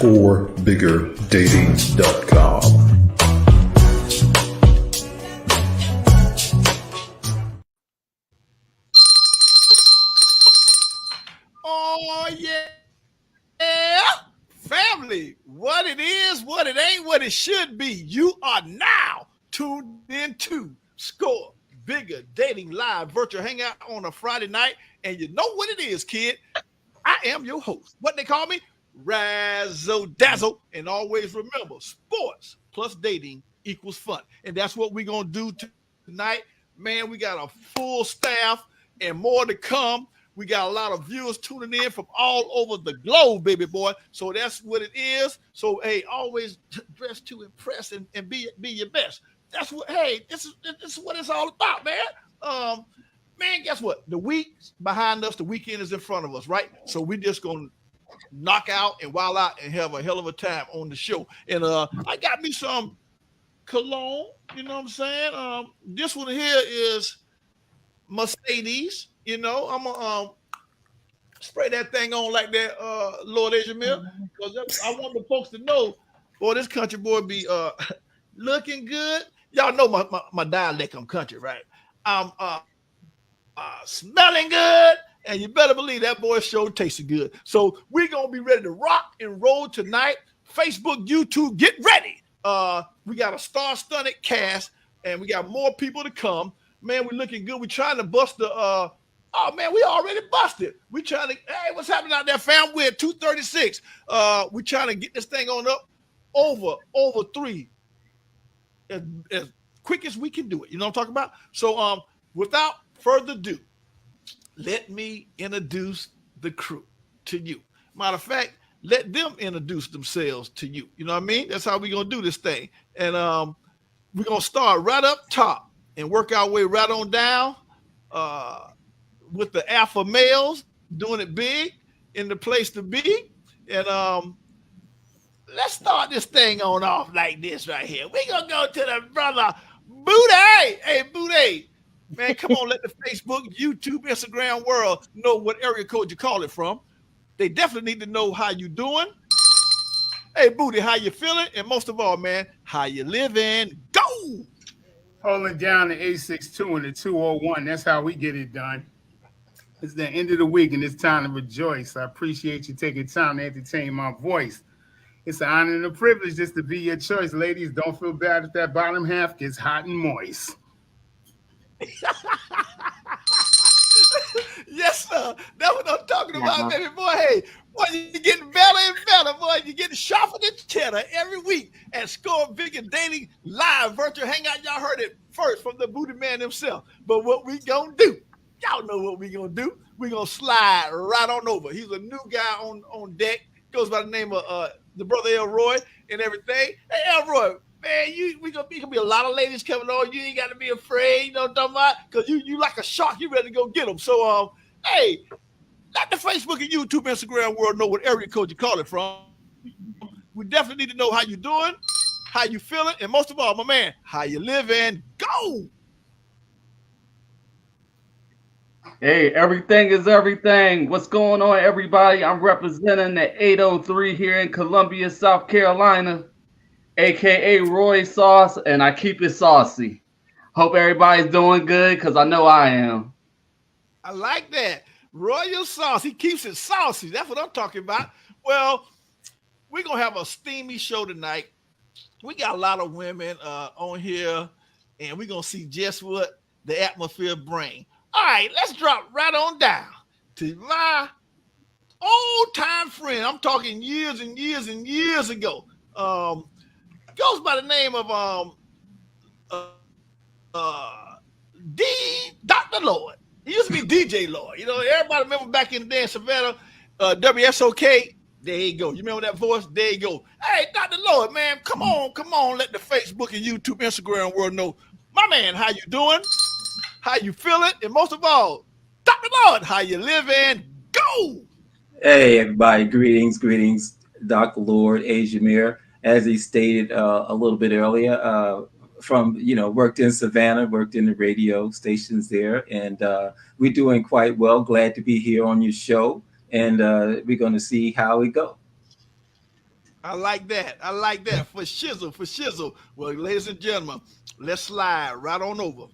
scorebiggerdating.com. Oh, yeah. Family, what it is, what it ain't, what it should be. You are now tuned into Score Bigger Dating Live virtual hangout on a Friday night. And you know what it is, kid. I am your host. What they call me? Razzle Dazzle. And always remember, sports plus dating equals fun. And that's what we're going to do tonight. Man, we got a full staff and more to come. We got a lot of viewers tuning in from all over the globe, baby boy. So that's what it is. So, hey, always dress to impress and be your best. That's what, hey, this is what it's all about, man. Man, guess what? The week's behind us, the weekend is in front of us, right? So we just gonna knock out and wild out and have a hell of a time on the show. And I got me some cologne, you know what I'm saying? This one here is Mercedes. You know, I'm gonna spray that thing on like that, Lord Asia Mill, because I want the folks to know, boy, this country boy be looking good. Y'all know my dialect, I'm country, right? I'm smelling good, and you better believe that boy show tasted good. So we're gonna be ready to rock and roll tonight. Facebook, YouTube, get ready. We got a star-studded cast, and we got more people to come. Man, we're looking good. We're trying to bust the oh man, we already busted. We trying to, hey, what's happening out there, fam? We're at 236. We trying to get this thing on up over 3 as quick as we can do it. You know what I'm talking about? So without further ado, let me introduce the crew to you. Matter of fact, let them introduce themselves to you. You know what I mean? That's how we're gonna do this thing. And we're gonna start right up top and work our way right on down. With the alpha males doing it big in the place to be. And let's start this thing on off like this right here. We're going to go to the brother Booty. Hey, Booty. Man, come on, let the Facebook, YouTube, Instagram world know what area code you call it from. They definitely need to know how you doing. Hey, Booty, how you feeling? And most of all, man, how you living? Go! Holding down the 862 and the 201. That's how we get it done. It's the end of the week, and it's time to rejoice. I appreciate you taking time to entertain my voice. It's an honor and a privilege just to be your choice. Ladies, don't feel bad if that bottom half gets hot and moist. Yes, sir. That's what I'm talking about, baby boy. Hey, boy, you're getting better and better, boy. You're getting sharper than cheddar every week at Score Bigger Dating Live virtual hangout. Y'all heard it first from the Booty Man himself. But what we gonna do? Y'all know what we gonna do. We gonna slide right on over. He's a new guy on deck. Goes by the name of the brother Elroy and everything. Hey, Elroy, man, we gonna be a lot of ladies coming on. You ain't got to be afraid. You know what I'm talking about? Because you like a shark. You ready to go get them. So hey, let the Facebook and YouTube, Instagram world know what area code you call it from. We definitely need to know how you doing, how you feeling, and most of all, my man, how you living. Go. Hey, everything is everything. What's going on, everybody? I'm representing the 803 here in Columbia, South Carolina, aka Roy Sauce, and I keep it saucy. Hope everybody's doing good, because I know I am. I like that. Royal Sauce. He keeps it saucy. That's what I'm talking about. Well, we're going to have a steamy show tonight. We got a lot of women on here, and we're going to see just what the atmosphere brings. All right, let's drop right on down to my old-time friend. I'm talking years and years and years ago. Goes by the name of Dr. Lloyd. He used to be DJ Lloyd. You know, everybody remember back in the day in Savannah, WSOK. There you go. You remember that voice? There you go. Hey, Dr. Lloyd, man, come on. Let the Facebook and YouTube, Instagram world know. My man, how you doing? How you feeling? And most of all, Dr. Lloyd, how you living? Go! Hey, everybody. Greetings. Dr. Lord Ajamir, as he stated a little bit earlier, worked in Savannah, worked in the radio stations there, and we're doing quite well. Glad to be here on your show, and we're going to see how it goes. I like that. I like that. For shizzle, for shizzle. Well, ladies and gentlemen, let's slide right on over.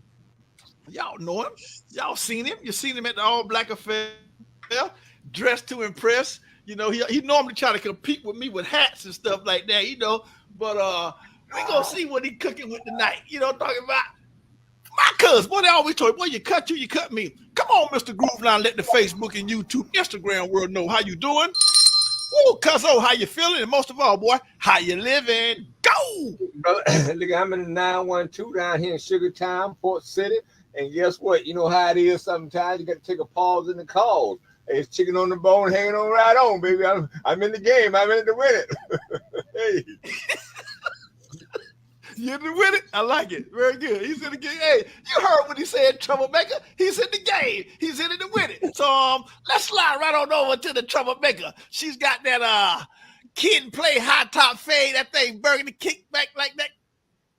Y'all know him. Y'all seen him. You seen him at the All Black Affair, dressed to impress. You know, he normally try to compete with me with hats and stuff like that, you know. But we gonna see what he cooking with tonight. You know, talking about my cuz. Boy, they always told me, boy, you cut you cut me. Come on, Mr. Groove Line, let the Facebook and YouTube, Instagram world know how you doing. Woo, cuzzo, how you feeling? And most of all, boy, how you living? Go! Brother, look, I'm in the 912 down here in Sugartown, Port City. And guess what? You know how it is sometimes. You got to take a pause in the calls. Hey, it's chicken on the bone, hanging on right on, baby. I'm in the game. I'm in it to win it. Hey. You in the win it? I like it. Very good. He's in the game. Hey, you heard what he said, Troublemaker. He's in the game. He's in it to win it. So let's slide right on over to the Troublemaker. She's got that kid and play high top fade, that thing burgundy kick back like that.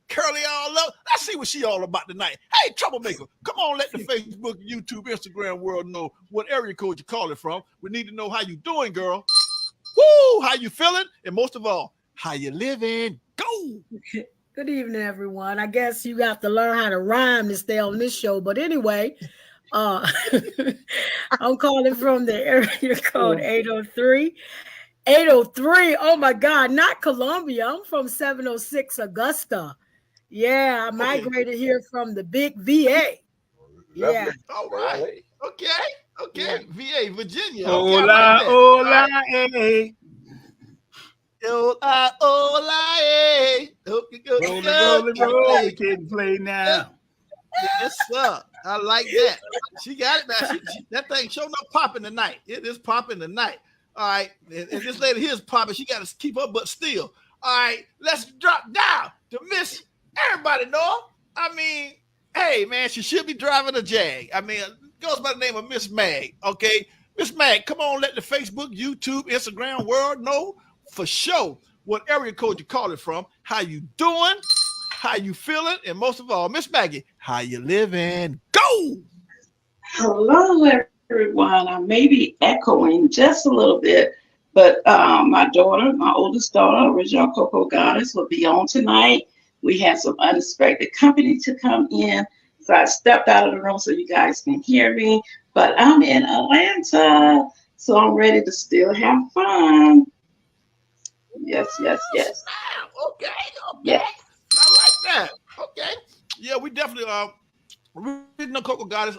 Curly all up. Let's see what she all about tonight. Hey, Troublemaker, come on, let the Facebook, YouTube, Instagram world know what area code you call it from. We need to know how you doing, girl. Woo, how you feeling? And most of all, how you living? Go. Good evening, everyone. I guess you have to learn how to rhyme to stay on this show. But anyway, I'm calling from the area code 803. 803. Oh my God, not Columbia. I'm from 706 Augusta. Yeah, I migrated here from the big VA. Yeah. All right. Okay. Yeah. VA, Virginia. Hola, hola, hey. Hola, hola, hey. Roll, kid, play now. Yes, sir. I like that. She got it now. That thing showing up popping tonight. It is popping tonight. All right. And this lady here's popping. She got to keep up, but still. All right. Let's drop down to Miss. Everybody know. I mean, hey, man, she should be driving a Jag. I mean, goes by the name of Miss Mag. Okay. Miss Mag, come on, let the Facebook, YouTube, Instagram world know for sure what area code you call it from, how you doing, how you feeling, and most of all, Miss Maggie, how you living? Go! Hello, everyone. I may be echoing just a little bit, but my daughter, my oldest daughter, Original Coco Goddess, will be on tonight. We had some unexpected company to come in, so I stepped out of the room so you guys can hear me. But I'm in Atlanta, so I'm ready to still have fun. Yes. Okay. Yes. I like that. Okay. Yeah, we definitely Original Coco Goddess.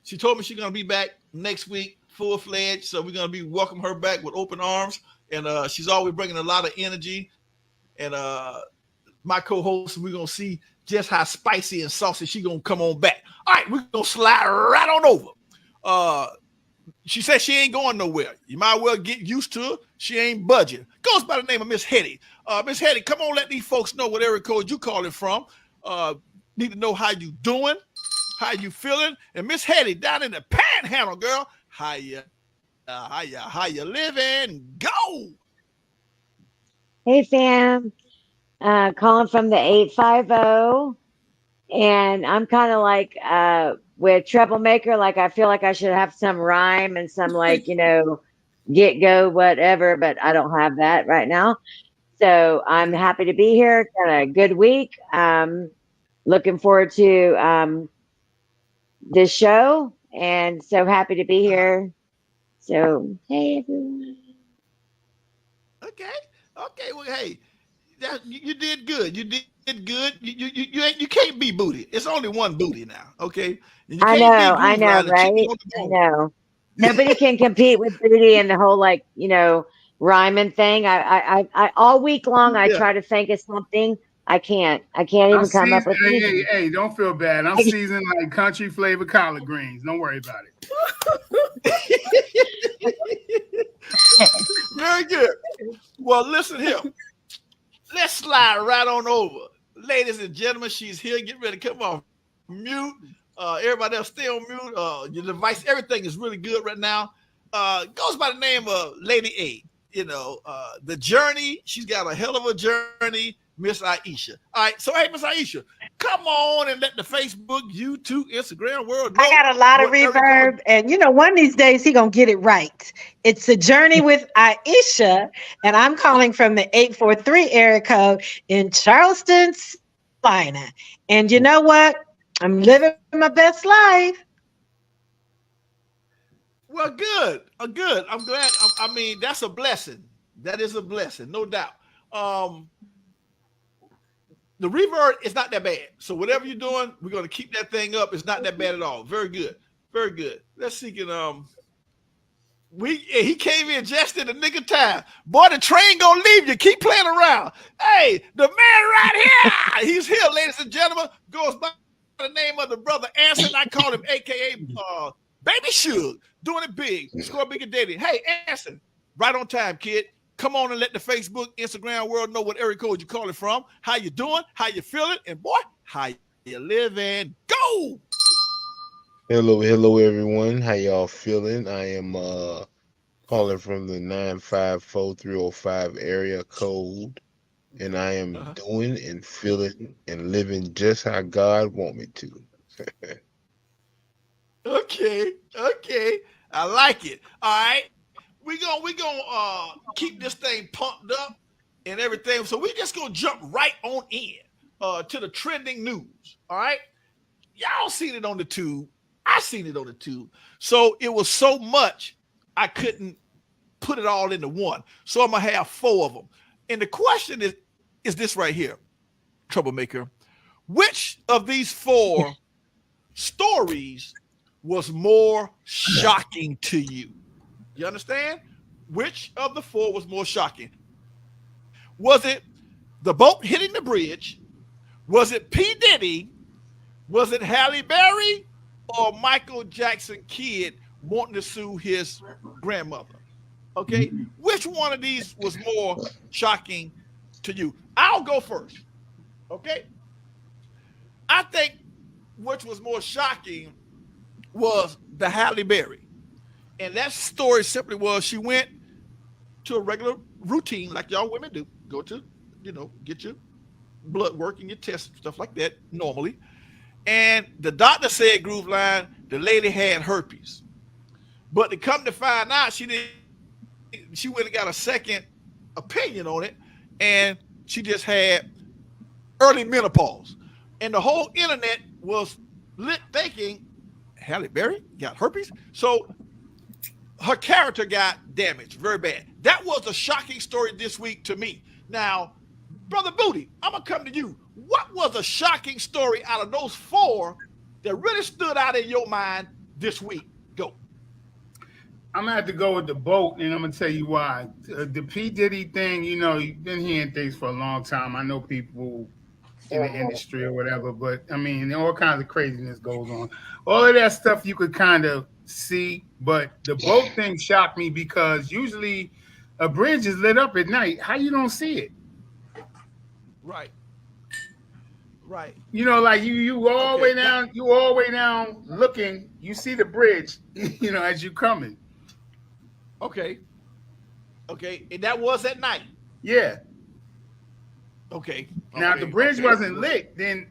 She told me she's gonna be back next week, full-fledged. So we're gonna be welcome her back with open arms. And she's always bringing a lot of energy. And my co-host, we're gonna see just how spicy and saucy she gonna come on back. All right, we're gonna slide right on over. She said she ain't going nowhere. You might well get used to her. She ain't budging. Goes by the name of Miss Hetty. Miss Hetty, come on, let these folks know what area code you calling from. Need to know how you doing, how you feeling. And Miss Hetty down in the Panhandle, girl, how you living? Go. Hey, fam. Calling from the 850. And I'm kind of like with Troublemaker, like I feel like I should have some rhyme and some like, get go, whatever, but I don't have that right now. So I'm happy to be here. Got a good week. Looking forward to this show and so happy to be here. So, hey, everyone. Okay. Well, hey, you did good. You did good. You can't be booty. It's only one booty now. Okay. I know, right? I know. Nobody can compete with booty and the whole rhyming thing. I all week long I try to think of something. I can't even come up with anything. Hey, don't feel bad. I'm seasoned like country flavor collard greens. Don't worry about it. Very good. Well, listen here. Let's slide right on over. Ladies and gentlemen, she's here. Get ready to come off mute. Everybody else stay on mute. Your device, everything is really good right now. Goes by the name of Lady A. The journey, she's got a hell of a journey. Miss Aisha. All right, so hey, Miss Aisha, come on and let the Facebook, YouTube, Instagram world know. I got a lot of what Eric reverb, and one of these days he gonna get it right. It's a journey with Aisha, and I'm calling from the 843 area code in Charleston, South Carolina. And you know what? I'm living my best life. Well, good. Good. I'm glad. I mean, that's a blessing. That is a blessing, no doubt. The reverb is not that bad. So whatever you're doing, we're going to keep that thing up. It's not that bad at all. Very good. Very good. Let's see. He came in just in the nick of time. Boy, the train gonna leave you. Keep playing around. Hey, the man right here. He's here, ladies and gentlemen. Goes by the name of the brother Anson. I call him AKA Baby Suge. Doing it big. Score bigger dating. Hey, Anson, right on time, kid. Come on and let the Facebook, Instagram world know what area code you're calling from. How you doing? How you feeling? And boy, how you living? Go! Hello, everyone. How y'all feeling? I am calling from the 954-305 area code, and I am doing and feeling and living just how God want me to. Okay. I like it. All right. We gonna keep this thing pumped up and everything. So we just gonna jump right on in to the trending news. All right. Y'all seen it on the tube. I seen it on the tube. So it was so much I couldn't put it all into one. So I'm gonna have 4 of them. And the question is this right here, Troublemaker. Which of these 4 stories was more shocking to you? You understand? Which of the 4 was more shocking? Was it the boat hitting the bridge? Was it P. Diddy? Was it Halle Berry? Or Michael Jackson kid wanting to sue his grandmother? Okay, which one of these was more shocking to you? I'll go first. Okay, I think which was more shocking was the Halle Berry, and that story simply was she went to a regular routine like y'all women do, go to, get your blood work and your tests, stuff like that normally. And the doctor said, Groove Line, the lady had herpes. But to come to find out, she went and got a second opinion on it, and she just had early menopause. And the whole internet was lit thinking, Halle Berry got herpes? So her character got damaged very bad. That was a shocking story this week to me. Now, Brother Booty, I'm going to come to you. What was a shocking story out of those 4 that really stood out in your mind this week? Go. I'm going to have to go with the boat, and I'm going to tell you why. The P. Diddy thing, you've been hearing things for a long time. I know people in the industry or whatever, but, I mean, all kinds of craziness goes on. All of that stuff you could kind of see, but the boat thing shocked me because usually a bridge is lit up at night. How you don't see it? Right. Like you all the way down, looking, you see the bridge, as you coming. Okay. And that was at night. Yeah. Okay. Now if the bridge wasn't lit, then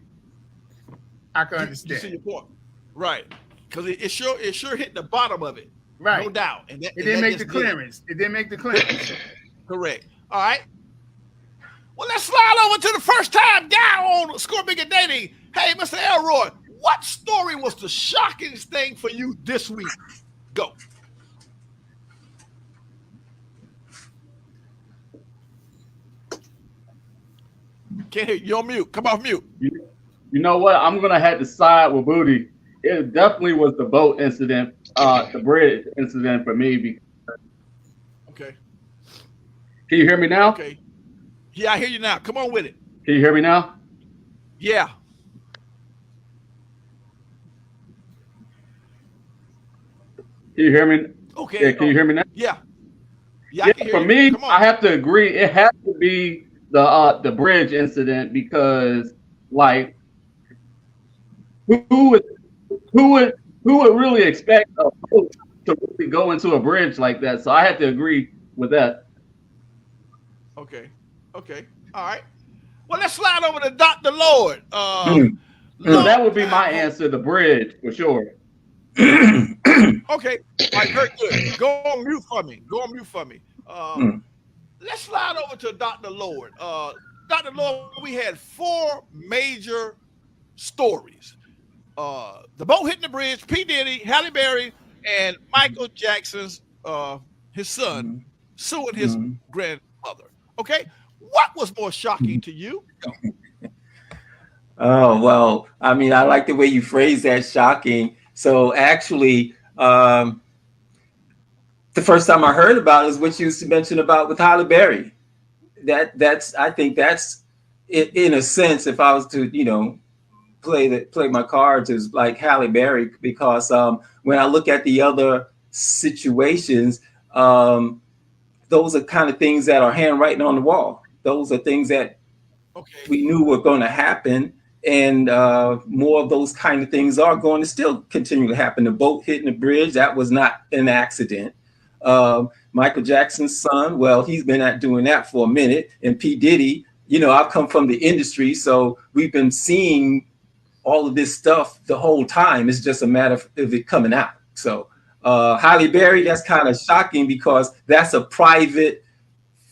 I can understand. You see your point. Right. Because it sure hit the bottom of it. Right. No doubt. It didn't make the clearance. It didn't make the clearance. Correct. All right. Well, let's slide over to the first time guy on Score Bigger Dating. Hey, Mr. Elroy, what story was the shockingest thing for you this week? Go. Can't hear you. You're on mute. Come off mute. You know what? I'm going to have to side with Booty. It definitely was the boat incident, the bridge incident for me. Okay. Can you hear me now? Okay. Yeah, I hear you now. Come on with it. Can you hear me now? Yeah. Can you hear me? Okay. Yeah, can you hear me now? Yeah. Yeah, for me, I have to agree. It has to be the bridge incident because, like, who would really expect a boat to really go into a bridge like that? So I have to agree with that. Okay. All right. Well, let's slide over to Dr. Lord. Mm. Lord, That would be my answer, the bridge, for sure. Okay, all right, very good. Go on mute for me. Let's slide over to Dr. Lord. Dr. Lord, we had 4 major stories. The boat hitting the bridge, P. Diddy, Halle Berry, and Michael Jackson's his son suing his grandmother. Okay, what was more shocking to you? Go. Oh, well, I mean, I like the way you phrase that, shocking. So actually, the first time I heard about it is what you mentioned about with Halle Berry. I think that's in a sense, if I was to, play my cards, is like Halle Berry, because when I look at the other situations, those are kind of things that are handwriting on the wall. Those are things that we knew were going to happen. And more of those kind of things are going to still continue to happen. The boat hitting the bridge, that was not an accident. Michael Jackson's son, well, he's been doing that for a minute. And P. Diddy, I've come from the industry, so we've been seeing all of this stuff the whole time. It's just a matter of it coming out. So Halle Berry, that's kind of shocking because that's a private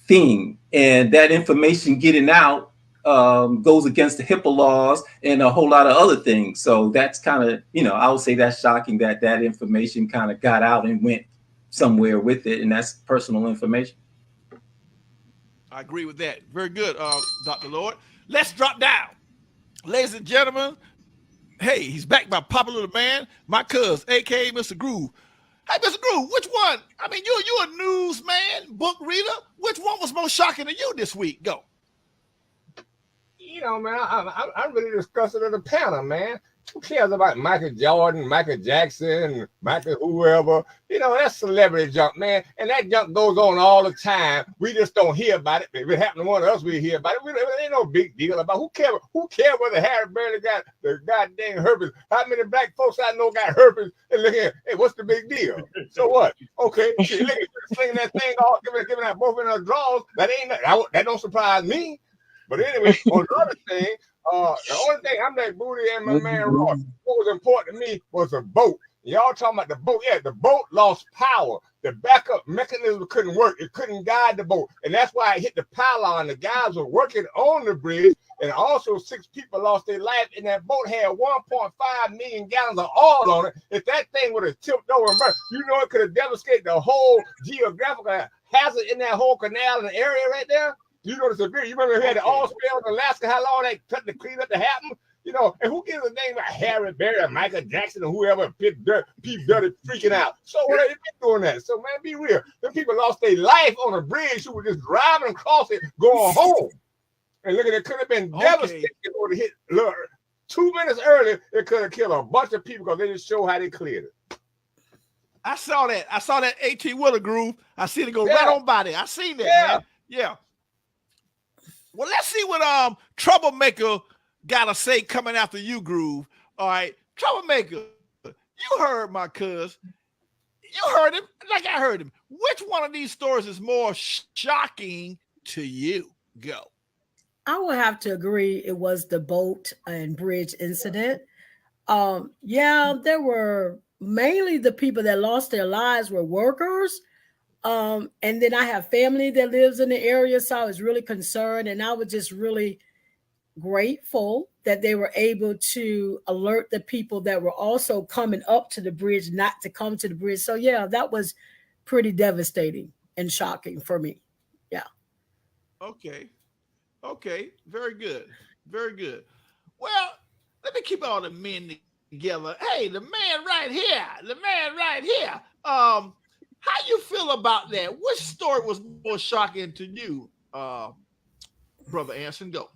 thing. And that information getting out goes against the HIPAA laws and a whole lot of other things. So that's kind of, I would say that's shocking that information kind of got out and went somewhere with it. And that's personal information. I agree with that. Very good, Dr. Lord. Let's drop down. Ladies and gentlemen, hey, he's back by popular demand. My cousin, a.k.a. Mr. Groove. Hey, Mr. Groove, which one? I mean, you're a newsman, book reader. Which one was most shocking to you this week? Go. Man, I'm really discussing in the panel, man. Who cares about Michael Jordan, Michael Jackson, Michael whoever? That's celebrity junk, man. And that junk goes on all the time. We just don't hear about it. If it happened to one of us, we hear about it. It ain't no big deal about who cares whether Harry Berry got the goddamn herpes. How many black folks I know got herpes? And look here, hey, what's the big deal? So what? Okay, look at slinging that thing off, giving that both in her drawers. That don't surprise me. But anyway, on the other thing, the only thing I'm like Booty and my man Roy, what was important to me was a boat. Y'all talking about the boat. Yeah, the boat lost power. The backup mechanism couldn't work. It couldn't guide the boat. And that's why it hit the pylon. The guys were working on the bridge. And also 6 people lost their life. And that boat had 1.5 million gallons of oil on it. If that thing would have tipped over and burned, it could have devastated the whole geographical hazard in that whole canal and area right there. You remember we had the oil spill in Alaska, how long they took to clean up to happen? And who gives a name like Harry Berry, Michael Jackson, or whoever, Pete Dirty freaking out? So what are they doing that? So, man, be real. Them people lost their life on a bridge who were just driving across it, going home. And look at it, could have been devastating or to hit. Look, 2 minutes earlier, it could have killed a bunch of people because they just show how they cleared it. I saw that 18 wheeler Groove. I seen it go right on by there. I seen that, man. Yeah. Well, let's see what Troublemaker gotta say coming after you, Groove. All right, Troublemaker, you heard my cuz. You heard him like I heard him. Which one of these stories is more shocking to you? Go. I would have to agree it was the boat and bridge incident. There were mainly the people that lost their lives were workers. And then I have family that lives in the area, so I was really concerned, and I was just really grateful that they were able to alert the people that were also coming up to the bridge not to come to the bridge. So yeah, that was pretty devastating and shocking for me. Yeah. Okay. Very good. Well, let me keep all the men together. Hey, the man right here. How you feel about that? Which story was more shocking to you, Brother Anson? Go.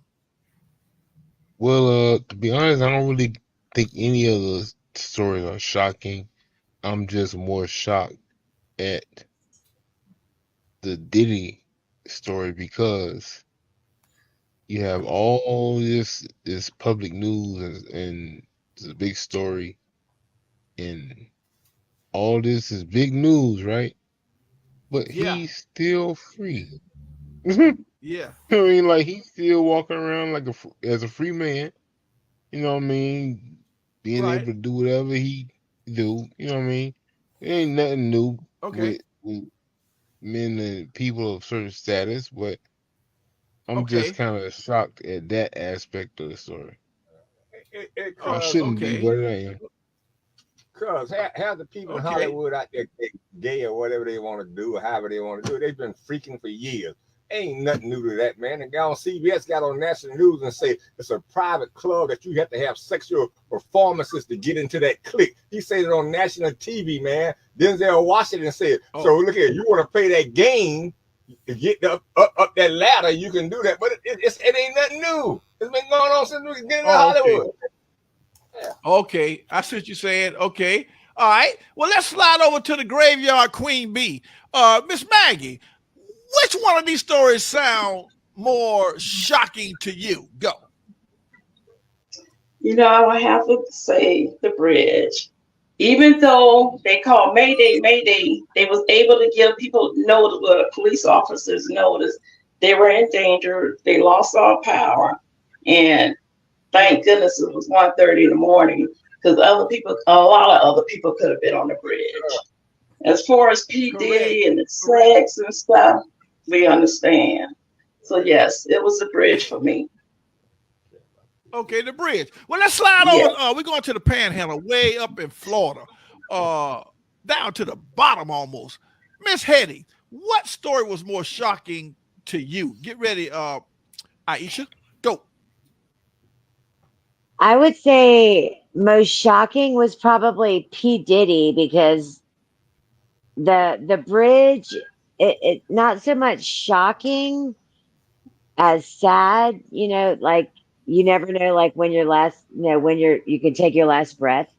Well, to be honest, I don't really think any of the stories are shocking. I'm just more shocked at the Diddy story because you have all this public news and it's a big story, and all this is big news, right? But he's still free. Yeah. I mean, like he's still walking around like as a free man. You know what I mean? Being Right. able to do whatever he do. You know what I mean? It ain't nothing new Okay. with men and people of certain status, but I'm just Okay. kind of shocked at that aspect of the story. I Oh, shouldn't be, okay. but I am. Cause half the people in Okay. Hollywood out there gay or whatever they want to do, or however they want to do it, they've been freaking for years. Ain't nothing new to that, man. The guy on CBS got on national news and say it's a private club that you have to have sexual performances to get into that clique. He said it on national TV, man. Denzel Washington said, so look here, you want to play that game to get up that ladder, you can do that. But it ain't nothing new. It's been going on since we get into Hollywood. Okay, I see what you're saying. Okay, all right. Well, let's slide over to the graveyard queen bee. Miss Maggie, which one of these stories sound more shocking to you? Go. You know, I would have to say the bridge. Even though they called Mayday, Mayday, they was able to give people notice, police officers notice they were in danger. They lost all power, and thank goodness it was 1:30 in the morning, because a lot of other people could have been on the bridge. As far as P. Diddy and the sex and stuff, we understand. So yes, it was the bridge for me. Okay, the bridge. Well, let's slide over. We're going to the Panhandle, way up in Florida, down to the bottom almost. Miss Hetty, what story was more shocking to you? Get ready, Aisha. Go. I would say most shocking was probably P. Diddy, because the bridge, it not so much shocking as sad, like you never know, like when your last, when you can take your last breath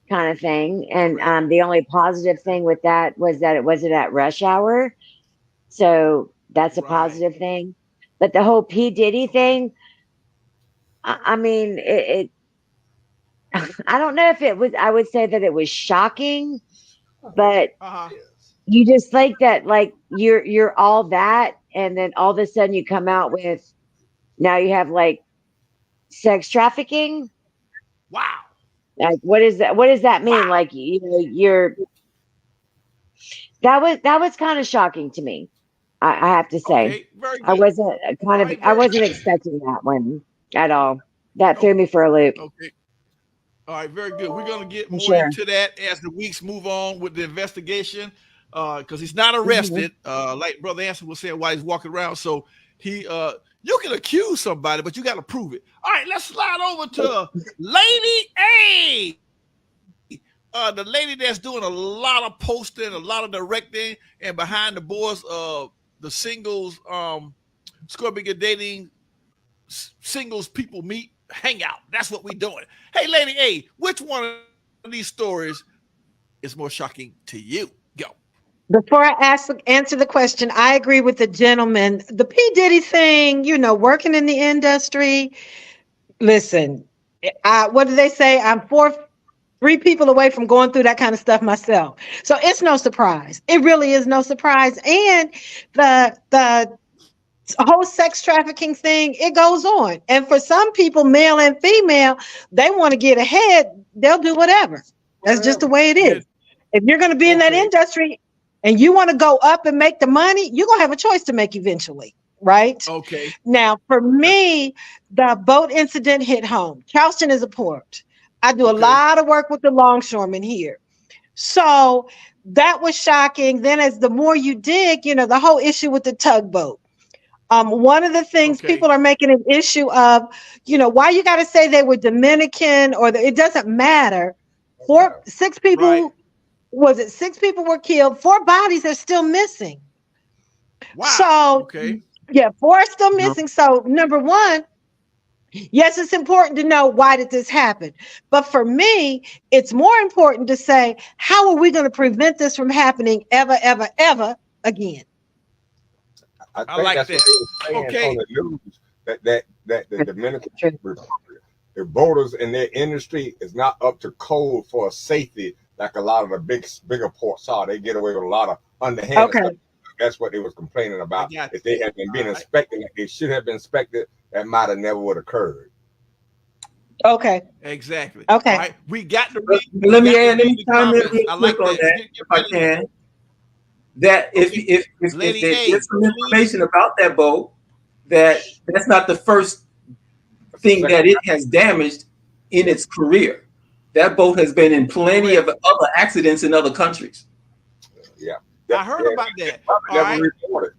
kind of thing. And the only positive thing with that was that it wasn't at rush hour. So that's a positive thing. But the whole P. Diddy thing, I mean, it I don't know if it was, I would say that it was shocking, but you just think that like you're all that, and then all of a sudden you come out with, now you have like sex trafficking. Wow. Like what is that? What does that mean? Wow. Like, that was kind of shocking to me. I have to say, I wasn't I wasn't expecting that one at all. That threw me for a loop. Okay. All right, very good. We're going to get more Sure. into that as the weeks move on with the investigation, because he's not arrested, like Brother Anson was saying while he's walking around. So you can accuse somebody, but you got to prove it. All right, let's slide over to Lady A. The lady that's doing a lot of posting, a lot of directing, and behind the boards of the singles, Scorpion Dating singles people meet hangout. That's what we're doing. Hey, Lady A, which one of these stories is more shocking to you? Go. Before I answer the question, I agree with the gentleman. The P. Diddy thing, working in the industry. Listen, what do they say? I'm 3 people away from going through that kind of stuff myself. So it's no surprise. It really is no surprise. And the whole sex trafficking thing, it goes on. And for some people, male and female, they want to get ahead. They'll do whatever. That's just the way it is. If you're going to be in that industry and you want to go up and make the money, you're going to have a choice to make eventually. Right? Okay. Now, for me, the boat incident hit home. Charleston is a port. I do a lot of work with the longshoremen here. So that was shocking. Then as the more you dig, the whole issue with the tugboat. One of the things people are making an issue of, why you got to say they were Dominican it doesn't matter. 6 people, was it 6 people were killed? 4 bodies are still missing. Wow. So, yeah, 4 are still missing. So number one, yes, it's important to know why did this happen. But for me, it's more important to say, how are we going to prevent this from happening ever, ever, ever again? I think like that's that. what they were saying Okay. on the news, that the Dominican Republic, the boaters in their industry is not up to code for safety like a lot of the bigger ports are. They get away with a lot of underhanded stuff. That's what they was complaining about. got If they had been being All right. inspected like they should have been inspected, that might have never would have occurred. Okay. Exactly. Okay. All right. We got to But read. let we me got to add read any the comment comments. real I like quick on that, Get if I ready. can. That if Lady there's A, some information about that boat, that's not the first thing that it has damaged in its career. That boat has been in plenty of other accidents in other countries. Yeah. I heard about that. Probably All never right. reported.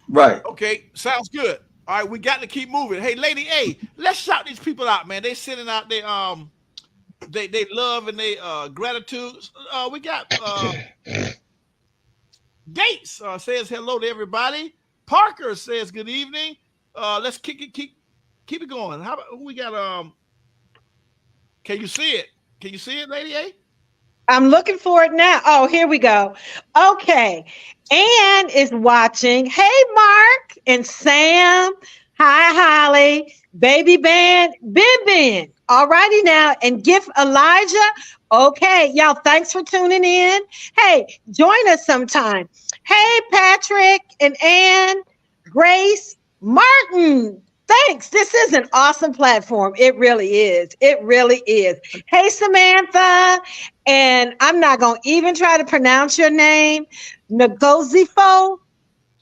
Right. Okay, sounds good. All right, we got to keep moving. Hey, Lady A, let's shout these people out, man. They sending out their they love and they gratitude. We got Gates says hello to everybody. Parker says good evening. Let's keep it going. How about who we got? Can you see it? Can you see it, Lady A? I'm looking for it now. Oh, here we go. Okay. Ann is watching. Hey, Mark and Sam. Hi, Holly. Baby Band, Ben. All righty now. And Gift Elijah. Okay, y'all, thanks for tuning in. Hey, join us sometime. Hey, Patrick and Ann, Grace, Martin. Thanks. This is an awesome platform. It really is. It really is. Hey, Samantha. And I'm not going to even try to pronounce your name. Ngozifo.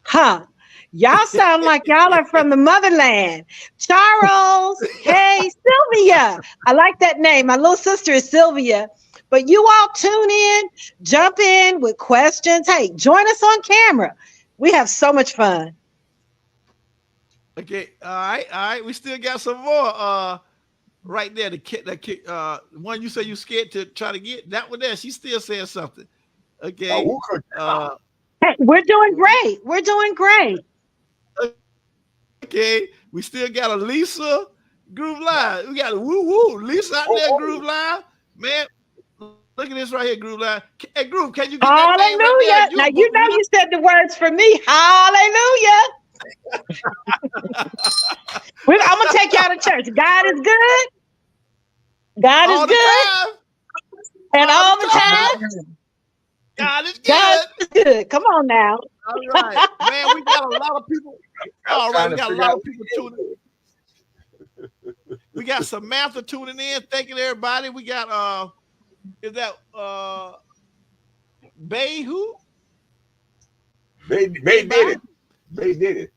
Huh. Y'all sound like y'all are from the motherland. Charles. Hey, Sylvia. I like that name. My little sister is Sylvia. But you all tune in, jump in with questions. Hey, join us on camera. We have so much fun. Okay, all right. We still got some more. Right there, one you say you scared to try to get that one there. She still saying something. Okay. Hey, we're doing great. We're doing great. Okay, we still got a Lisa Groove Live. We got a woo. Lisa out there, Groove Live. Man, look at this right here, Groove Live. Hey, Groove, can you get that thing right there? Hallelujah. Now, you know you said the words for me. Hallelujah. I'm going to take y'all to church. God is good. God is good. And all the time. God is good. God is good. Come on now. All right. Man, we got a lot of people. All right, we got a lot of people tuning in. We got Samantha tuning in. Thanking everybody. We got is that Bay who? They did it. They did it.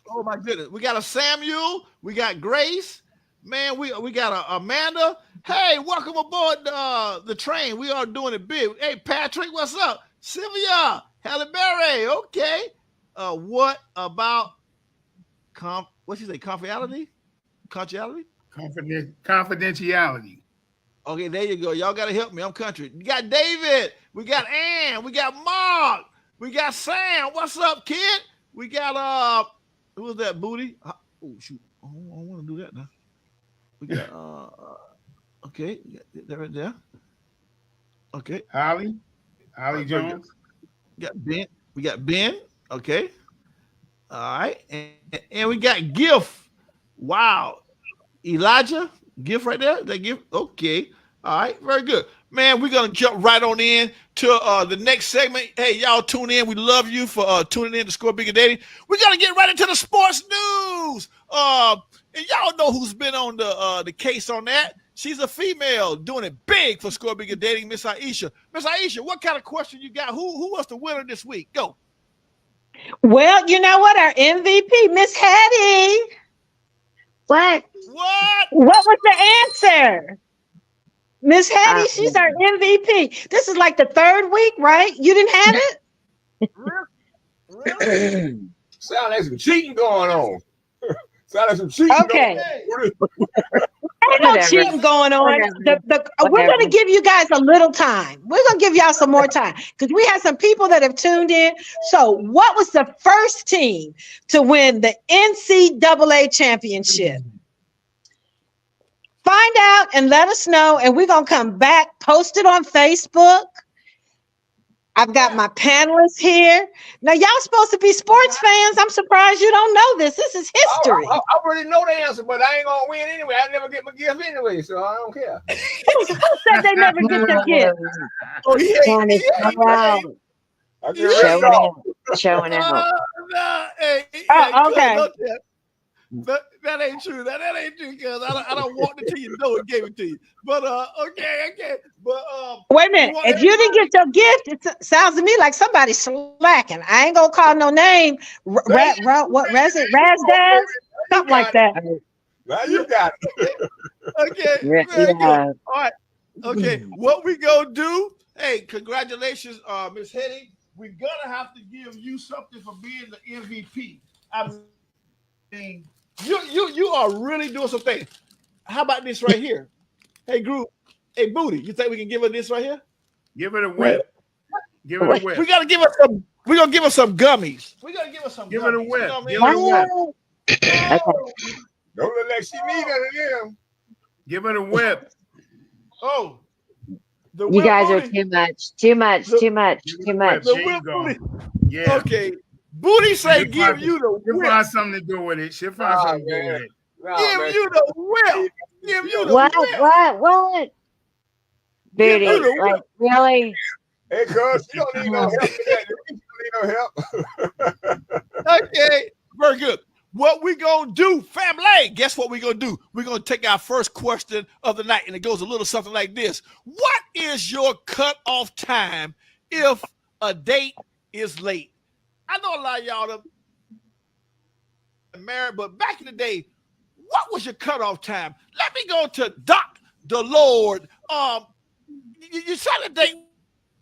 Oh my goodness. We got a Samuel. We got Grace. Man, we got a Amanda. Hey, welcome aboard the train. We are doing it big. Hey, Patrick, what's up? Sylvia, Halle Berry. Okay. What about what you say? Confidentiality? Confidentiality. Okay, there you go. Y'all got to help me. I'm country. We got David. We got Ann. We got Mark. We got Sam. What's up, kid? We got who was that booty? Oh shoot. I don't want to do that now. We got okay, we got that right there. Okay. Holly Jones. We got Ben. Okay. All right. And we got Gift. Wow. Elijah. Gift right there. That Gift. Okay. All right. Very good. Man, we're going to jump right on in to the next segment. Hey, y'all tune in. We love you for tuning in to Score Bigger Dating. We're going to get right into the sports news. And y'all know who's been on the case on that. She's a female doing it big for Score Bigger Dating, Miss Aisha. Miss Aisha, what kind of question you got? Who was the winner this week? Go. Well, you know what? Our MVP, Miss Hattie. What? What? What was the answer? Miss Hattie, she's our MVP. This is like the third week, right? You didn't have it? Really? Sound like some cheating going on. Sound like some cheating Okay. going on. Ain't no cheating going on. We're going to give you guys a little time. We're going to give y'all some more time because we have some people that have tuned in. So what was the first team to win the NCAA championship? Find out and let us know, and we're going to come back, post it on Facebook. I've got my panelists here. Now, y'all supposed to be sports fans. I'm surprised you don't know this. This is history. I already know the answer, but I ain't going to win anyway. I never get my gift anyway, so I don't care. Who said they never get their gift? Oh, he ain't. I get Yeah. ready to go. Showing out. Nah, hey, Oh, cuz, okay. don't tell- that ain't true. That ain't true, cuz I don't want it till you know it gave it to you. But okay. But Wait a we minute. want If you didn't everybody- get your gift, it sounds to me like somebody's slacking. I ain't gonna call no name. What Razdaz? Something like that. Now you got it. Okay, Yeah, very good. yeah. All right. Okay, what we gonna do? Hey, congratulations, Miss Hetty. We're gonna have to give you something for being the MVP. I mean, you are really doing some things. How about this right here? Hey, group. Hey, Booty. You think we can give her this right here? Give it a whip. Give it a whip. We gotta give her some. We're gonna give her some gummies. We gotta give her some. Give gummies. it a whip. You know what I Give mean? it a whip. Okay. Don't look like she need none of them. Give it a whip. Oh, the You whip guys are booty. too much. Too much. The- Too much. Give it Too a much. whip. The There you whip go. booty. Yeah. Okay. Booty say She'll give find- you the She'll whip. find something to do with it. She'll find Nah, something to do man. with it. Nah, Give man. you the whip. Give you the What? whip. What? Give Booty. you the Like, whip. really? Hey, cuz, you don't need no help with that. You don't need no help. Okay. Very good. What we gonna do, family? Guess what we gonna do? We're gonna take our first question of the night, and it goes a little something like this: what is your cutoff time if a date is late? I know a lot of y'all are married, but back in the day, what was your cutoff time? Let me go to Doc the Lord. You set a date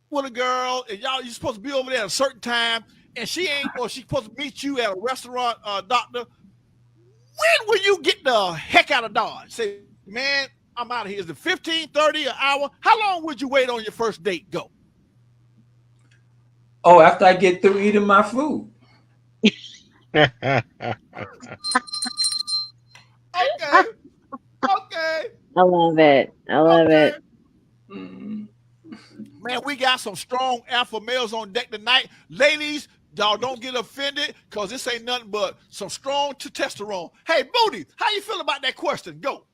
with a girl, and you're supposed to be over there at a certain time, and she ain't, or she's supposed to meet you at a restaurant, doctor. When will you get the heck out of Dodge? Say, man, I'm out of here. Is it 15, 30, an hour? How long would you wait on your first date? Go. Oh, after I get through eating my food. Okay. Okay. I love it. I love it. Man, we got some strong alpha males on deck tonight. Ladies, y'all don't get offended because this ain't nothing but some strong testosterone. Hey, Booty, how you feel about that question? Go.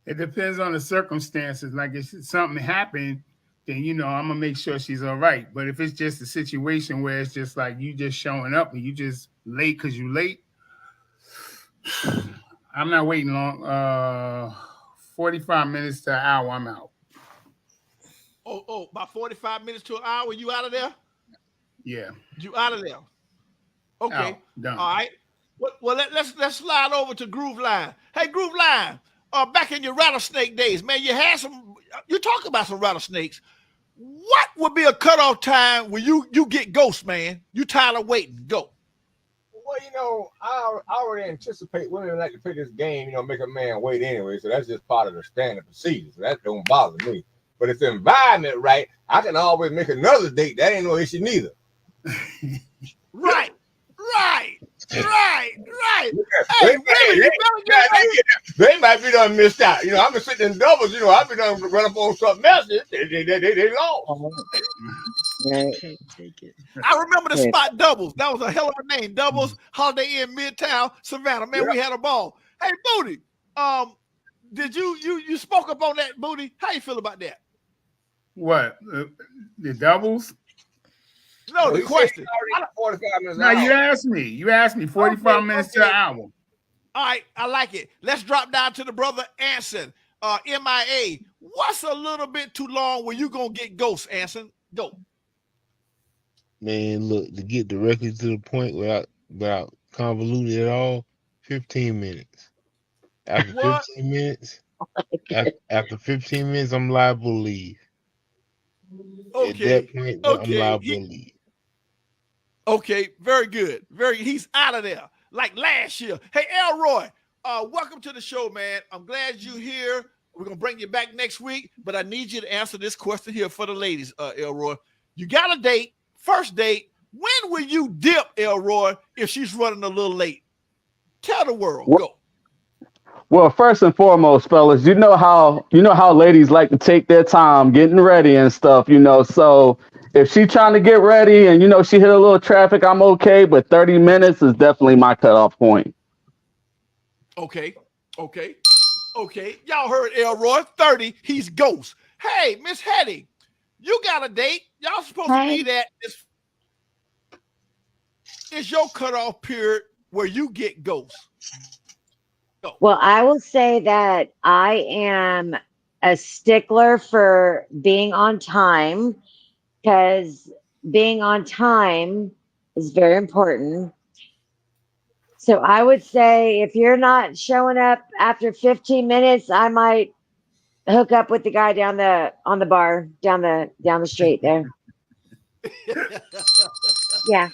It depends on the circumstances. Like if something happened, then I'm gonna make sure she's all right. But if it's just a situation where it's just like you just showing up and you just late because you late, I'm not waiting long. 45 minutes to an hour, I'm out. Oh, about 45 minutes to an hour, you out of there? Yeah. You out of there. Okay. Out. Done. All right. Well, let's slide over to Groove Line. Hey, Groove Line, back in your rattlesnake days, man, you talk about some rattlesnakes. What would be a cutoff time when you get ghost, man? You tired of waiting? Go. Well, I already anticipate women like to play this game, make a man wait anyway. So that's just part of the standard procedure. So that don't bother me. But if the environment right, I can always make another date. That ain't no issue neither. Right. Hey, they might be done missed out. I've been sitting in doubles. I've been done run up on something else. They lost. Take it. I remember the spot Doubles. That was a hell of a name. Doubles, Holiday Inn, Midtown, Savannah. Man, we had a ball. Hey, Booty, did you spoke up on that, Booty? How you feel about that? What? The doubles? No, the question. 45 minutes. No, you asked me. You asked me 45 minutes to an hour. All right, I like it. Let's drop down to the brother Anson. MIA. What's a little bit too long when you gonna get ghost, Anson? Go. Man, look, to get directly to the point without convoluted at all, 15 minutes. After What? 15 minutes, after 15 minutes, I'm liable to leave. Okay. At that point, I'm liable to leave. Okay, very good. He's out of there. Like last year. Hey, Elroy, welcome to the show, man. I'm glad you're here. We're gonna bring you back next week, but I need you to answer this question here for the ladies, Elroy. You got a date, first date. When will you dip, Elroy, if she's running a little late? Tell the world. Go. Well, first and foremost, fellas, you know how ladies like to take their time getting ready and stuff, So if she trying to get ready and she hit a little traffic, I'm okay. But 30 minutes is definitely my cutoff point. Okay. Y'all heard Elroy, 30. He's ghost. Hey, Miss Hetty, you got a date. Y'all supposed to be at this. is your cutoff period where you get ghosts? Go. Well, I will say that I am a stickler for being on time because being on time is very important. So I would say if you're not showing up after 15 minutes, I might hook up with the guy on the bar down the street there. Yeah.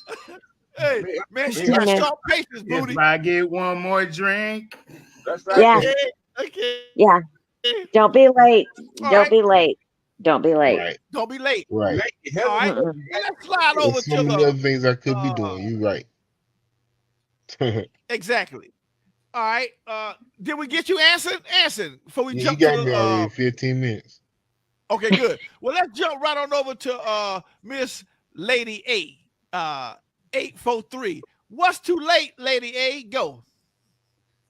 Hey, man, she got sharp patience, booty. If I get one more drink. That's right. Yeah. Okay. Yeah. Don't be late. All Don't right. be late. Don't be late. Right. Don't be late. Right. All right. Mm-mm. Let's slide over There's so to many other the things I could be doing. You right. exactly. All right. Did we get you answered? Answered before we You jump got to me the already 15 minutes. okay, good. Well, let's jump right on over to Miss Lady A. 843. What's too late, Lady A? Go.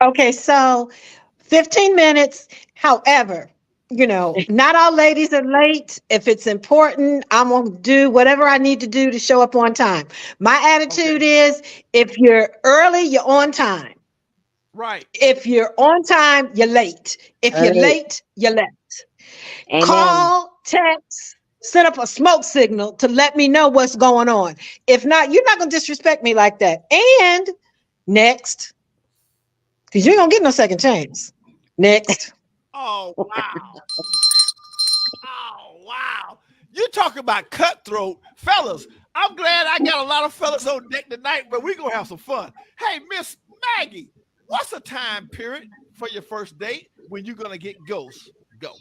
Okay, so 15 minutes. However, not all ladies are late. If it's important, I'm going to do whatever I need to do to show up on time. My attitude is if you're early, you're on time. Right. If you're on time, you're late. If you're late, you're late. Amen. Call, text, set up a smoke signal to let me know what's going on. If not, you're not going to disrespect me like that. And next, because you ain't going to get no second chance. Next. Oh, wow. Oh, wow. You talk about cutthroat. Fellas, I'm glad I got a lot of fellas on deck tonight, but we're going to have some fun. Hey, Miss Maggie, what's the time period for your first date when you're going to get ghosts? Go.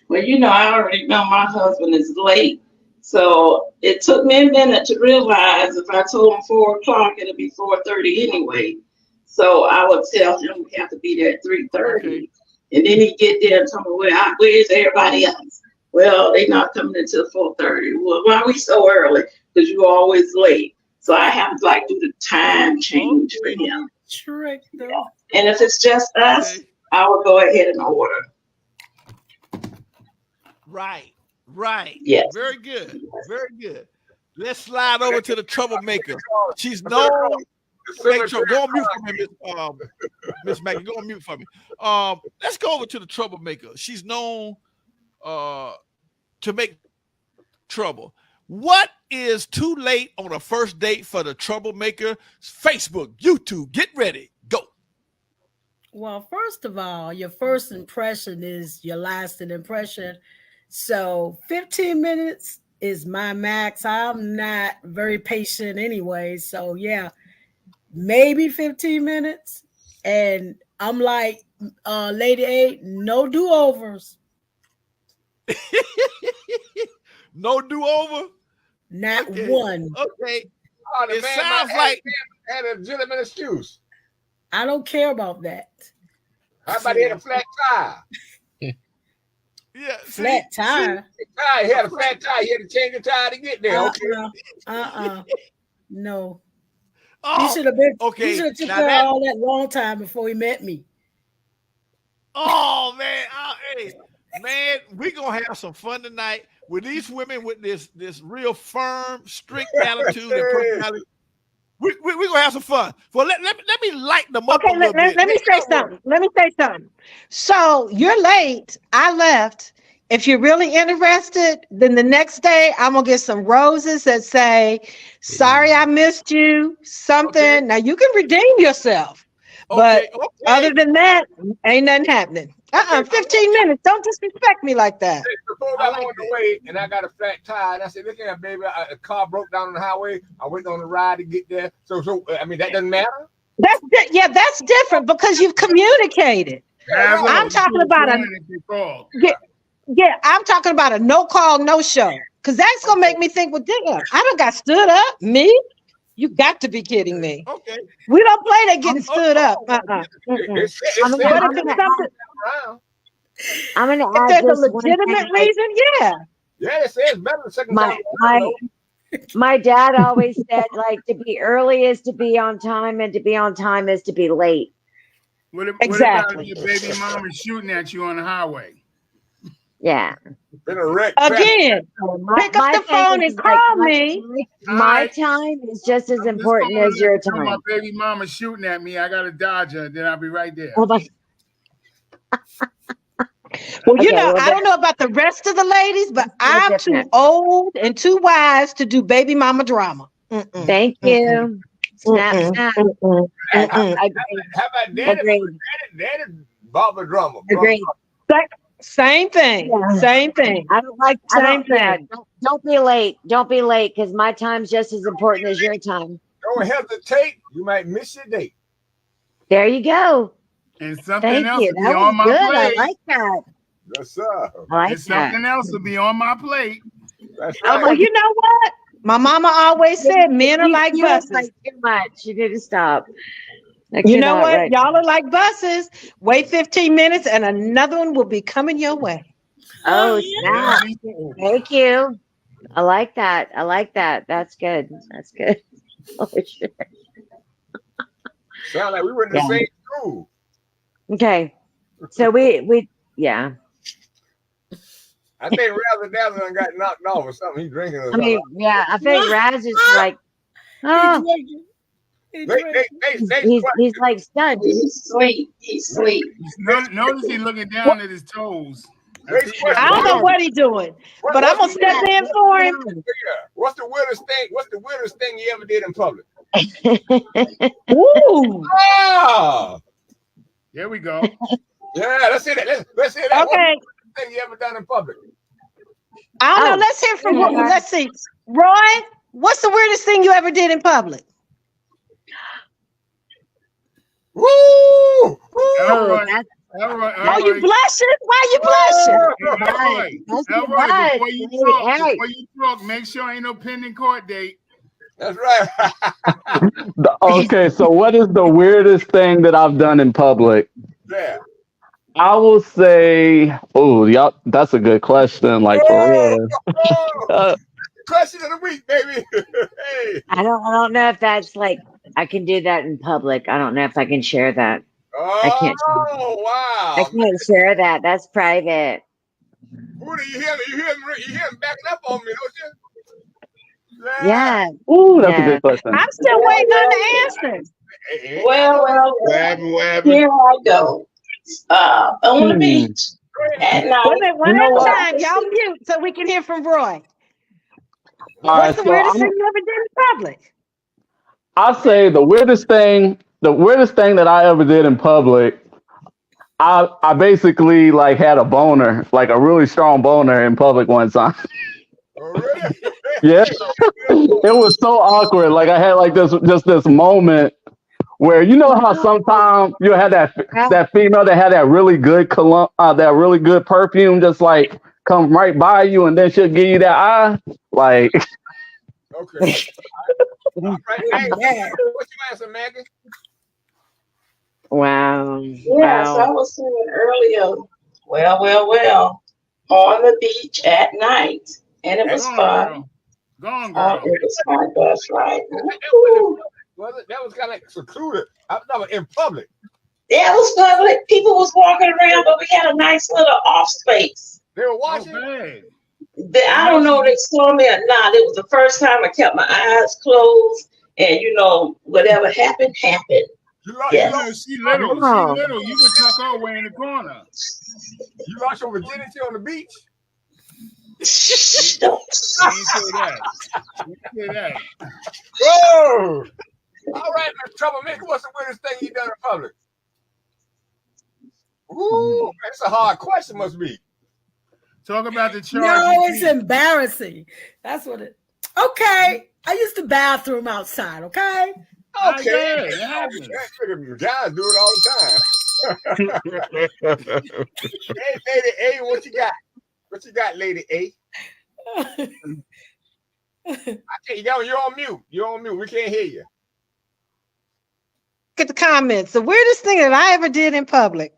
Well, I already know my husband is late. So it took me a minute to realize if I told him 4 o'clock, it'll be 4:30 anyway. So I would tell him we have to be there at 3:30. Okay. And then he'd get there and tell me, where's everybody else? Well, they're not coming until 4:30. Well, why are we so early? Because you're always late. So I have to do the time change for him. Trick though. And if it's just us, Okay. I would go ahead and order. Right. Yes. Very good. Very good. Let's slide over to the troublemaker. She's known. Make sure, go on mute for me, Miss Maggie. Go on mute for me. Let's go over to the troublemaker. She's known to make trouble. What is too late on a first date for the troublemaker? Facebook, YouTube, get ready. Go. Well, first of all, your first impression is your lasting impression. So 15 minutes is my max. I'm not very patient anyway. So yeah, maybe 15 minutes. And I'm like, Lady A, no do-overs. No do-over? Not Okay. one. Okay. Oh, the It man sounds might like had a legitimate excuse. I don't care about that. How about he had a flat tire? yeah, see, Flat tire. He had a flat tire. He had to change the tire to get there. Okay. No. Oh, He should have been. okay. He should have took Now her that- all that long time before he met me. Oh man, hey, man, we gonna have some fun tonight with these women with this real firm, strict attitude and personality. We gonna have some fun. Well, let me lighten them up Okay, a little bit. let me say something. Let me say something. So you're late. I left. If you're really interested, then the next day I'm gonna get some roses that say, "Sorry, I missed you." Something. Okay. Now you can redeem yourself. But Okay. other than that, ain't nothing happening. 15 minutes. Don't disrespect me like that. Before I was on the way and I got a flat tire, and I said, "Look here, baby, a car broke down on the highway. I went on the ride to get there." So I mean, that doesn't matter. That's different because you've communicated. I'm talking about I'm talking about a no call, no show. Because that's gonna make me think, well, damn, I done got stood up. Me? You got to be kidding me. Okay. We don't play that getting stood up. It's But if said it's something, around. I'm gonna if add there's a this one legitimate thing. reason, yeah. Yeah, it says better than second My time. my dad always said, like, to be early is to be on time, and to be on time is to be late. What about Exactly. if your baby mom is shooting at you on the highway? Yeah. Been a wreck. Again, So pick up the thing phone is and like, call me. my time is just as important as your time. My baby mama shooting at me. I got to dodge her, then I'll be right there. Oh my. Well, you Okay, know, well, I don't know about the rest of the ladies, but I'm too different. old and too wise to do baby mama drama. Mm-mm. Thank you. Snap, Mm-mm. snap. Mm-mm. Mm-mm. How about Daddy Barbara drama? Agreed. Same thing. Yeah. Same thing. I don't like. Same thing. Don't be late. Don't be late because my time's just as important as your time. Don't hesitate. You might miss your date. There you go. And something Thank else you. will be That on was my good. plate. I like that. Yes, sir. I like And that. something else will be on my plate. That's Well, right. you know what? My mama always said men are like You buses. like too much. You need to stop. You know what? Y'all are like buses. Wait 15 minutes and another one will be coming your way. Oh, snap. Thank you. I like that. I like that. That's good. That's good. Oh, shit. Sound like we were in the Yeah. same school. Okay. So we yeah. I think Razzle Dazzle done got knocked off or something. He's drinking or I something. mean, yeah, I think Raz is like, oh, he's like stunned. He's sweet. He's sweet. Notice he's looking down at his toes. I don't know what he's doing, but I'm gonna step in for him. What's the weirdest thing? What's the weirdest thing you ever did in public? Ooh. Ah, There we go. yeah. Let's hear that. Let's hear that. Okay. What's the thing you ever done in public? I don't know. Let's hear from let's see. Roy, what's the weirdest thing you ever did in public? Woo! Oh, that's Oh, you blushing? Why you blushing? Elroy, before you talk, make sure ain't no pending court date. That's right. Okay, so what is the weirdest thing that I've done in public? Yeah. I will say, oh, y'all, that's a good question. Like for real. Question of the week, baby. Hey. I don't know if that's like I can do that in public. I don't know if I can share that. I can't. Oh wow! I can't share that. That's private. Who do you hear? You hear him backing up on me, don't you? Yeah. Ooh, that's a good question. I'm still waiting on the answers. Well, here I go. On the beach at night. Wait a minute, one at a time. Y'all mute so we can hear from Roy. All What's right, the so weirdest thing you ever did in public? I'll say the weirdest thing that I ever did in public, I basically like had a boner, like a really strong boner in public one time. Yeah. It was so awkward. Like I had like this moment where you know how sometimes you had that female that had that really good perfume just like come right by you and then she'll give you that eye. Like okay. All right, hey, what's your answer, Maggie? Wow. Yes, I was saying earlier. Well, on the beach at night, and it was fun. Go on, girl. It was fun. That's right. That was kind of like secluded. I thought in public. Yeah, it was public. People was walking around, but we had a nice little off space. They were watching. I don't know if they saw me or not. It was the first time I kept my eyes closed, and whatever happened. Yes. She little. She little. You can tuck her away in the corner. You lost your virginity on the beach? Don't say that. Say that. Whoa! All right, Mr. Troublemaker, what's the weirdest thing you done in public? Ooh, that's a hard question, must be. Talk about the charge. No, it's embarrassing. That's what it. Okay, I used to bathroom outside. Okay. Okay. Guys do it all the time. Hey, Lady A, what you got? What you got, Lady A? You're on mute. You're on mute. We can't hear you. Look at the comments. The weirdest thing that I ever did in public.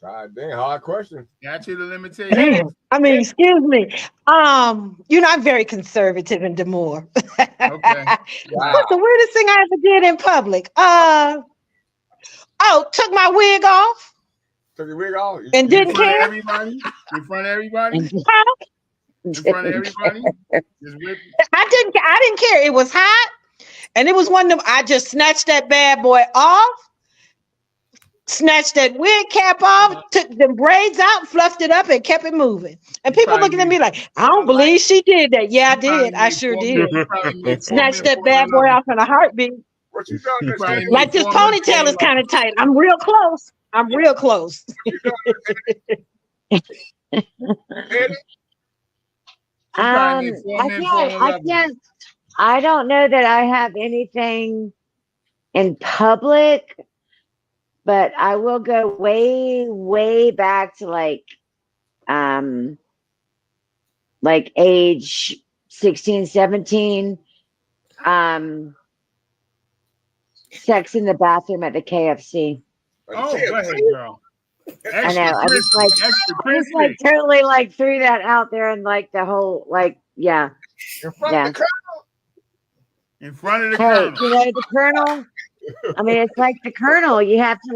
God dang, hard question. Got you the limitation. I mean, excuse me. I'm very conservative and demure. Okay. What's the weirdest thing I ever did in public? Oh, took my wig off Took your wig off? and didn't In front of care. everybody? In front of everybody? Huh? In front of everybody? Just whip I didn't care. It was hot, and it was one of them. I just snatched that bad boy off, snatched that wig cap off, took the braids out, fluffed it up, and kept it moving. And people probably looking at me like, I don't believe she did that. Yeah, I did. I sure did. Snatched that bad boy off in a heartbeat. What you done? You probably Like this made 4 minutes ponytail is kind of tight. I'm real close. I'm real close. probably made 4 minutes for I 11. can't. I don't know that I have anything in public, but I will go way, way back to like age 16, 17. Sex in the bathroom at the KFC. Oh, go ahead, girl. I know. I just like crispy. totally like threw that out there and like the whole yeah. In front Yeah. of the In front of the Hey, colonel. you know the colonel. I mean, it's like the colonel. You have to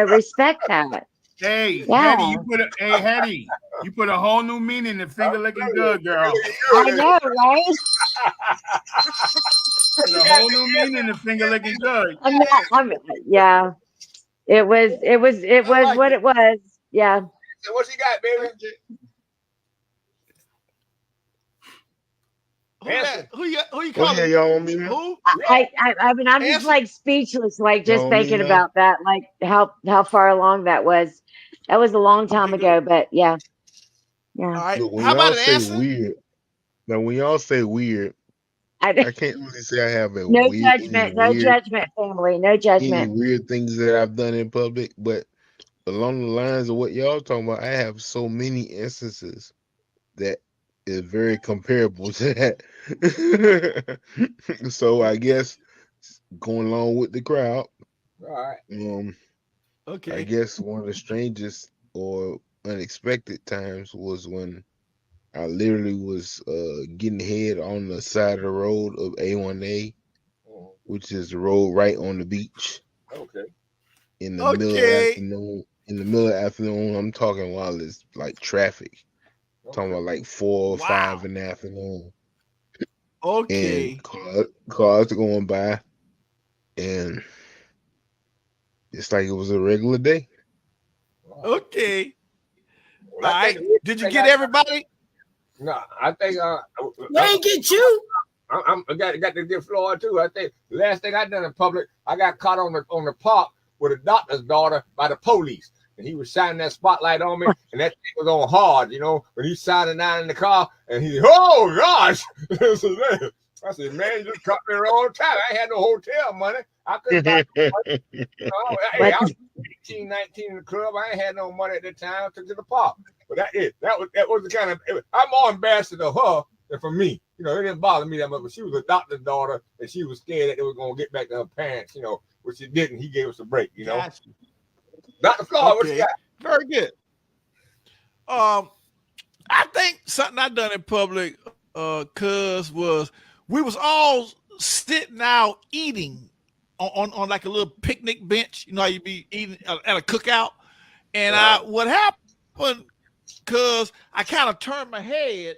respect that. Hey, Yeah. Hetty, you put a whole new meaning in finger licking good, girl. I know, right? Put a whole new meaning in finger licking good. Yeah. It was like what it was. Yeah. So what you got, baby? Who you Go calling? ahead, y'all want me? Who? I mean, I'm just like speechless, like just No, thinking me about that, like how far along that was. That was a long time ago, but yeah. All Yeah. right. Look, when How y'all about an say answer? weird, now when y'all say weird, I can't really say I have a No weird, judgment, no judgment, family, no any judgment. weird things that I've done in public, but along the lines of what y'all talking about, I have so many instances that is very comparable to that. So I guess going along with the crowd, All right. I Okay. guess one of the strangest or unexpected times was when I literally was getting head on the side of the road of A1A, which is the road right on the beach. Okay. In the middle of the afternoon. In the middle of the afternoon, I'm talking while it's like traffic. I'm talking about like 4 or 5 in the afternoon. Okay. And cars going by, and it's like it was a regular day. Okay. All Well, I right. think- Did you get everybody? No, I think They ain't get you. I got to get Floyd too. I think the last thing I done in public, I got caught on the park with a doctor's daughter by the police, and he was shining that spotlight on me, and that thing was on hard, when he's shining down in the car, and he, oh gosh, I said, man, you just caught me the wrong time. I ain't had no hotel money. I couldn't buy no money. Hey, I was 18, 19 in the club. I ain't had no money at that time. I took to the park. But that was the kind of, I'm more embarrassed of her than for me. It didn't bother me that much, but she was a doctor's daughter, and she was scared that they were going to get back to her parents, which it didn't. He gave us a break, Gotcha. Dr. Floyd, what you got? Very good. I think something I done in public, cuz was we was all sitting out eating on like a little picnic bench. You know how you be eating at a cookout, and what happened? Cuz I kind of turned my head,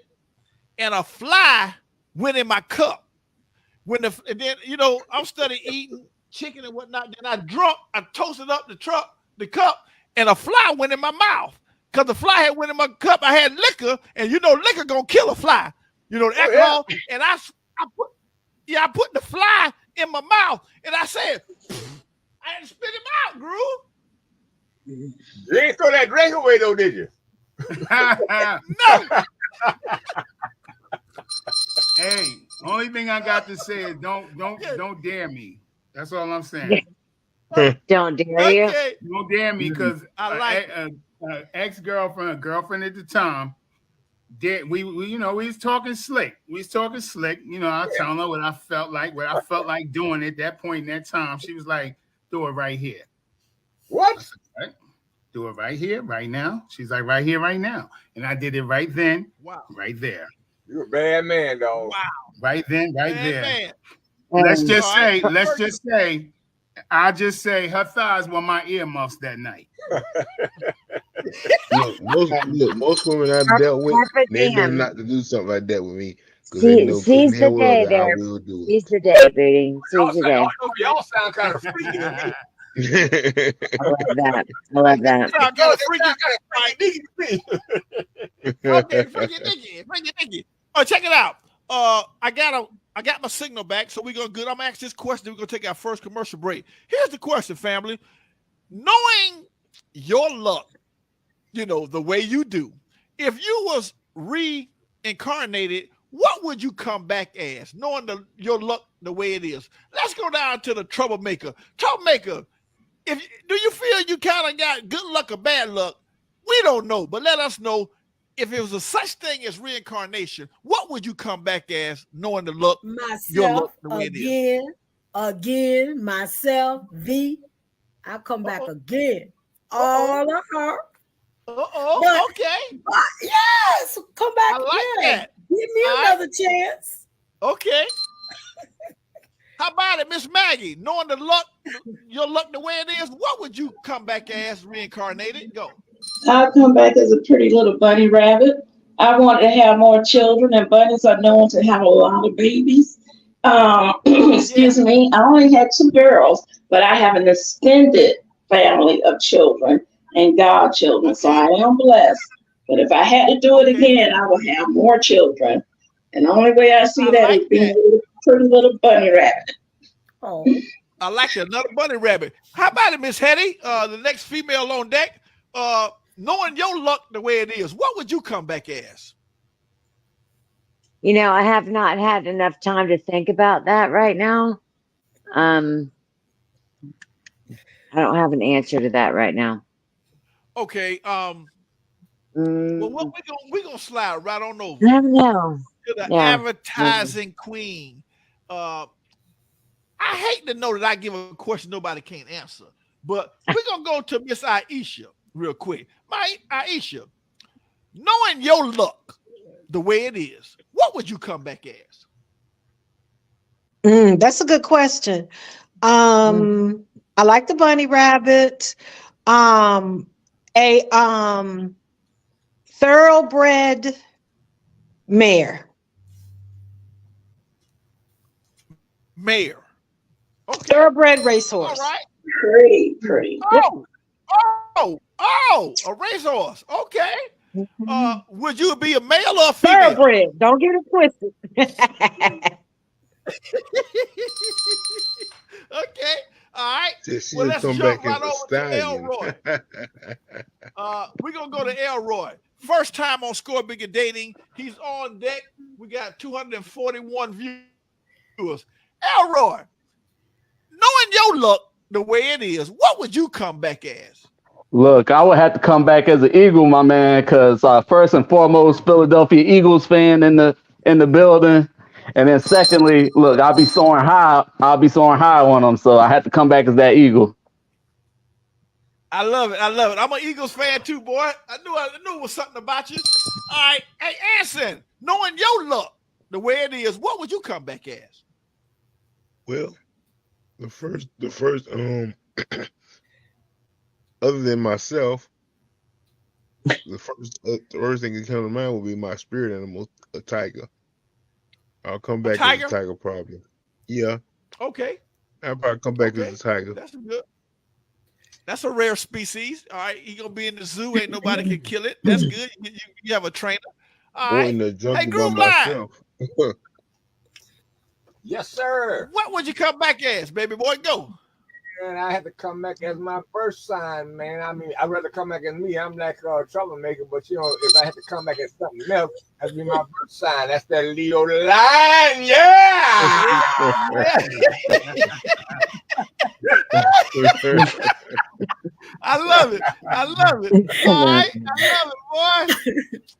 and a fly went in my cup. And then I'm studying eating chicken and whatnot. Then I toasted up the cup, and a fly went in my mouth. Because the fly had went in my cup. I had liquor, and liquor gonna kill a fly. The alcohol. And I put the fly in my mouth, and I said, I had to spit him out, Groove. You ain't throw that drink away though, did you? No. Hey, only thing I got to say is don't dare me. That's all I'm saying. Don't dare you. Okay. Don't dare me, because I like ex-girlfriend, a girlfriend at the time, we was talking slick. We was talking slick. I was telling her what I felt like doing at that point in that time. She was like, do it right here. What? Said, right? Do it right here, right now. She's like, right here, right now. And I did it right then, right there. You a bad man, dog. Wow. Right then, right there. Man. Let's just say I just say her thighs were my earmuffs that night. Most women I've dealt with, they know Damn. not to do something like that with me because they know Seize the hell well day that I there. will do Seize the day, Booty. Seize the day. Y'all sound kind of freaky to me. it. I love that. I love that. Sound kind of freaky. Okay, freaky Nicky. Oh, check it out. I got my signal back, so we're gonna good. I'm gonna ask this question. We're gonna take our first commercial break. Here's the question, family. Knowing your luck, the way you do, if you was reincarnated, what would you come back as? Knowing your luck the way it is. Let's go down to the troublemaker. Troublemaker, do you feel you kind of got good luck or bad luck? We don't know, but let us know. If it was a such thing as reincarnation, what would you come back as, knowing the luck, your luck, the way it is? Again, myself, I'll come back again. All of her. Okay. Yes, come back I like again. that. Give me another chance. Okay. How about it, Miss Maggie? Knowing the luck, your luck the way it is, what would you come back as reincarnated? Go. I'll come back as a pretty little bunny rabbit. I wanted to have more children, and bunnies are known to have a lot of babies. Excuse me. I only had 2 girls, but I have an extended family of children and godchildren, so I am blessed. But if I had to do it again, I would have more children. And the only way I see that is being a pretty little bunny rabbit. Oh, I like it. Another bunny rabbit. How about it, Miss Hetty? The next female on deck. Knowing your luck the way it is, what would you come back as? I have not had enough time to think about that right now. I don't have an answer to that right now. Okay. Well, we're gonna slide right on over I don't know. to the advertising queen. I hate to know that I give a question nobody can't answer, but we're gonna go to Miss Aisha real quick. My Aisha, knowing your luck the way it is, what would you come back as? That's a good question. I like the bunny rabbit. A thoroughbred mare. Mare. Okay. Thoroughbred racehorse. All right. Pretty. A racehorse. Okay. Would you be a male or a female? Thoroughbred. Don't get it twisted. Okay. All right. Well, let's come jump back right as a over to Elroy. We're going to go to Elroy. First time on Score Bigger Dating. He's on deck. We got 241 viewers. Elroy, knowing your luck the way it is, what would you come back as? Look, I would have to come back as an Eagle, my man, because first and foremost, Philadelphia Eagles fan in the building. And then secondly, look, I'll be soaring high on them. So I had to come back as that Eagle. I love it. I'm an Eagles fan too, boy. I knew it was something about you. All right. Hey, Anson, knowing your luck the way it is, what would you come back as? Well, the first other than myself, the first thing that comes to mind would be my spirit animal, a tiger. I'll come back as a tiger probably. Yeah. Okay. I'll probably come back as a tiger. That's good. That's a rare species. All right. You're going to be in the zoo. Ain't nobody can kill it. That's good. You have a trainer. All right. In the jungle hey, Groove by myself. Yes, sir. What would you come back as, baby boy? Go. And I had to come back as my first sign, man. I mean, I'd rather come back as me. I'm like a troublemaker, but if I had to come back as something else, that'd be my first sign. That's that Leo line, yeah. I love it. All right, I love it, boy.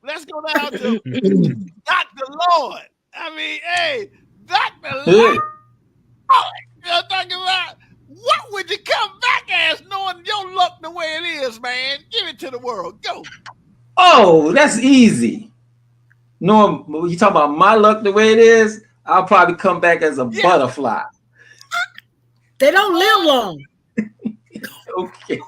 Let's go down to Dr. Lord. I mean, hey, Dr. Lord. You're talking about. What would you come back as, knowing your luck the way it is, man? Give it to the world. Go. Oh, that's easy. Knowing you talking about my luck the way it is, I'll probably come back as a butterfly. They don't live long. Okay.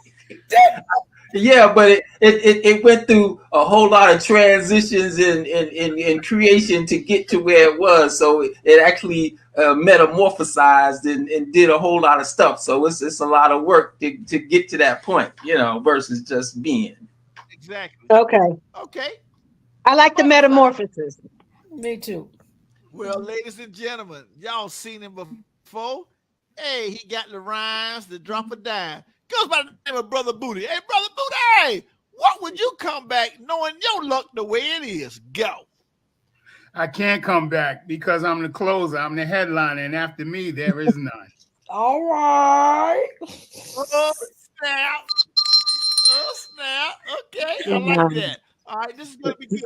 Yeah, but it went through a whole lot of transitions in creation to get to where it was. So it actually metamorphosized and did a whole lot of stuff. So it's a lot of work to get to that point, versus just being. Exactly. Okay. Okay. I like the metamorphosis. Me too. Well, ladies and gentlemen, y'all seen him before. Hey, he got the rhymes, the drop of dime. Goes by the name of Brother Booty. Hey, Brother Booty, hey, what would you come back knowing your luck the way it is? Go. I can't come back because I'm the closer. I'm the headliner, and after me, there is none. All right. Oh, snap. Oh, snap. Okay, I like that. All right, this is going to be good.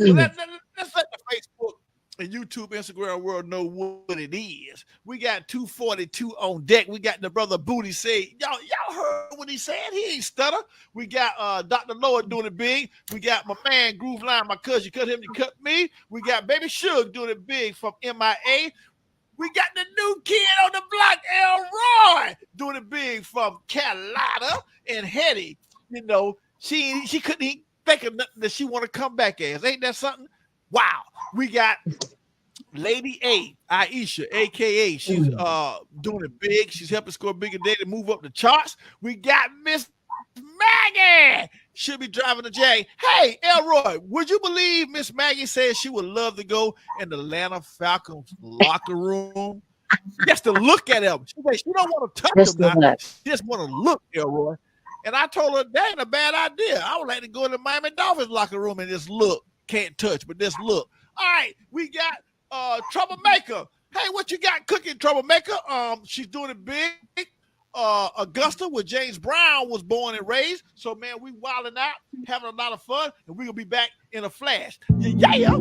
So let's let the Facebook and YouTube, Instagram world know what it is. We got 242 on deck. We got the Brother Booty say, y'all heard what he said. He ain't stutter. We got Dr. Lord doing it big. We got my man Groove Line, my cousin. You cut him, you cut me. We got Baby Suge doing it big from MIA. We got the new kid on the block, Elroy, doing it big from Carolina. And Hetty, she couldn't even think of nothing that she want to come back as. Ain't that something? Wow. We got Lady A, Aisha, aka she's doing it big. She's helping score bigger day to move up the charts. We got Miss Maggie. Should be driving the J. Hey, Elroy, would you believe Miss Maggie said she would love to go in the Atlanta Falcons locker room? Just to look at them. She don't want to touch them now. She just want to look, Elroy. And I told her that ain't a bad idea. I would like to go in the Miami Dolphins locker room and just look. Can't touch, but just look. All right, we got Troublemaker. Hey, what you got cooking, Troublemaker? She's doing it big. Augusta, where James Brown was born and raised. So, man, we wilding out, having a lot of fun, and we're going to be back in a flash. Yeah.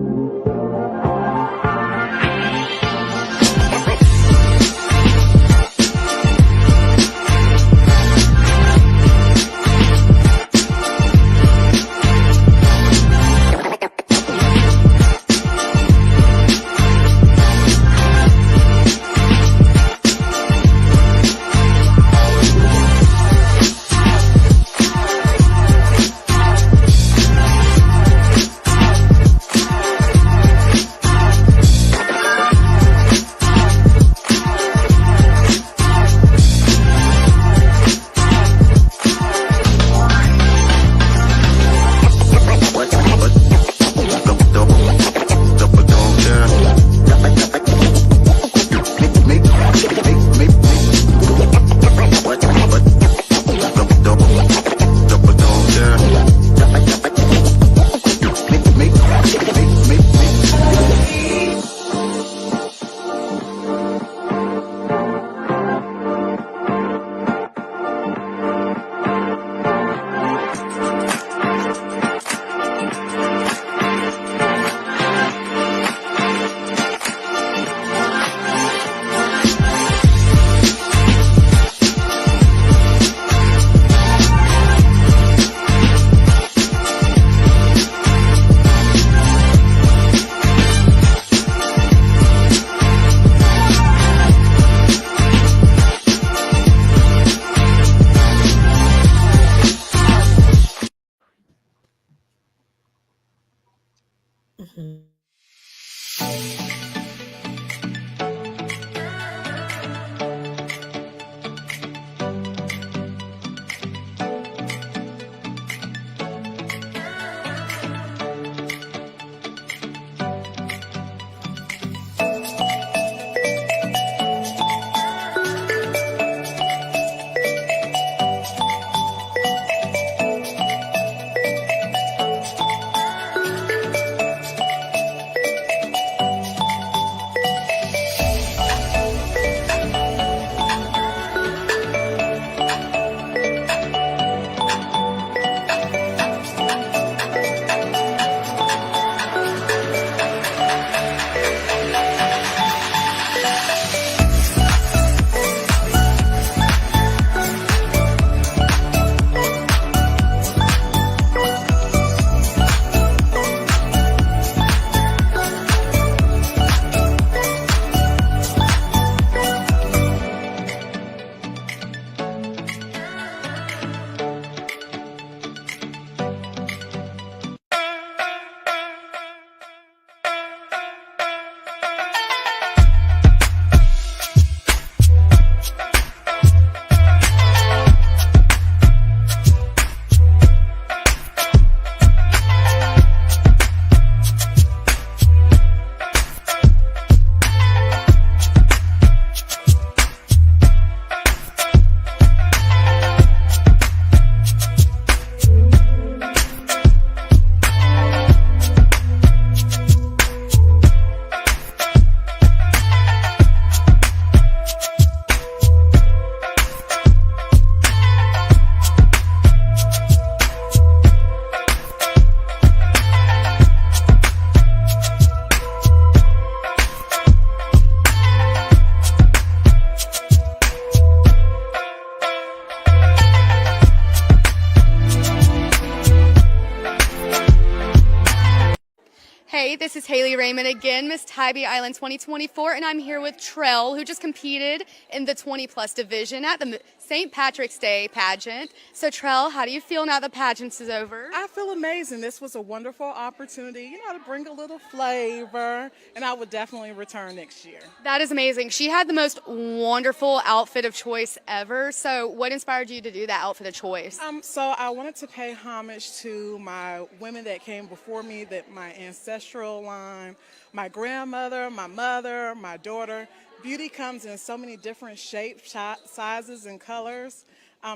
Hey, this is Haley Raymond again, Miss Tybee Island 2024, and I'm here with Trell, who just competed in the 20-plus division at the St. Patrick's Day pageant. So, Trell, how do you feel now the pageant is over? I feel amazing. This was a wonderful opportunity, to bring a little flavor, and I would definitely return next year. That is amazing. She had the most wonderful outfit of choice ever. So, what inspired you to do that outfit of choice? So I wanted to pay homage to my women that came before me, that my ancestral line, my grandmother, my mother, my daughter. Beauty comes in so many different shapes, sizes, and colors.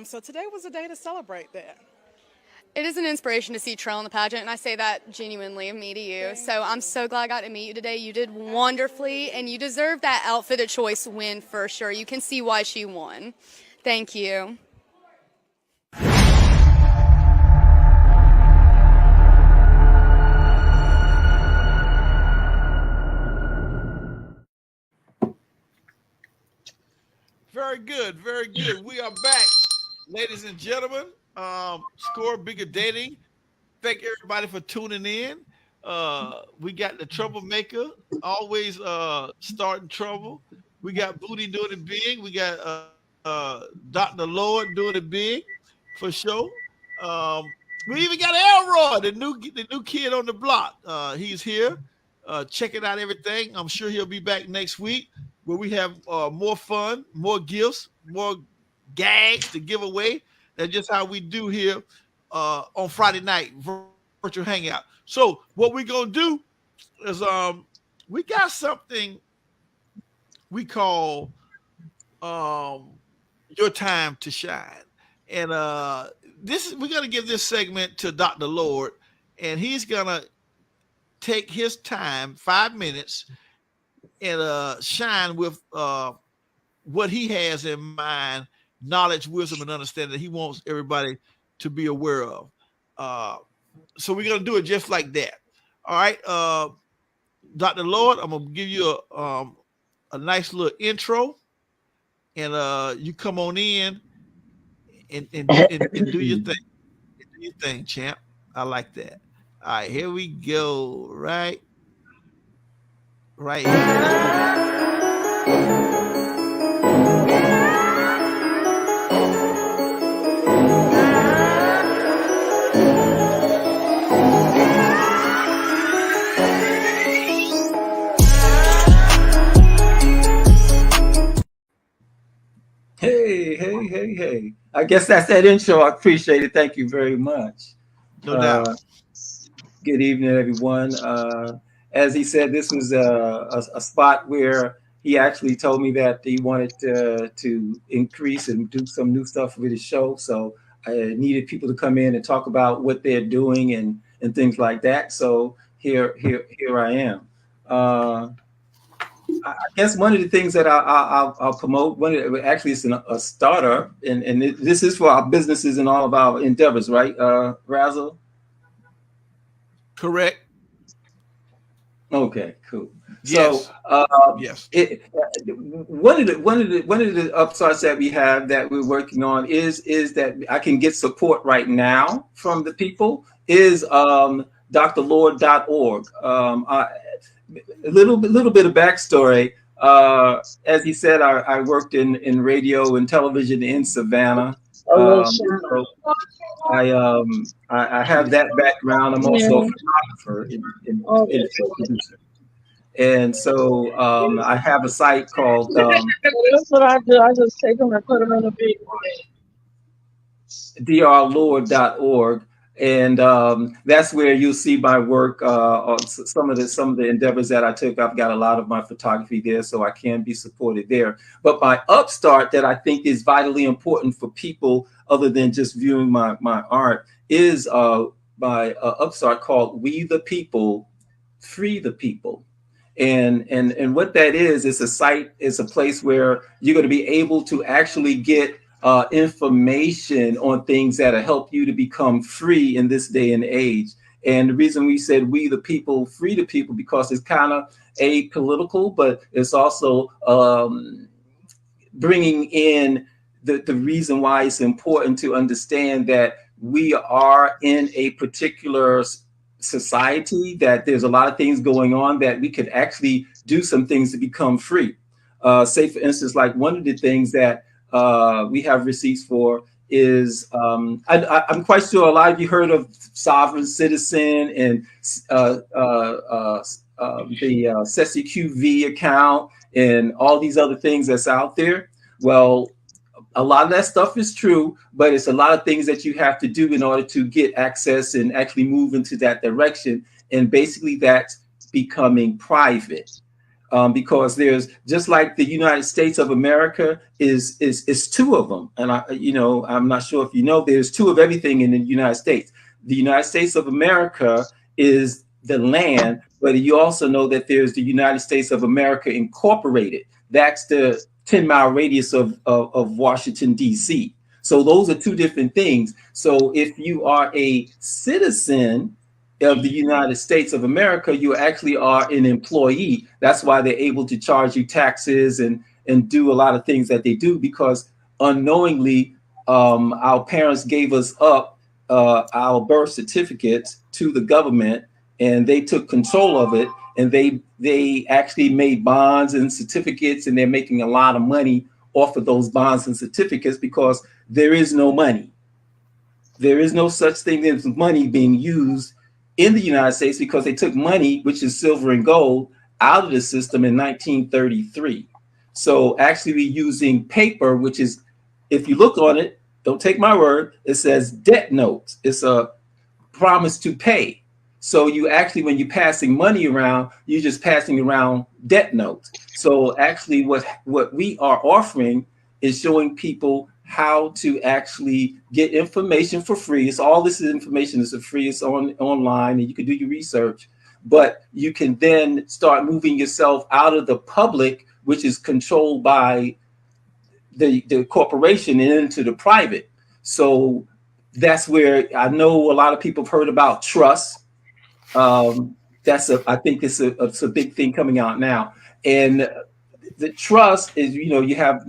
So today was a day to celebrate that. It is an inspiration to see Trell in the pageant, and I say that genuinely of me to you. So I'm so glad I got to meet you today. You did wonderfully, and you deserve that outfit of choice win for sure. You can see why she won. Thank you. Very good, very good. We are back, ladies and gentlemen. Score Bigger Dating. Thank everybody for tuning in. We got the troublemaker, always starting trouble. We got Booty doing it big. We got Dr. Lord doing it big for sure. We even got Elroy, the new kid on the block. He's here, checking out everything. I'm sure he'll be back next week, where we have more fun, more gifts, more gags to give away. That's just how we do here on Friday night, virtual hangout. So what we're going to do is we got something we call Your Time to Shine. And we're going to give this segment to Dr. Lord, and he's going to take his time, 5 minutes, and shine with what he has in mind, knowledge, wisdom, and understanding that he wants everybody to be aware of. So we're going to do it just like that. All right. Dr. Lord, I'm going to give you a nice little intro, and you come on in and do your thing. Do your thing, champ. I like that. All right, here we go. Right here. Hey. I guess that's that intro. I appreciate it. Thank you very much. No doubt. Good evening, everyone. As he said, this was a spot where he actually told me that he wanted to increase and do some new stuff with his show. So I needed people to come in and talk about what they're doing and things like that. So here I am. I guess one of the things that I'll promote, actually it's a starter, and this is for our businesses and all of our endeavors, right, Razzle? Correct. Okay, cool. Yes. So, yes. One of the upstarts that we have that we're working on is that I can get support right now from the people is drlord.org. A little bit of backstory. As he said, I worked in radio and television in Savannah. So I have that background. I'm also a photographer and so I have a site called. That's what I do. I just take them and put them in a big drlord.org. And that's where you'll see my work. Some of the endeavors that I took. I've got a lot of my photography there, so I can be supported there. But my upstart that I think is vitally important for people other than just viewing my art is my upstart called We the People, Free the People. And what that is a site, it's a place where you're going to be able to actually get information on things that'll help you to become free in this day and age. And the reason we said we the people, free the people, because it's kind of apolitical, but it's also bringing in the reason why it's important to understand that we are in a particular society, that there's a lot of things going on that we could actually do some things to become free. Say, for instance, like one of the things that we have receipts for is, I'm quite sure a lot of you heard of Sovereign Citizen and the SEQV account and all these other things that's out there. Well, a lot of that stuff is true, but it's a lot of things that you have to do in order to get access and actually move into that direction. And basically that's becoming private. Because there's, just like the United States of America is two of them. And I'm not sure if you know, there's two of everything in the United States. The United States of America is the land, but you also know that there's the United States of America Incorporated. That's the 10-mile radius of Washington, D.C. So those are two different things. So if you are a citizen of the United States of America, you actually are an employee. That's why they're able to charge you taxes and do a lot of things that they do, because unknowingly our parents gave us up our birth certificates to the government, and they took control of it, and they actually made bonds and certificates, and they're making a lot of money off of those bonds and certificates because there is no money. There is no such thing as money being used in the United States, because they took money, which is silver and gold, out of the system in 1933. So actually we're using paper, which is, if you look on it, don't take my word, it says debt notes. It's a promise to pay. So you actually, when you're passing money around, you're just passing around debt notes. So actually what we are offering is showing people how to actually get information for free. It's all this information is free. It's online, and you can do your research, but you can then start moving yourself out of the public, which is controlled by the corporation, and into the private. So that's where I know a lot of people have heard about trust. I think it's a big thing coming out now. And the trust is, you have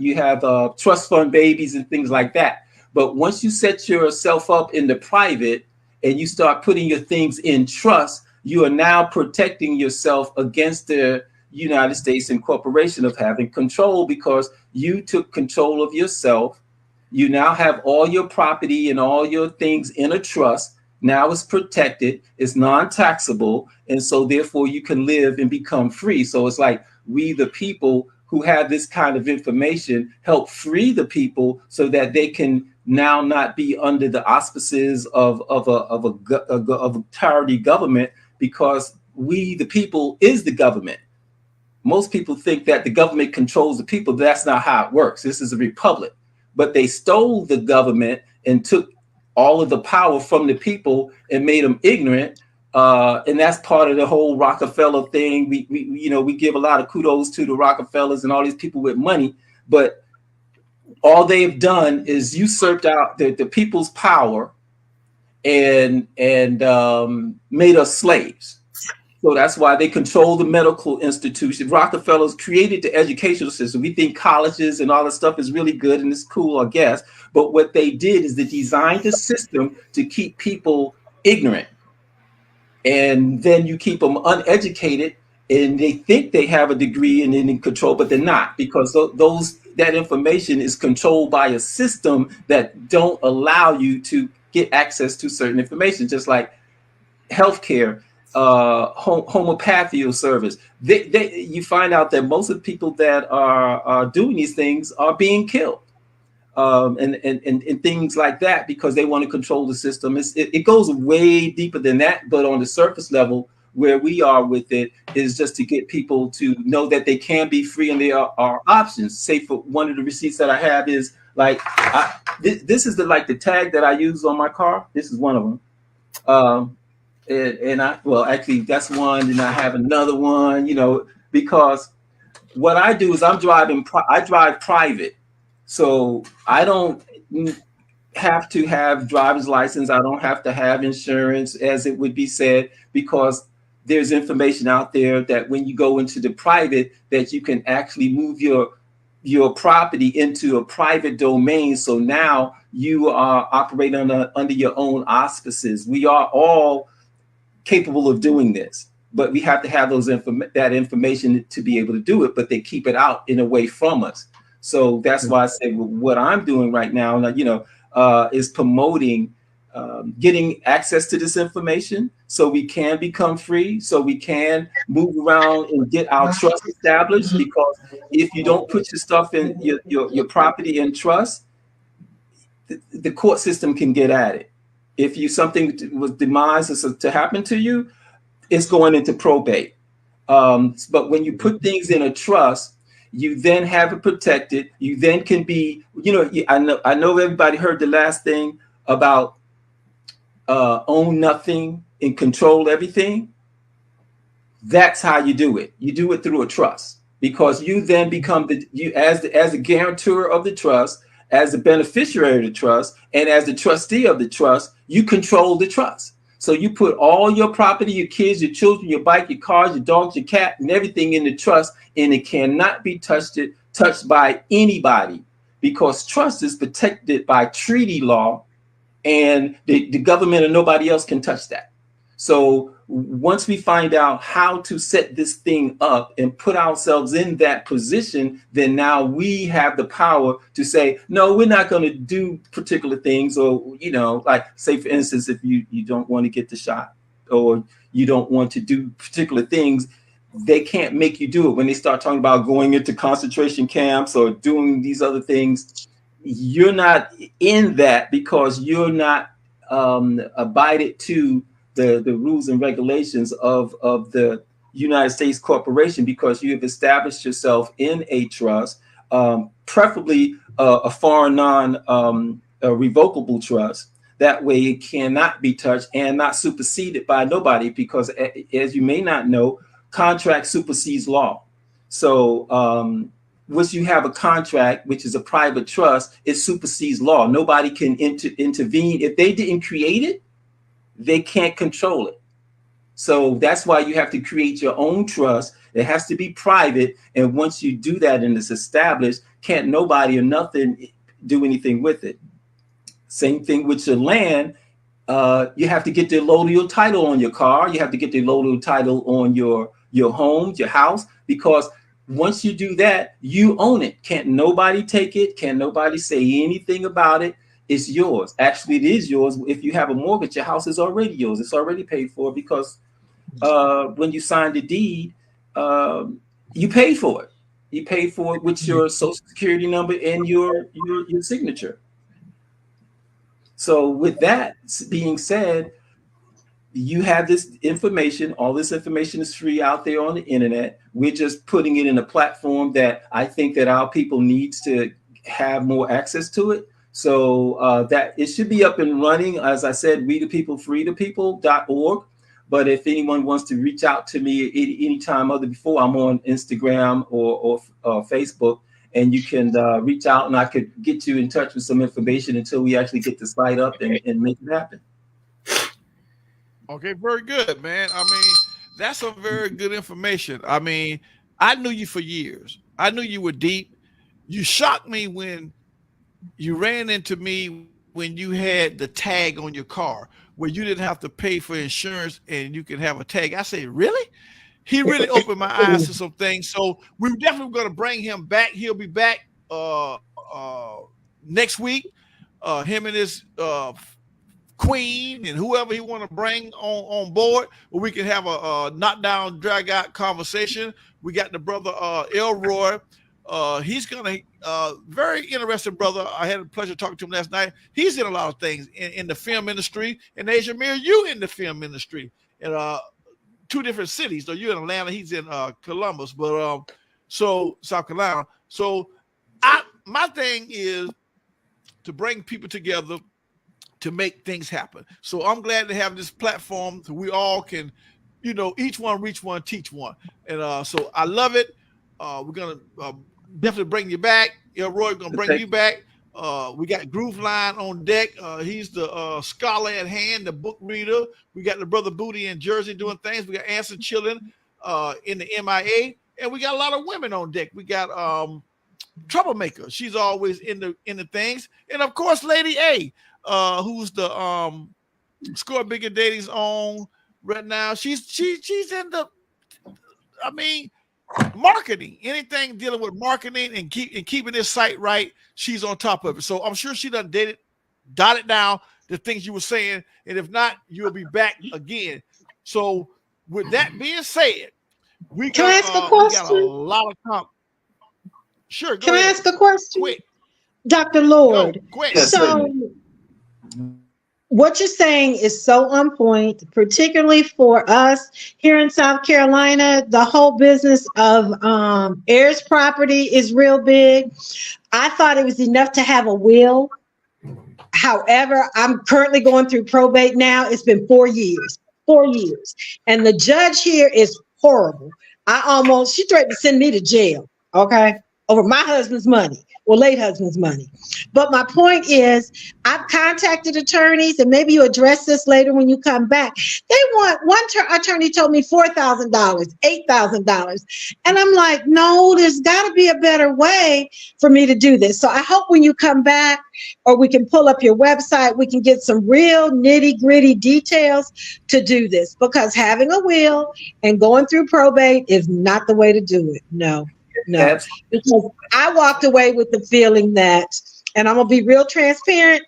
trust fund babies and things like that. But once you set yourself up in the private and you start putting your things in trust, you are now protecting yourself against the United States Incorporation of having control, because you took control of yourself. You now have all your property and all your things in a trust. Now it's protected, it's non-taxable, and so therefore you can live and become free. So it's like we, the people who have this kind of information, help free the people so that they can now not be under the auspices of a tyranny government, because we, the people, is the government. Most people think that the government controls the people. That's not how it works. This is a republic. But they stole the government and took all of the power from the people and made them ignorant. And that's part of the whole Rockefeller thing. We give a lot of kudos to the Rockefellers and all these people with money, but all they've done is usurped out the people's power and made us slaves. So that's why they control the medical institution. Rockefellers created the educational system. We think colleges and all that stuff is really good and it's cool, I guess. But what they did is they designed a system to keep people ignorant. And then you keep them uneducated, and they think they have a degree and in control, but they're not, because that information is controlled by a system that don't allow you to get access to certain information, just like healthcare, homeopathic service. You find out that most of the people that are doing these things are being killed. And things like that, because they want to control the system. It goes way deeper than that, but on the surface level, where we are with it is just to get people to know that they can be free and there are options. Say, for one of the receipts that I have is like, this is the tag that I use on my car. This is one of them. Actually that's one, and I have another one, because what I do is I drive private. So I don't have to have driver's license. I don't have to have insurance, as it would be said, because there's information out there that when you go into the private, that you can actually move your property into a private domain. So now you are operating under your own auspices. We are all capable of doing this. But we have to have that information to be able to do it, but they keep it out in a way from us. So that's why I say what I'm doing right now, is promoting getting access to this information so we can become free, so we can move around and get our trust established. Because if you don't put your stuff in your property in trust, the court system can get at it. If something was demised to happen to you, it's going into probate. But when you put things in a trust, you then have it protected. You then can be, I know everybody heard the last thing about own nothing and control everything. That's how you do it. You do it through a trust, because you then become as the guarantor of the trust, as the beneficiary of the trust, and as the trustee of the trust, you control the trust. So you put all your property, your kids, your children, your bike, your cars, your dogs, your cat, and everything in the trust, and it cannot be touched by anybody, because trust is protected by treaty law, and the government or nobody else can touch that. So once we find out how to set this thing up and put ourselves in that position, then now we have the power to say, no, we're not going to do particular things. Or, like say, for instance, if you don't want to get the shot, or you don't want to do particular things, they can't make you do it. When they start talking about going into concentration camps or doing these other things, you're not in that, because you're not abided to the rules and regulations of the United States corporation, because you have established yourself in a trust, preferably a foreign revocable trust. That way it cannot be touched and not superseded by nobody, because as you may not know, contract supersedes law. So once you have a contract, which is a private trust, it supersedes law. Nobody can intervene. If they didn't create it, they can't control it. So that's why you have to create your own trust. It has to be private. And once you do that and it's established, can't nobody or nothing do anything with it. Same thing with your land. You have to get the allodial title on your car. You have to get the allodial title on your home, your house, because once you do that, you own it. Can't nobody take it. Can't nobody say anything about it. It's yours. Actually, it is yours. If you have a mortgage, your house is already yours. It's already paid for, because when you signed the deed, you paid for it. You paid for it with your social security number and your signature. So with that being said, you have this information. All this information is free out there on the internet. We're just putting it in a platform that I think that our people needs to have more access to it. So that it should be up and running. As I said, we the people, freethepeople.org. But if anyone wants to reach out to me anytime before, I'm on Instagram or Facebook, and you can reach out, and I could get you in touch with some information until we actually get the site up and make it happen. Okay, very good, man. I mean, that's some very good information. I mean, I knew you for years. I knew you were deep. You shocked me when you ran into me when you had the tag on your car, where you didn't have to pay for insurance and you can have a tag. I say, really? He really opened my eyes to some things. So we're definitely going to bring him back. He'll be back next week. Him and his queen and whoever he want to bring on board, where we can have a knockdown, drag out conversation. We got the brother Elroy. He's gonna very interesting brother. I had the pleasure of talking to him last night. He's in a lot of things in the film industry, and Asia Mir, you in the film industry in two different cities. So you're in Atlanta, he's in Columbus, but so South Carolina. So my thing is to bring people together to make things happen. So I'm glad to have this platform so we all can, each one reach one, teach one. And so I love it. We're going to definitely bring you back. Roy, going to bring you back. We got Groove Line on deck. He's the scholar at hand, the book reader. We got the brother Booty in Jersey doing things. We got Anson chilling in the MIA. And we got a lot of women on deck. We got Troublemaker. She's always in the things. And of course, Lady A, who's the Score Bigger Dating's own right now. She's in the, I mean, marketing. Anything dealing with marketing and keeping this site right, she's on top of it. So I'm sure she done dotted down the things you were saying, and if not, you'll be back again. So with that being said, we Can I ask a we question? got a lot of Sure. Can I ask a question? Quick. Dr. Lord. Quick. Yes, So certainly. what you're saying is so on point, particularly for us here in South Carolina. The whole business of heirs property is real big. I thought it was enough to have a will. However, I'm currently going through probate now. It's been 4 years. 4 years. And the judge here is horrible. She threatened to send me to jail, okay, over my husband's money, or late husband's money. But my point is, I've contacted attorneys, and maybe you address this later when you come back. They want, one attorney told me $4,000, $8,000. And I'm like, no, there's got to be a better way for me to do this. So I hope when you come back, or we can pull up your website, we can get some real nitty gritty details to do this, because having a will and going through probate is not the way to do it. No. Because I walked away with the feeling that, and I'm gonna be real transparent,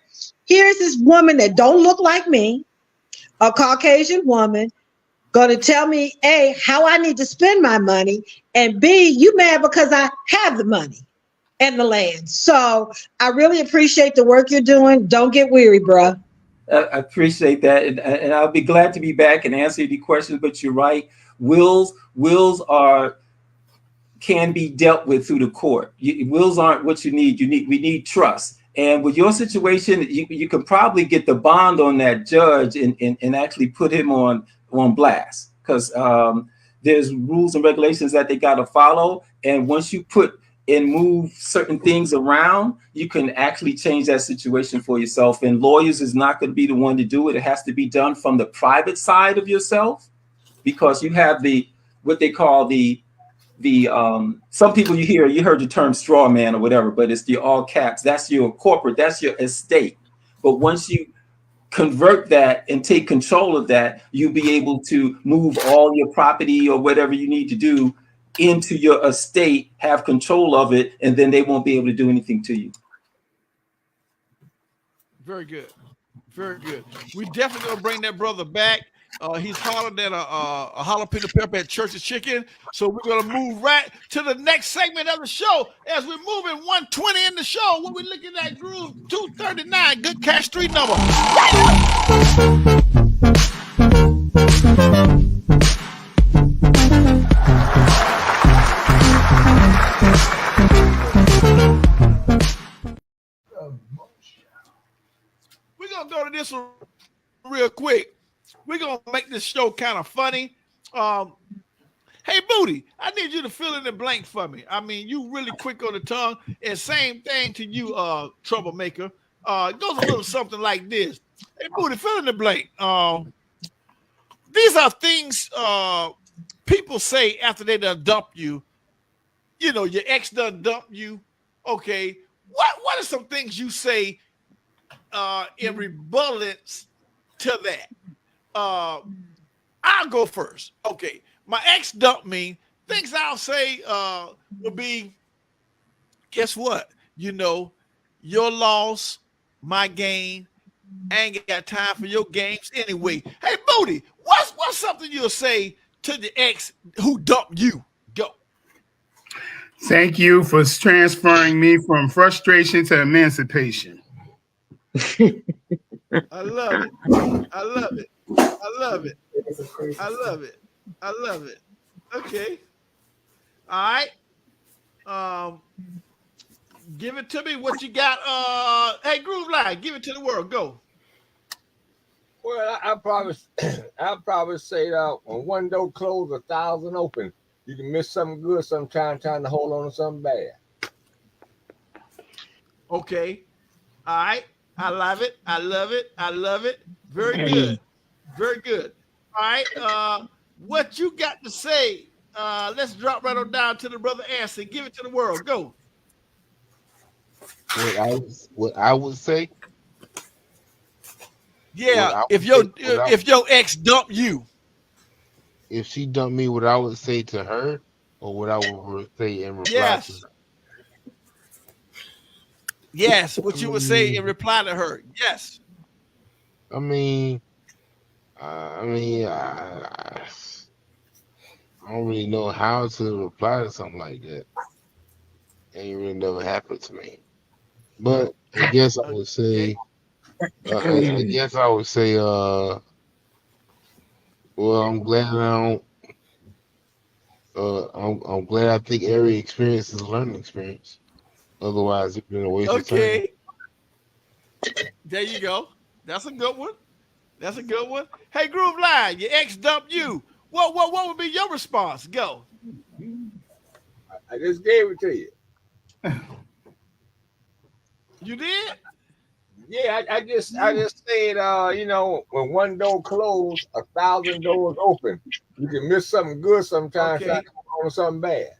here's this woman that don't look like me, a Caucasian woman, gonna tell me, A, how I need to spend my money, and B, you mad because I have the money and the land. So I really appreciate the work you're doing. Don't get weary, bruh. I appreciate that, and I'll be glad to be back and answer any questions. But you're right, wills can be dealt with through the court. Wills aren't what you need. We need trust. And with your situation, you can probably get the bond on that judge and actually put him on blast, because there's rules and regulations that they got to follow. And once you put and move certain things around, you can actually change that situation for yourself. And lawyers is not going to be the one to do it. It has to be done from the private side of yourself, because you have what they call some people you heard the term straw man or whatever, but it's the all caps. That's your corporate, that's your estate. But once you convert that and take control of that, you'll be able to move all your property or whatever you need to do into your estate, have control of it, and then they won't be able to do anything to you. Very good. Very good. We definitely gonna bring that brother back. He's hotter than a jalapeno pepper at Church's Chicken. So we're going to move right to the next segment of the show. As we're moving 120 in the show, what we're looking at, Groove 239, Good Cash Street number. We're going to go to this one real quick. We're going to make this show kind of funny. Hey, Booty, I need you to fill in the blank for me. I mean, you really quick on the tongue. And same thing to you, Troublemaker. It goes a little something like this. Hey, Booty, fill in the blank. These are things people say after they done dumped you. You know, your ex done dumped you. Okay. What are some things you say in rebuttal to that? I'll go first. Okay. My ex dumped me. Things I'll say will be, guess what? You know, your loss, my gain. I ain't got time for your games anyway. Hey, Booty, what's something you'll say to the ex who dumped you? Go. Thank you for transferring me from frustration to emancipation. I love it. I love it. I love it. I love it. I love it. Okay. All right. Give it to me. What you got? Hey, Groove Line, give it to the world. Go. Well, I'll probably say when one door closed, 1,000 open. You can miss something good sometimes trying to hold on to something bad. Okay. All right. I love it. I love it. I love it. Very good. Very good. All right. What you got to say? Let's drop right on down to the brother Anson. Give it to the world. Go. What I would say. Yeah. If your ex dumped you. if she dumped me, what I would say to her, or what I would say in reply to Yes. her? Yes, what you would say in reply to her. Yes. I mean, I don't really know how to reply to something like that. Ain't really never happened to me. But I guess I would say, I guess I would say, well, I'm glad I don't. I'm glad I think every experience is a learning experience. Otherwise, it's been a waste of time. Okay. There you go. That's a good one. That's a good one. Hey, Groove Line, your ex dumped you. What would be your response? Go. I just gave it to you. You did? Yeah, I just said, you know, when one door closed, 1,000 doors open. You can miss something good sometimes, Okay. on something bad.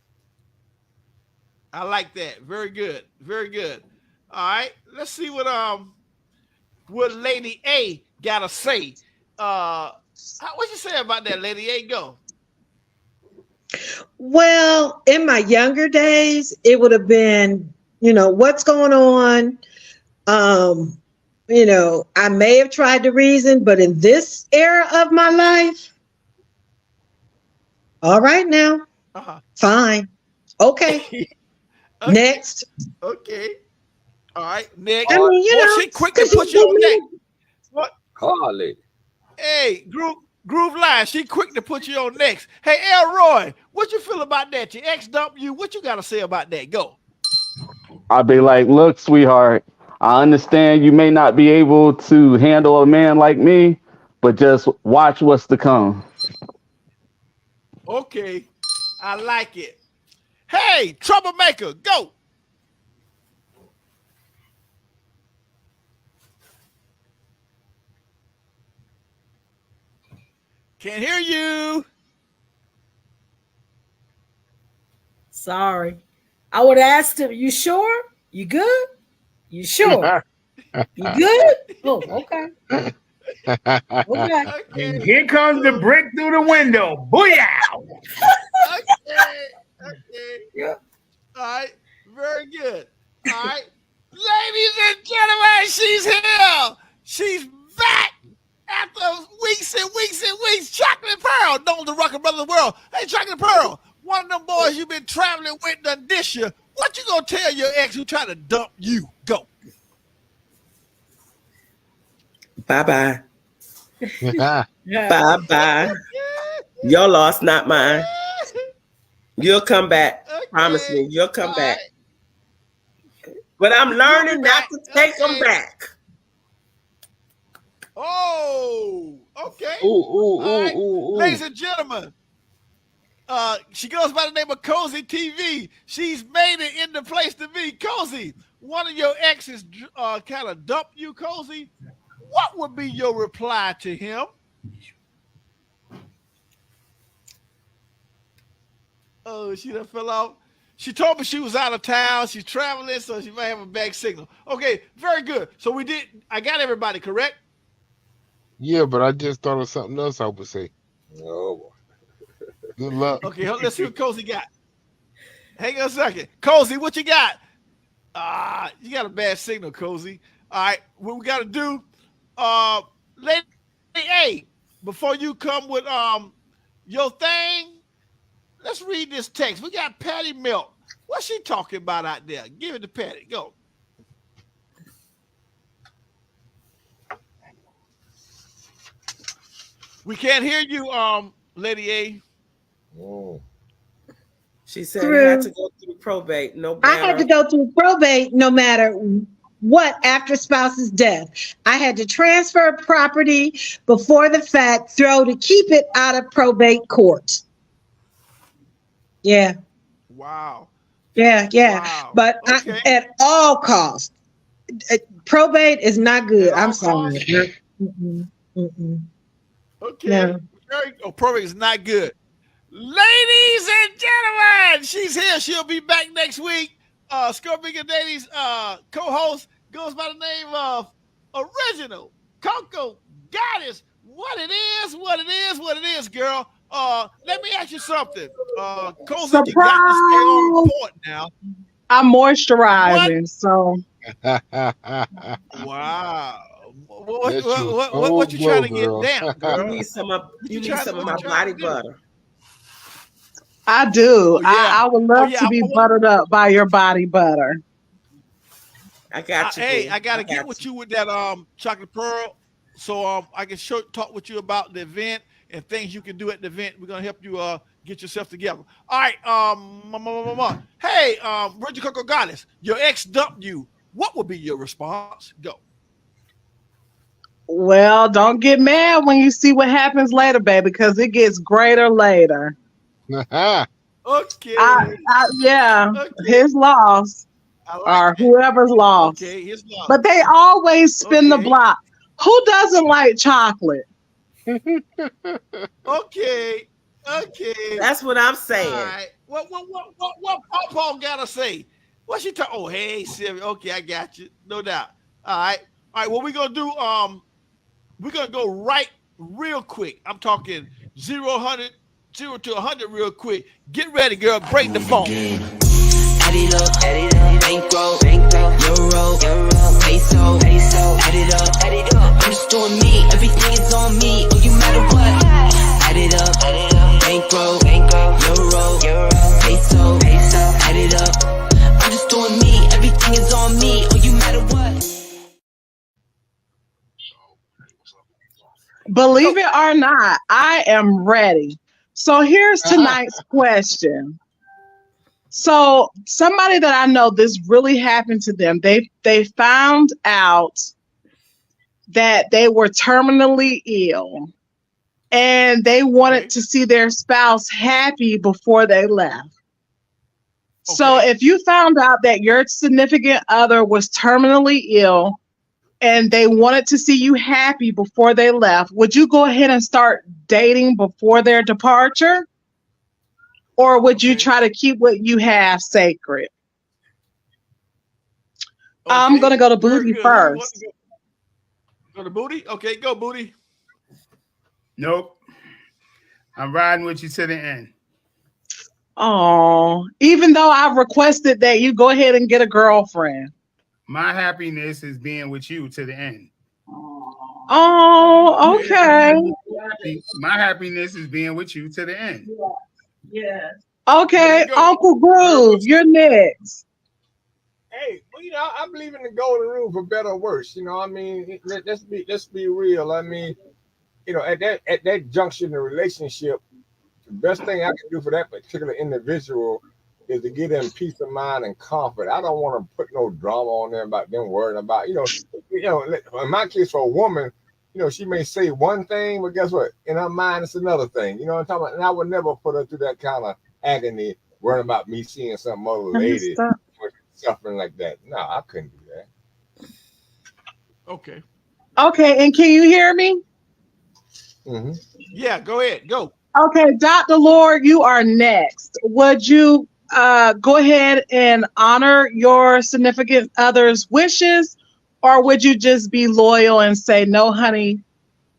I like that. Very good. Very good. All right. Let's see what Lady A gotta say. What you say about that, Lady A? Go. Well, in my younger days, it would have been, you know, what's going on? You know, I may have tried to reason, but in this era of my life, all right now, fine. Okay. Next. Okay. All right. Next. I mean, you know, she quick to put you on next. What? Car lady. Hey, Groove Line, she quick to put you on next. Hey, Elroy, what you feel about that? Your ex dumped you. What you got to say about that? Go. I'd be like, look, sweetheart, I understand you may not be able to handle a man like me, but just watch what's to come. Okay. I like it. Hey, Troublemaker, go. Can't hear you. Sorry. I would have asked him, you sure? You good? You sure? You good? Oh, okay. Okay. And here comes the brick through the window. Booyah! Okay. Yeah. All right. Very good. All right. Ladies and gentlemen, she's here. She's back after weeks and weeks and weeks. Chocolate Pearl, known to Rocker Brothers World. Hey, Chocolate Pearl, one of them boys you've been traveling with done this year. What you gonna tell your ex who tried to dump you? Go. Bye-bye. Bye-bye. Your loss, not mine. You'll come back. Promise me, you'll come back. But I'm learning not to take them back. Oh, okay. Ooh, All right. ooh. Ladies and gentlemen, she goes by the name of Cozy TV. She's made it in the place to be. Cozy, one of your exes kind of dumped you, Cozy. What would be your reply to him? Oh, she done fell off. She told me she was out of town. She's traveling, so she might have a bad signal. Okay, very good. So I got everybody correct? Yeah, but I just thought of something else I would say. Oh, good luck. Okay, let's see what Cozy got. Hang on a second. Cozy, what you got? You got a bad signal, Cozy. All right, what we got to do, Lady A, before you come with your thing, let's read this text. We got Patty Milk. What's she talking about out there? Give it to Patty. Go. We can't hear you, Lady A. Oh. She said you had to go through probate. I had to go through probate no matter what after spouse's death. I had to transfer property before the fact, to keep it out of probate court. Yeah. Wow. Yeah. Wow. But Okay. at all costs, probate is not good. I'm sorry. Mm-mm. Okay. No. Probate is not good. Ladies and gentlemen, she's here. She'll be back next week. Scorpion Daddy's co-host goes by the name of Original Coco Goddess. What it is, girl. Let me ask you something. Cozy, you got to stay on point now. I'm moisturizing, so. Wow. What you trying to get down, girl? You need some of my body butter. I do. Oh, yeah. I would love to be buttered up by your body butter. I got you. Hey, I gotta get with you with that chocolate pearl, so I can talk with you about the event and things you can do at the event. We're gonna help you get yourself together. All right, hey, Reggie Coco Goddess, your ex dumped you. What would be your response? Go. Well, don't get mad when you see what happens later, baby, because it gets greater later. Okay. Yeah, okay. His loss or whoever's loss. Okay, his loss. But they always spin the block. Who doesn't like chocolate? Okay. That's what I'm saying. All right. What Paul gotta say? What she talk? Oh, hey, Sylvia. Okay, I got you. No doubt. All right. What we gonna do? We're gonna go real quick. I'm talking 0 to 100 real quick. Get ready, girl. Break the phone. Add it up, bankroll, euro, peso, add it up, I'm just doing me, everything is on me, oh you matter what, add it up, bankroll, euro, peso, add it up, I'm just doing me, everything is on me, oh you matter what. Believe it or not, I am ready. So here's tonight's question. So somebody that I know, this really happened to them. They found out that they were terminally ill and they wanted to see their spouse happy before they left. Okay. So if you found out that your significant other was terminally ill and they wanted to see you happy before they left, would you go ahead and start dating before their departure? Or would you try to keep what you have sacred? Okay. I'm going to go to Booty first. Go to Booty? Okay, go Booty. Nope. I'm riding with you to the end. Oh, even though I've requested that you go ahead and get a girlfriend. My happiness is being with you to the end. Oh, okay. My happiness is being with you to the end. Yeah. Okay, Uncle Groove, you're next. Hey, well, I believe in the golden rule for better or worse. I mean, let's be real. I mean, at that junction in the relationship, the best thing I can do for that particular individual is to give them peace of mind and comfort. I don't want to put no drama on them about them worrying about, in my case for a woman, she may say one thing, but guess what? In her mind, it's another thing. You know what I'm talking about? And I would never put her through that kind of agony, worrying about me seeing some other lady suffering like that. No, I couldn't do that. Okay. Okay, and can you hear me? Mm-hmm. Yeah, go ahead. Go. Okay, Dr. Lord, you are next. Would you go ahead and honor your significant other's wishes? Or would you just be loyal and say, no, honey,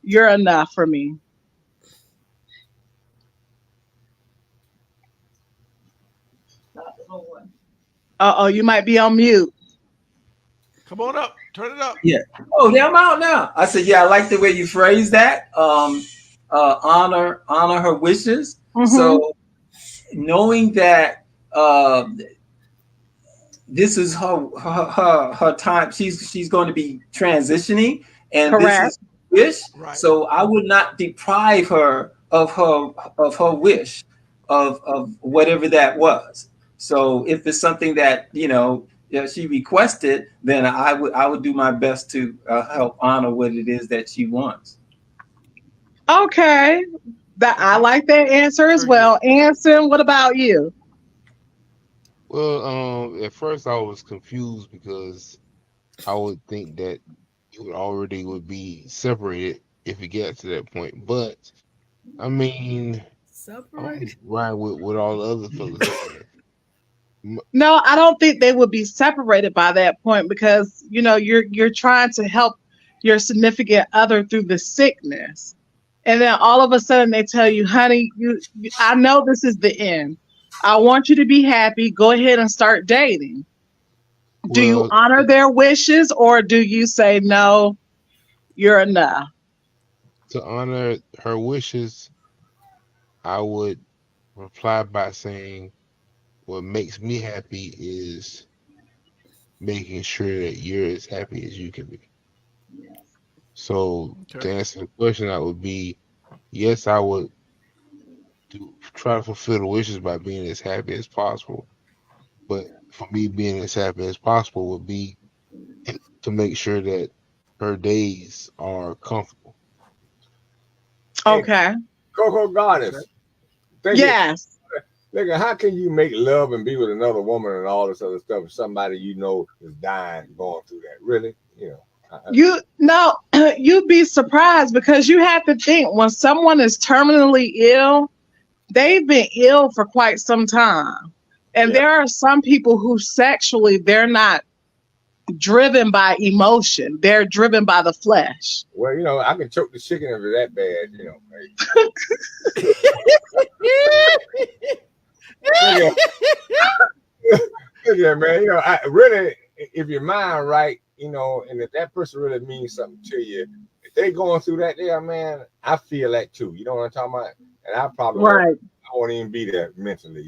you're enough for me? Uh-oh, you might be on mute. Come on up. Turn it up. Yeah. Oh, yeah, I'm out now. I said, yeah, I like the way you phrased that. Honor her wishes. Mm-hmm. So knowing that this is her time. She's going to be transitioning, and correct. This is wish. Right. So I would not deprive her of her wish of whatever that was. So if it's something that she requested, then I would do my best to help honor what it is that she wants. Okay, I like that answer as well. Anson, what about you? Well, at first I was confused because I would think that you already would be separated if it gets to that point. But I mean, separated. Right with all the other fellas. No, I don't think they would be separated by that point because you're trying to help your significant other through the sickness. and then all of a sudden they tell you, honey, I know this is the end. I want you to be happy. Go ahead and start dating. Do you honor their wishes, or do you say, no, you're enough? To honor her wishes, I would reply by saying, what makes me happy is making sure that you're as happy as you can be. So to answer the question, that would be, yes, I would try to fulfill the wishes by being as happy as possible. But for me, being as happy as possible would be to make sure that her days are comfortable. Okay. Coco Goddess. Yes. Nigga, how can you make love and be with another woman and all this other stuff if somebody you know is dying, going through that? Really? You'd be surprised, because you have to think, when someone is terminally ill, they've been ill for quite some time. And there are some people who sexually, they're not driven by emotion. They're driven by the flesh. Well, I can choke the chicken if it's that bad, Yeah, man. I really, if your mind right, and if that person really means something to you, if they going through that there, man, I feel that too. You know what I'm talking about? And I probably I won't even be there mentally,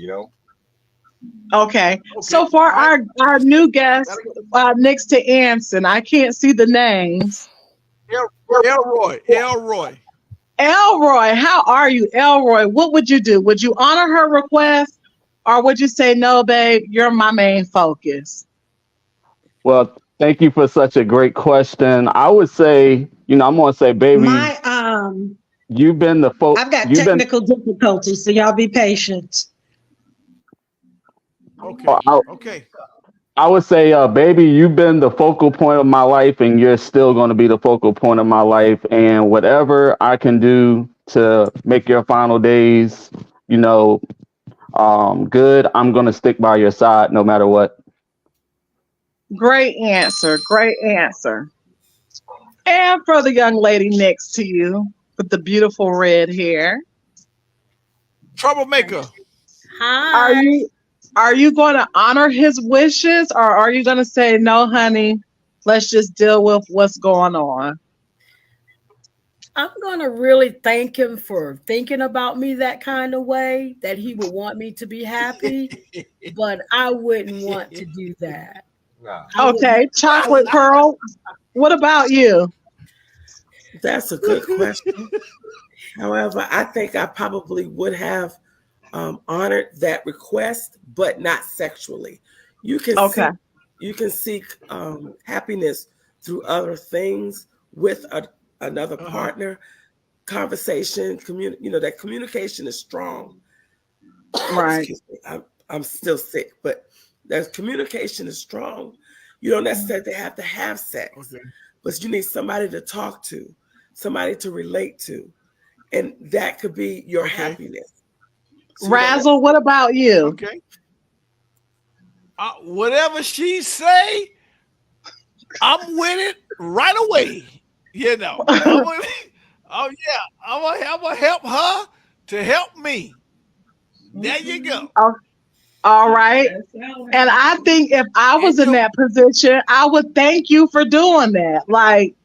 Okay. So for our new guest, next to Anson, I can't see the names. Elroy. Elroy, how are you, Elroy? What would you do? Would you honor her request, or would you say, no, babe, you're my main focus? Well, thank you for such a great question. I would say, I'm going to say, baby, you've been the focus. I've got technical difficulties, so y'all be patient. Okay. I would say, baby, you've been the focal point of my life, and you're still going to be the focal point of my life. And whatever I can do to make your final days, good, I'm going to stick by your side no matter what. Great answer. And for the young lady next to you with the beautiful red hair. Troublemaker. Hi. Are you going to honor his wishes, or are you going to say, no, honey, let's just deal with what's going on? I'm going to really thank him for thinking about me that kind of way, that he would want me to be happy, but I wouldn't want to do that. Okay, Chocolate Pearl, what about you? That's a good question. However, I think I probably would have honored that request, but not sexually. You can seek happiness through other things with another partner. Conversation, that communication is strong. Right. I'm still sick, but that communication is strong. You don't necessarily have to have sex, but you need somebody to talk to, somebody to relate to, and that could be your happiness. So Razzle, what about you? Okay. Whatever she say, I'm with it right away. I'm gonna help her to help me. There you go. All right. And I think if I was in that position, I would thank you for doing that. Like,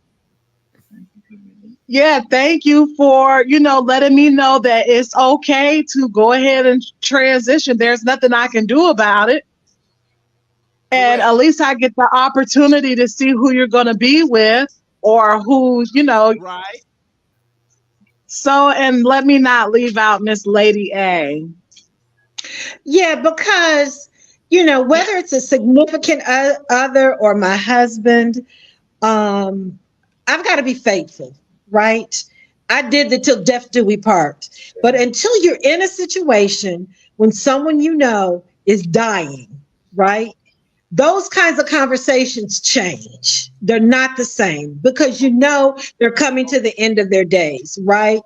yeah, thank you for, letting me know that it's okay to go ahead and transition. There's nothing I can do about it. And at least I get the opportunity to see who you're going to be with, or who, Right. So, and let me not leave out Miss Lady A. Yeah, because, whether it's a significant other or my husband, I've got to be faithful, right? I did the till death do we part. But until you're in a situation when someone is dying, right? Those kinds of conversations change. They're not the same, because they're coming to the end of their days, right?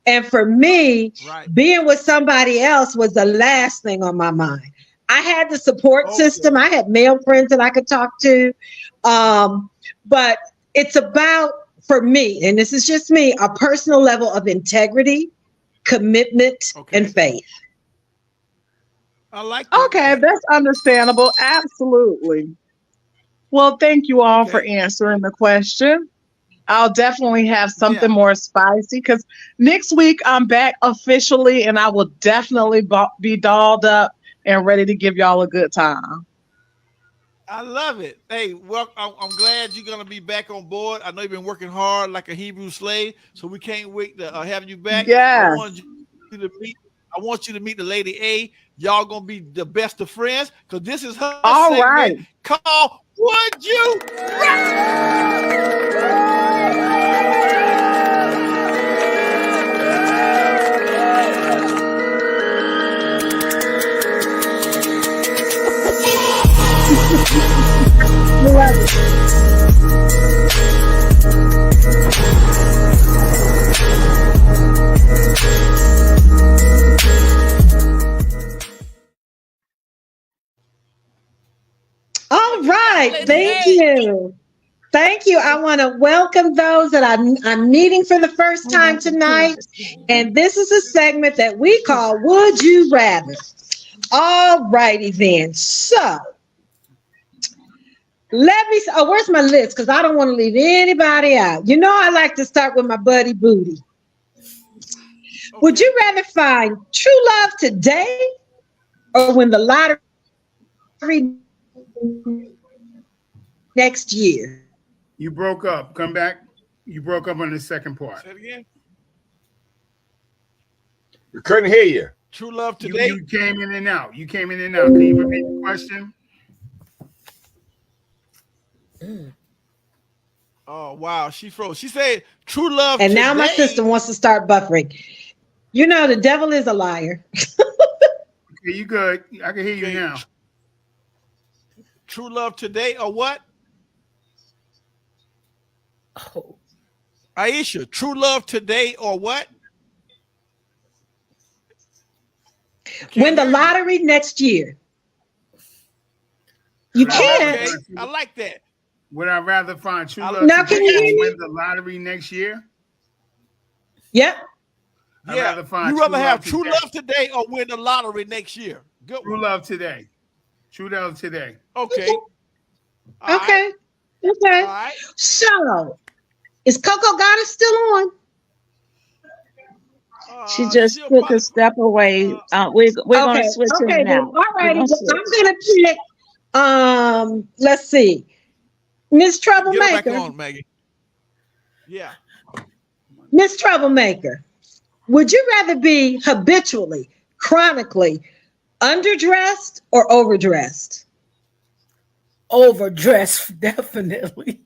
And for me, being with somebody else was the last thing on my mind. I had the support system. I had male friends that I could talk to. But it's about for me, and this is just me, a personal level of integrity, commitment, and faith. I like that. Okay, that's understandable. Absolutely. Well, thank you all for answering the question. I'll definitely have something more spicy because next week I'm back officially and I will definitely be dolled up and ready to give y'all a good time. I love it. Hey, well, I'm glad you're gonna be back on board. I know you've been working hard like a Hebrew slave, so we can't wait to have you back. Yeah. I want you to meet the Lady A. Y'all gonna be the best of friends because this is her All segment right. called "Would You All right, thank you. Thank you. I want to welcome those that I'm meeting for the first time tonight. And this is a segment that we call Would You Rather? All righty then. So let me, where's my list? Because I don't want to leave anybody out. You know, I like to start with my buddy Booty. Would you rather find true love today or win the lottery next year? You broke up. Come back. You broke up on the second part. say it again? We couldn't hear you. True love today. You came in and out. You came in and out. Can you repeat the question? Oh wow, she froze. She said true love. And today. now my sister wants to start buffering. You know, the devil is a liar. Okay, you good. I can hear you now. True love today or what? Oh. Aisha, true love today or what? Win the lottery next year. You can't. Okay, I like that. Would I rather find true love Now, today can you hear or me? win the lottery next year? Yep. I'd Yeah, rather find you rather have today. true love today or win the lottery next year? Good. True love today. True love today. Okay. Okay. Okay. So, is Coco Goddess still on? She just took a step away. We're going to switch okay, in then. now. All righty. We're I'm gonna gonna pick. Let's see, Miss Get her back Troublemaker. on, Maggie. Yeah. Miss Troublemaker. Would you rather be habitually, chronically underdressed or overdressed? Overdressed, definitely.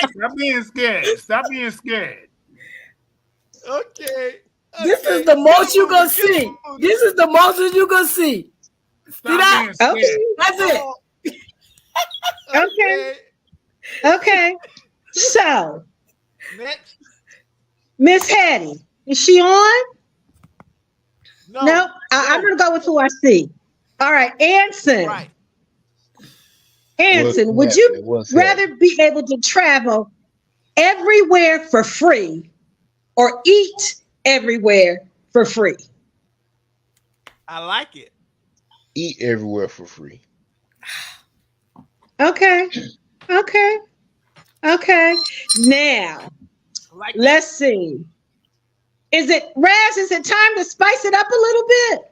Stop being scared. Stop being scared. Okay. This is the most you gonna see. This is the most you gonna see. See that? Stop being scared. That's it. Okay. Okay. So, Next. Miss Hattie, is she on? No. I'm gonna go with who I see. All right, Anson. Right. Anson, would you rather be able to travel everywhere for free or eat everywhere for free? I like it. Eat everywhere for free. Okay. Okay. Okay. Now, let's see. Is it time to spice it up a little bit?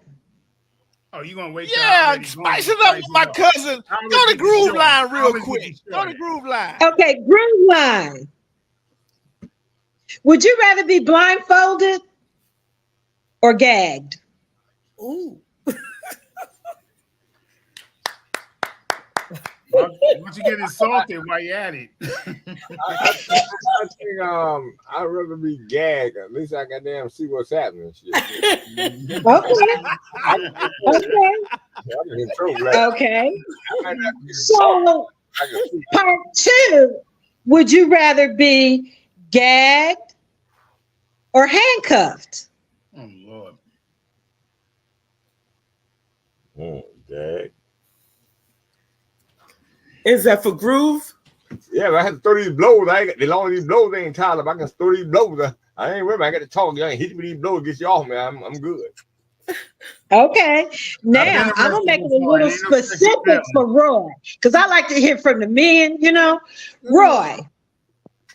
Oh, you gonna wait? Yeah, spice it up with my cousin. Go to Groove Line real quick. Go to Groove Line. Okay, Groove Line. Would you rather be blindfolded or gagged? Ooh. Why don't you get insulted while you're at it? I think I'd rather be gagged. At least I goddamn see what's happening. Shit. Okay. So, part two, would you rather be gagged or handcuffed? Oh, Lord. Gag. Is that for groove? Yeah, but I had to throw these blows. I ain't got, as long as these blows ain't tied up, I can throw these blows. I ain't worried about it. I got to talk. I ain't hit you with these blows, get you off, man. I'm good. Okay. Now I'm gonna make it a little specific for Roy, because I like to hear from the men, you know. Roy,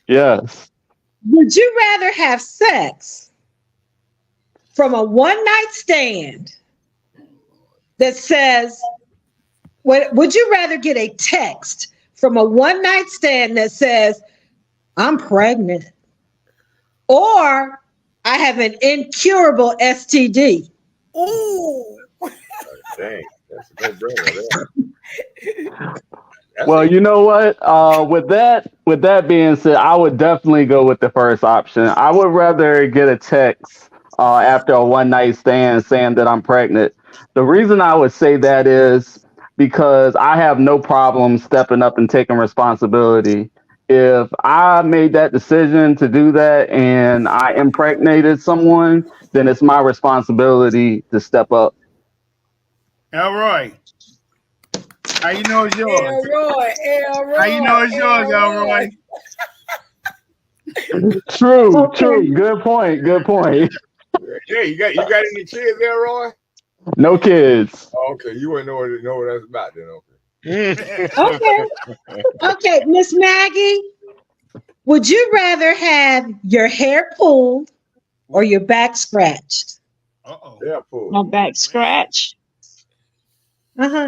Yes. would you rather have sex from a one-night stand that says, would you rather get a text from a one-night stand that says, I'm pregnant, or I have an incurable STD? Ooh. Dang, that's a no-brainer there. Well, you know what? With that being said, I would definitely go with the first option. I would rather get a text after a one night stand saying that I'm pregnant. The reason I would say that is because I have no problem stepping up and taking responsibility. If I made that decision to do that and I impregnated someone, then it's my responsibility to step up. Elroy, how you know it's yours? Elroy. How you know it's yours, Elroy? True. Good point. Yeah, you got any kids there, Roy? No kids. Oh, okay, you wouldn't know what that's about then. Okay, Miss Maggie, would you rather have your hair pulled or your back scratched? Yeah, pulled. My back scratch.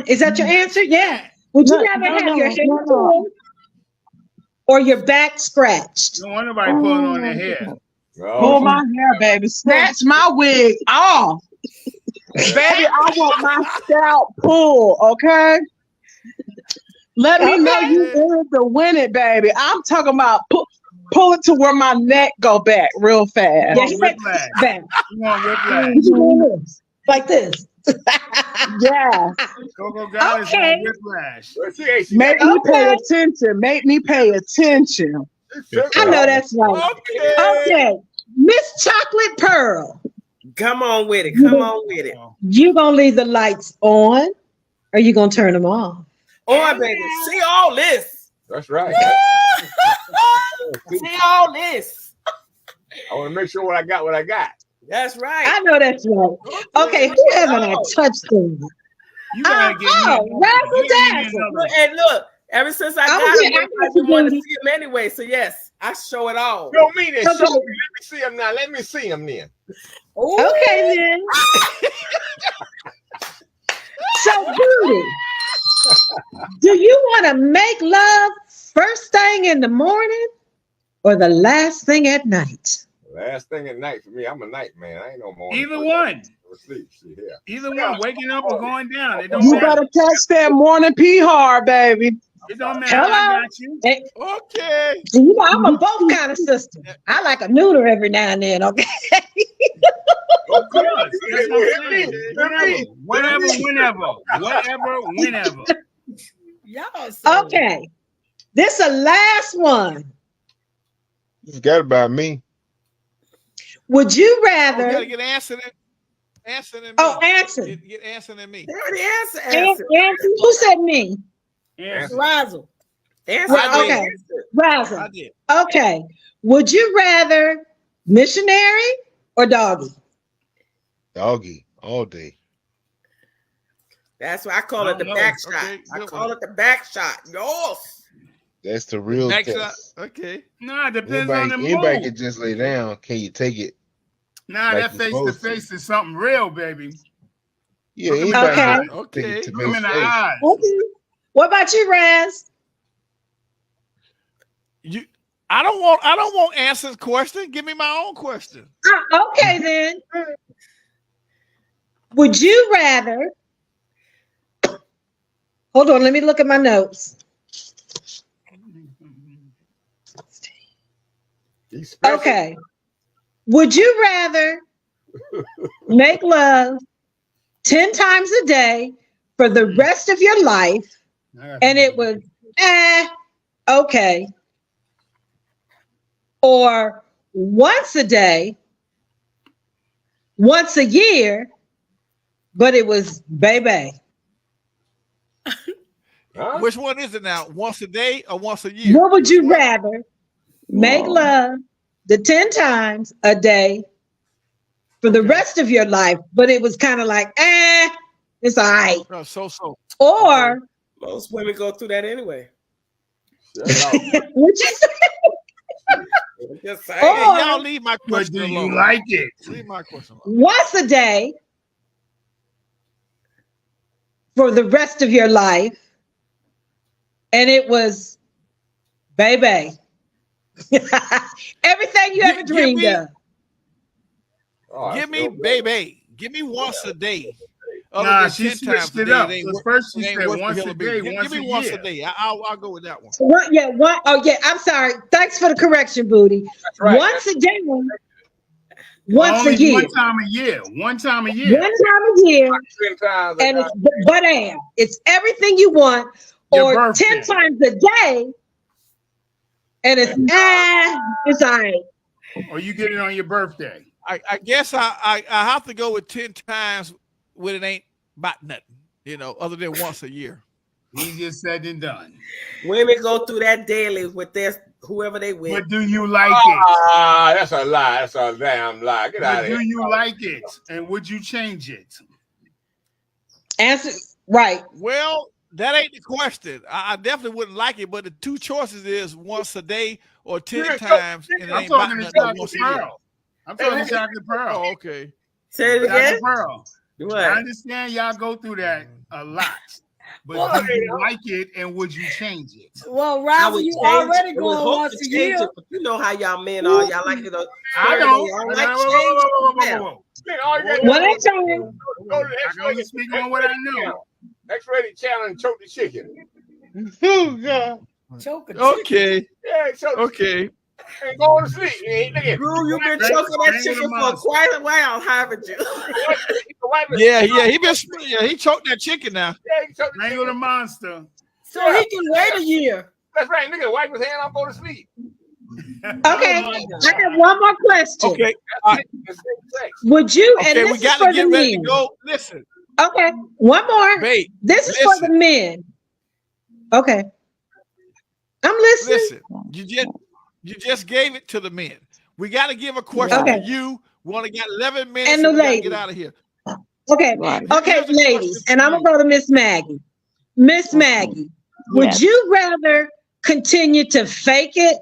Is that your answer? Yeah. Would you rather have your hair pulled or your back scratched? Don't want nobody pulling on their hair. Pull my hair, baby. Snatch my wig off. Baby, I want my scalp pulled, okay? Let me know you in to win it, baby. I'm talking about pull it to where my neck go back real fast. Yeah, back. You want whiplash? Like this. Yeah. Okay. Whiplash. Make me pay attention. Make me pay attention. I know that's right. Okay. Miss Chocolate Pearl. Come on with it. Come on with it. You gonna leave the lights on or you gonna turn them off? On, baby. See all this. That's right. See all this. I want to make sure what I got. That's right. I know that's right. Okay, who haven't I touched them? You gotta get Razzle Dazzle. And look, ever since I got him, I've been wanting to see him anyway. So yes, I show it all. Show me then. Show me. Let me see him now. Let me see him then. Ooh. Okay then. So Booty, do you want to make love first thing in the morning or the last thing at night? Last thing at night for me. I'm a night man. I ain't no morning. Either one. Either one, waking up or going down. It don't You matter. better catch that morning pee hard, baby. It don't matter. Hello. I got you. Okay. You know, I'm a both kind of sister. I like a neuter every now and then, okay? Of course. That's what I'm saying. Whenever. Okay. This is the last one. You forgot about me. Would you You rather? gotta get answered in me. Oh, answer. Get answered in me. They already answered. Answer. Who said me? Razzle. Answer. Well, okay. Razzle. I did. Okay. Would you rather missionary or doggy? Doggy all day. That's why I call it the back shot. Okay, I good call one. it the back shot. Yes. That's the real Next test. up. Okay. Nah, it depends on the Anybody mood. can just lay down. Can you take it? Nah, like that you're face to supposed to. face is something real, baby. Yeah, Look 'em in anybody the can eye. take Okay. it to Look 'em in the face. eyes. Okay. What about you, Raz? I don't want answers question. Give me my own question. Okay then. Would you rather? Hold on, let me look at my notes. Okay. Would you rather make love 10 times a day for the rest of your life and it was okay, or once a day, once a year, but it was baby? Huh? Which one is it now? Once a day or once a year? What would you rather? Make love the 10 times a day for the rest of your life, but it was kind of like, it's all right. So. Or Most women go through that anyway. would you say? Just Hey, saying. y'all leave my But question do alone. you like it? Leave my question alone. Once a day for the rest of your life, and it was baby. Everything you ever dreamed of. Oh, Give me, that's no baby. Give me once a day. Other Nah, than she 10 times switched a it day, up. it ain't So worth- first she it ain't said worth the once hell a of it. day, Give once me a once year. a day. I'll go with that one. One, yeah, one. Oh, yeah. I'm sorry. Thanks for the correction, Booty. right. Once a day, once Only a year. one time a year. One time a year. One time a year, 10 times a and night. it's but it's everything you want, Your or birthday. 10 times a day, and it's all right. Or you get it on your birthday. I guess I have to go with 10 times when it ain't about nothing, other than once a year. Easier said than done. Women go through that daily with whoever they with. But do you like it? Ah, that's a lie. That's a damn lie. Get out But of do here. you like it? And would you change it? Answer right. Well, that ain't the question. I definitely wouldn't like it, but the two choices is once a day or 10 times, and it I'm ain't about talking to nothing but Chocolate once a year. Pearl. I'm talking to Chocolate Pearl. Oh, okay. Say it again. Chocolate Pearl. What? I understand y'all go through that a lot. But do you like it and would you change it? Well, I Ralph, would you change already it. I would going hope once to a change year. it, but you know how y'all men are. Y'all like it. I don't. Y'all Whoa, like whoa, change. whoa, whoa, whoa, whoa. Man, all you gotta One do at is a time. go to the I can only speak on what I know. X-rated channel and choke the chicken. Oh, God. Choke a chicken. Okay. Yeah, choke the chicken. Okay. And go to sleep. Look at Drew, you've been Strangle choking that the chicken for monster. quite a while, haven't you? Yeah, he choked that chicken now. Yeah, he choked the Strangle the chicken. monster. So he can wait a year. That's right. Look at wipe his hand. I'm going to sleep. Okay, I got one more question. Okay. All right. Would you? And Okay, this we is got for to get the ready men. to go. Listen, Okay, one more. babe. This is for the men. Okay, I'm listening. Listen, you just gave it to the men. We got to give a question Okay. to you. We only got 11 minutes, And the we got to ladies. get out of here. Okay, okay, Here's a ladies, question and for I'm you. gonna go to Miss Maggie. Miss Maggie, would Yes. you rather continue to fake it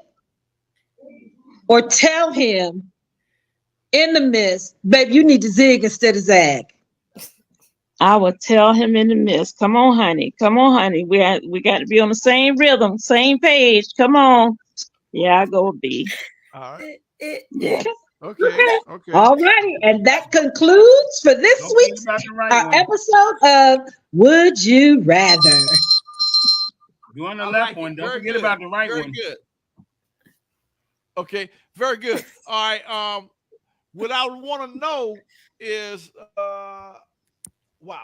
or tell him in the midst, babe, you need to zig instead of zag? I would tell him in the midst, come on, honey. Come on, honey. We got to be on the same rhythm, same page. Come on. Yeah, I go with B. All right. Yeah. Okay. Okay. All righty, and that concludes for this Don't week's think about the right one. episode of Would You Rather? You on the I left like one. it. Don't Very forget good. about the right Very one. good. Okay, very good. All right. What I want to know is, wow,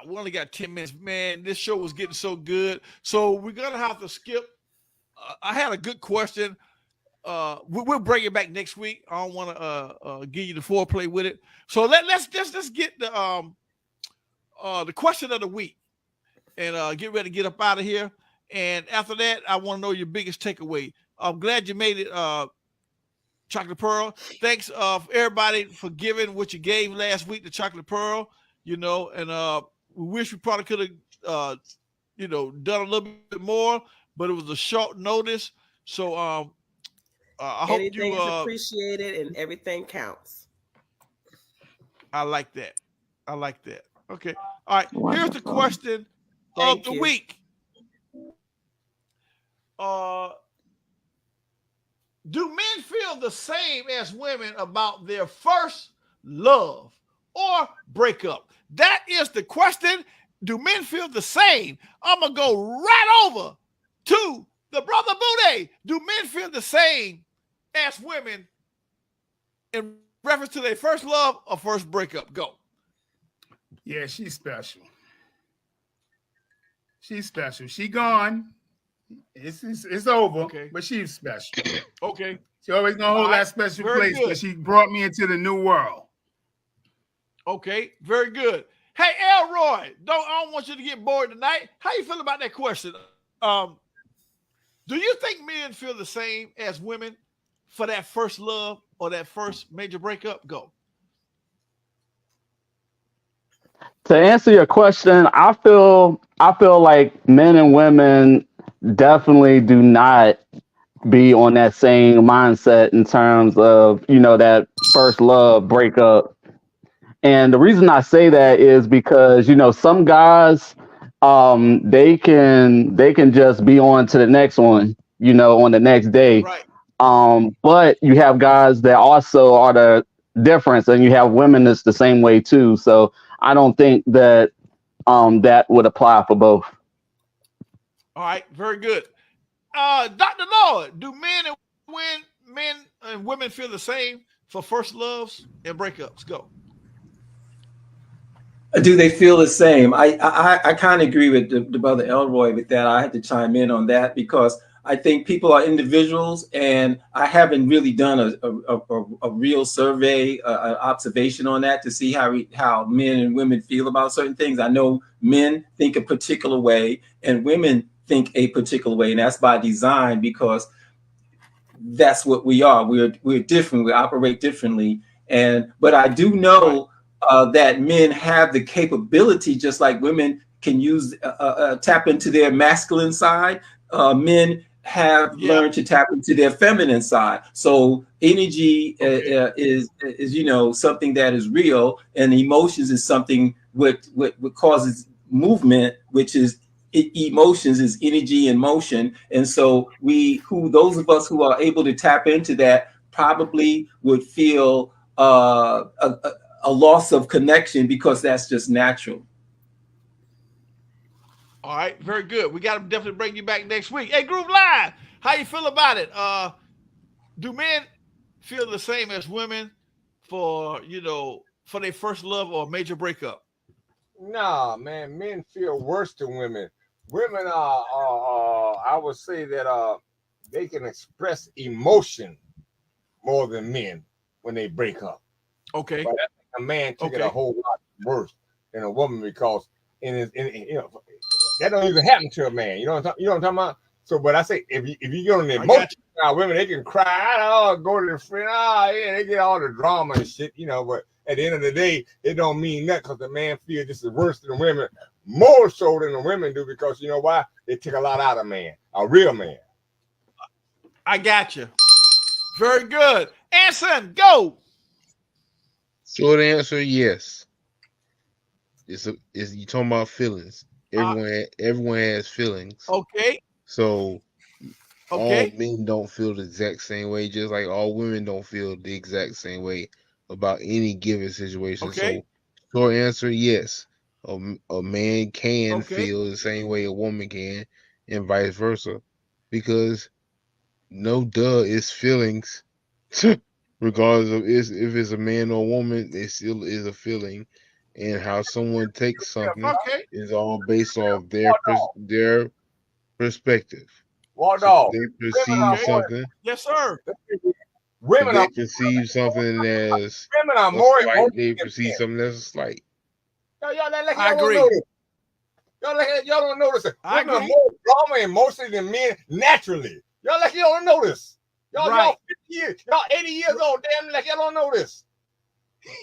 we only got 10 minutes. Man, this show was getting so good. So we're gonna have to skip. I had a good question. We'll bring it back next week. I don't want to give you the foreplay with it. So let's get the question of the week and get ready to get up out of here. And after that, I want to know your biggest takeaway. I'm glad you made it, Chocolate Pearl. Thanks for everybody for giving what you gave last week to Chocolate Pearl. And we wish we probably could have done a little bit more, but it was a short notice. So I hope Anything you is appreciated and everything counts. I like that. Okay. All right. Wonderful. Here's the question Thank of the you. week. Do men feel the same as women about their first love or breakup? That is the question. Do men feel the same? I'm going to go right over to the brother Booty. Do men feel the same as women in reference to their first love or first breakup? Go. Yeah, she's special. She's special. She gone. It's over. Okay. But she's special. Okay. She always gonna hold that special Very place good. because she brought me into the new world. Okay, very good. Hey, Elroy, I don't want you to get bored tonight. How you feel about that question? Do you think men feel the same as women for that first love or that first major breakup? Go. To answer your question, I feel like men and women definitely do not be on that same mindset in terms of, you know, that first love breakup. And the reason I say that is because, you know, some guys, they can just be on to the next one, you know, on the next day. Right. But you have guys that also are the difference, and you have women that's the same way too. So I don't think that that would apply for both. All right, very good. Dr. Lord, do men and women feel the same for first loves and breakups? Go. Do they feel the same? I kind of agree with the brother Elroy with that. I had to chime in on that because I think people are individuals, and I haven't really done a real survey, an observation on that to see how men and women feel about certain things. I know men think a particular way and women think a particular way, and that's by design because that's what we are. We're different. We operate differently, but I do know that men have the capability, just like women can use tap into their masculine side. Men have learned to tap into their feminine side. So energy is you know, something that is real, and emotions is something what causes movement, which is emotions is energy and motion. And so those of us who are able to tap into that probably would feel a loss of connection because that's just natural. All right, very good. We got to definitely bring you back next week. Hey, Groove Live, how you feel about it? Do men feel the same as women for their first love or major breakup? Nah, man, men feel worse than women. Women are I would say that they can express emotion more than men when they break up. Okay. But I think a man take it a whole lot worse than a woman because that don't even happen to a man. You know what I'm talking about? So, but I say if you get on the emotion, women they can cry, go to the friend, they get all the drama and shit, But at the end of the day, it don't mean nothing because the man feels just as worse than the women, more so than the women do because you know why? They take a lot out of man, a real man. I got you. Very good. Anson, go. Short answer, yes. It's you talking about feelings. Everyone has feelings. Okay. So all men don't feel the exact same way, just like all women don't feel the exact same way about any given situation. Okay. So short answer, yes. A man can feel the same way a woman can, and vice versa. Because it's feelings. Regardless of if it's a man or a woman, it still is a feeling. And how someone takes something is all based off their perspective. So they perceive something. Yes, sir. They perceive something as women are more slight. They perceive something as a slight. I agree. Y'all don't notice it. Women are more drama and emotional than men naturally. Y'all don't notice. Y'all 50 years, y'all 80 years old. Damn, y'all don't know this.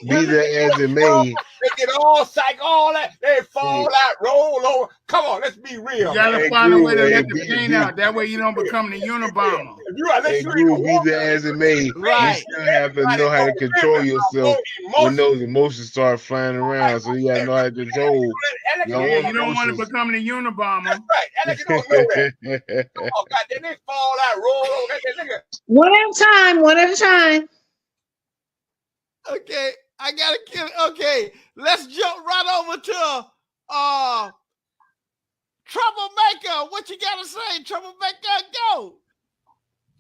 Be that as it may, they get all psych, all that. They fall out, roll over. Come on, let's be real. You gotta find a way to let the pain out. That way you don't become the Unabomber. Be that as it may, you still have to know how to control yourself when those emotions start flying around. So you gotta know how to control. You don't want to become the Unabomber. That's right. Alex, you don't know that. Oh, God, then they fall out, roll over. One at a time. Okay, I gotta kill it. Okay, let's jump right over to Troublemaker. What you gotta say, Troublemaker? Go.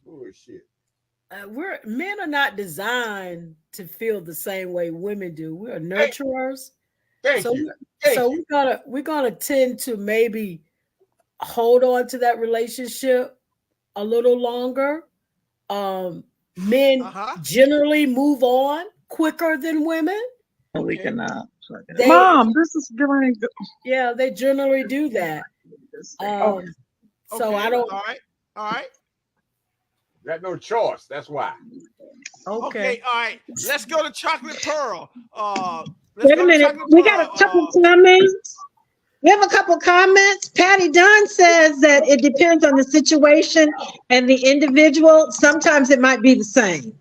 Oh shit. Men are not designed to feel the same way women do. We are nurturers. Thank you. We're gonna tend to maybe hold on to that relationship a little longer. Men generally move on quicker than women. We cannot. Mom, this is going. Yeah, they generally do that. So I don't. All right. Got no choice. That's why. Okay. All right. Let's go to Chocolate Pearl. Wait a minute. We got a couple comments. We have a couple comments. Patty Dunn says that it depends on the situation and the individual. Sometimes it might be the same.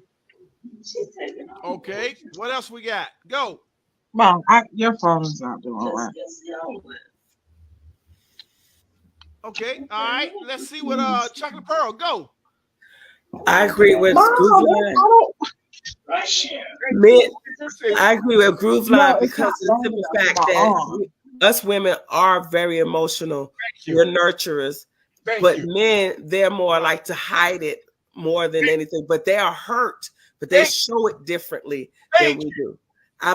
Okay. What else we got? Go. Mom, your phone is not doing all right. Okay. All right. Let's see what Chocolate Pearl go. I agree with Groove Line. I agree with Groove Line because of the simple fact that us women are very emotional. We're nurturers. But men, they're more like to hide it more than anything. But they are hurt, but they show it differently than we do. I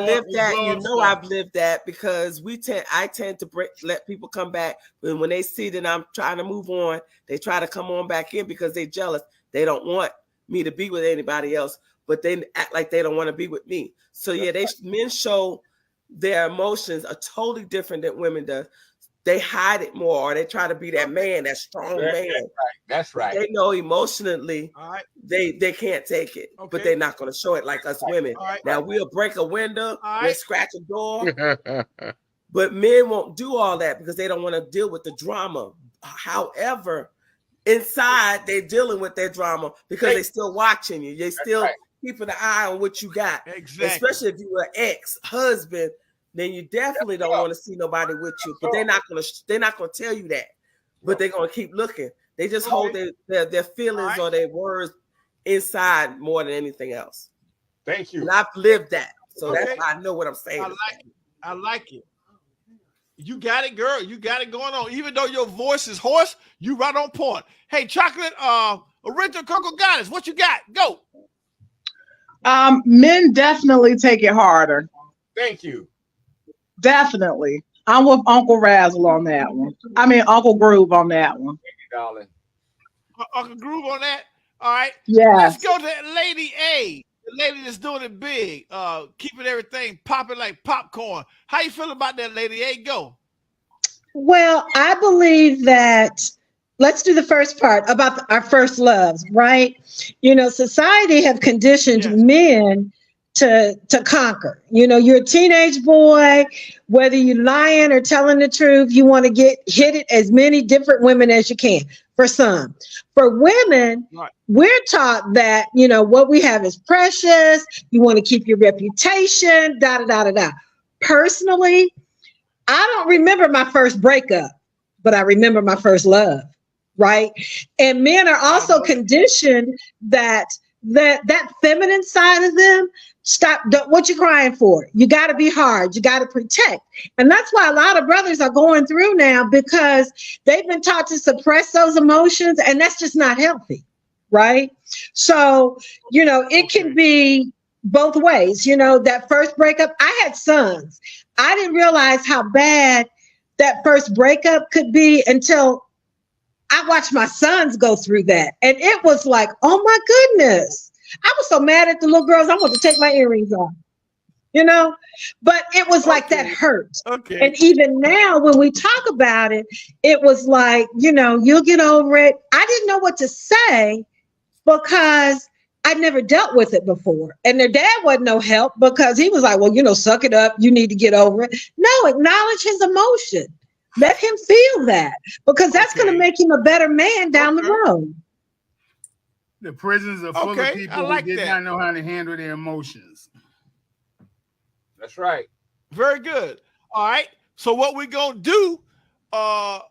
lived that. I've lived that because I tend to let people come back, but when they see that I'm trying to move on, they try to come on back in because they're jealous. They don't want me to be with anybody else, but they act like they don't want to be with me. So yeah, men show their emotions are totally different than women do. They hide it more, or they try to be that man, that strong man. That's right. They know emotionally they can't take it, but they're not going to show it like us women. Now we'll break a window, we'll scratch a door, but men won't do all that because they don't want to deal with the drama. However, inside they're dealing with their drama because they're still watching you. They still keeping an eye on what you got. Exactly. Especially if you're an ex-husband, then you definitely don't want to see nobody with you. But they're not gonna tell you that. But they're gonna keep looking. They just hold their feelings or their words inside more than anything else. Thank you. And I've lived that, so that's why I know what I'm saying. I like it. You got it, girl. You got it going on. Even though your voice is hoarse, you right on point. Hey, Chocolate, Original Cocoa Goddess, what you got? Go. Men definitely take it harder. Thank you. Definitely. I'm with Uncle Razzle on that one. I mean, Uncle Groove on that one. Thank you, darling. Uncle Groove on that. All right. Yes. Let's go to Lady A, the lady that's doing it big, keeping everything popping like popcorn. How you feel about that, Lady A? Go. Well, I believe that. Let's do the first part about our first loves, right? You know, society have conditioned men to conquer. You know, you're a teenage boy, whether you're lying or telling the truth, you want to hit it as many different women as you can. For some, for women, we're taught that, you know, what we have is precious. You want to keep your reputation, da da da da da. Personally, I don't remember my first breakup, but I remember my first love. Right. And men are also conditioned that feminine side of them. Stop. What you crying for? You got to be hard. You got to protect. And that's why a lot of brothers are going through now, because they've been taught to suppress those emotions, and that's just not healthy. Right. So, you know, it can be both ways. You know, that first breakup, I had sons. I didn't realize how bad that first breakup could be until I watched my sons go through that. And it was like, oh my goodness. I was so mad at the little girls. I wanted to take my earrings off, you know, but it was like that hurt. Okay. And even now when we talk about it, it was like, you know, you'll get over it. I didn't know what to say because I'd never dealt with it before. And their dad wasn't no help because he was like, well, you know, suck it up. You need to get over it. No, acknowledge his emotion. Let him feel that, because that's going to make him a better man down the road. The prisons are full of people who did not know how to handle their emotions. That's right. Very good. All right. So what we're going to do, I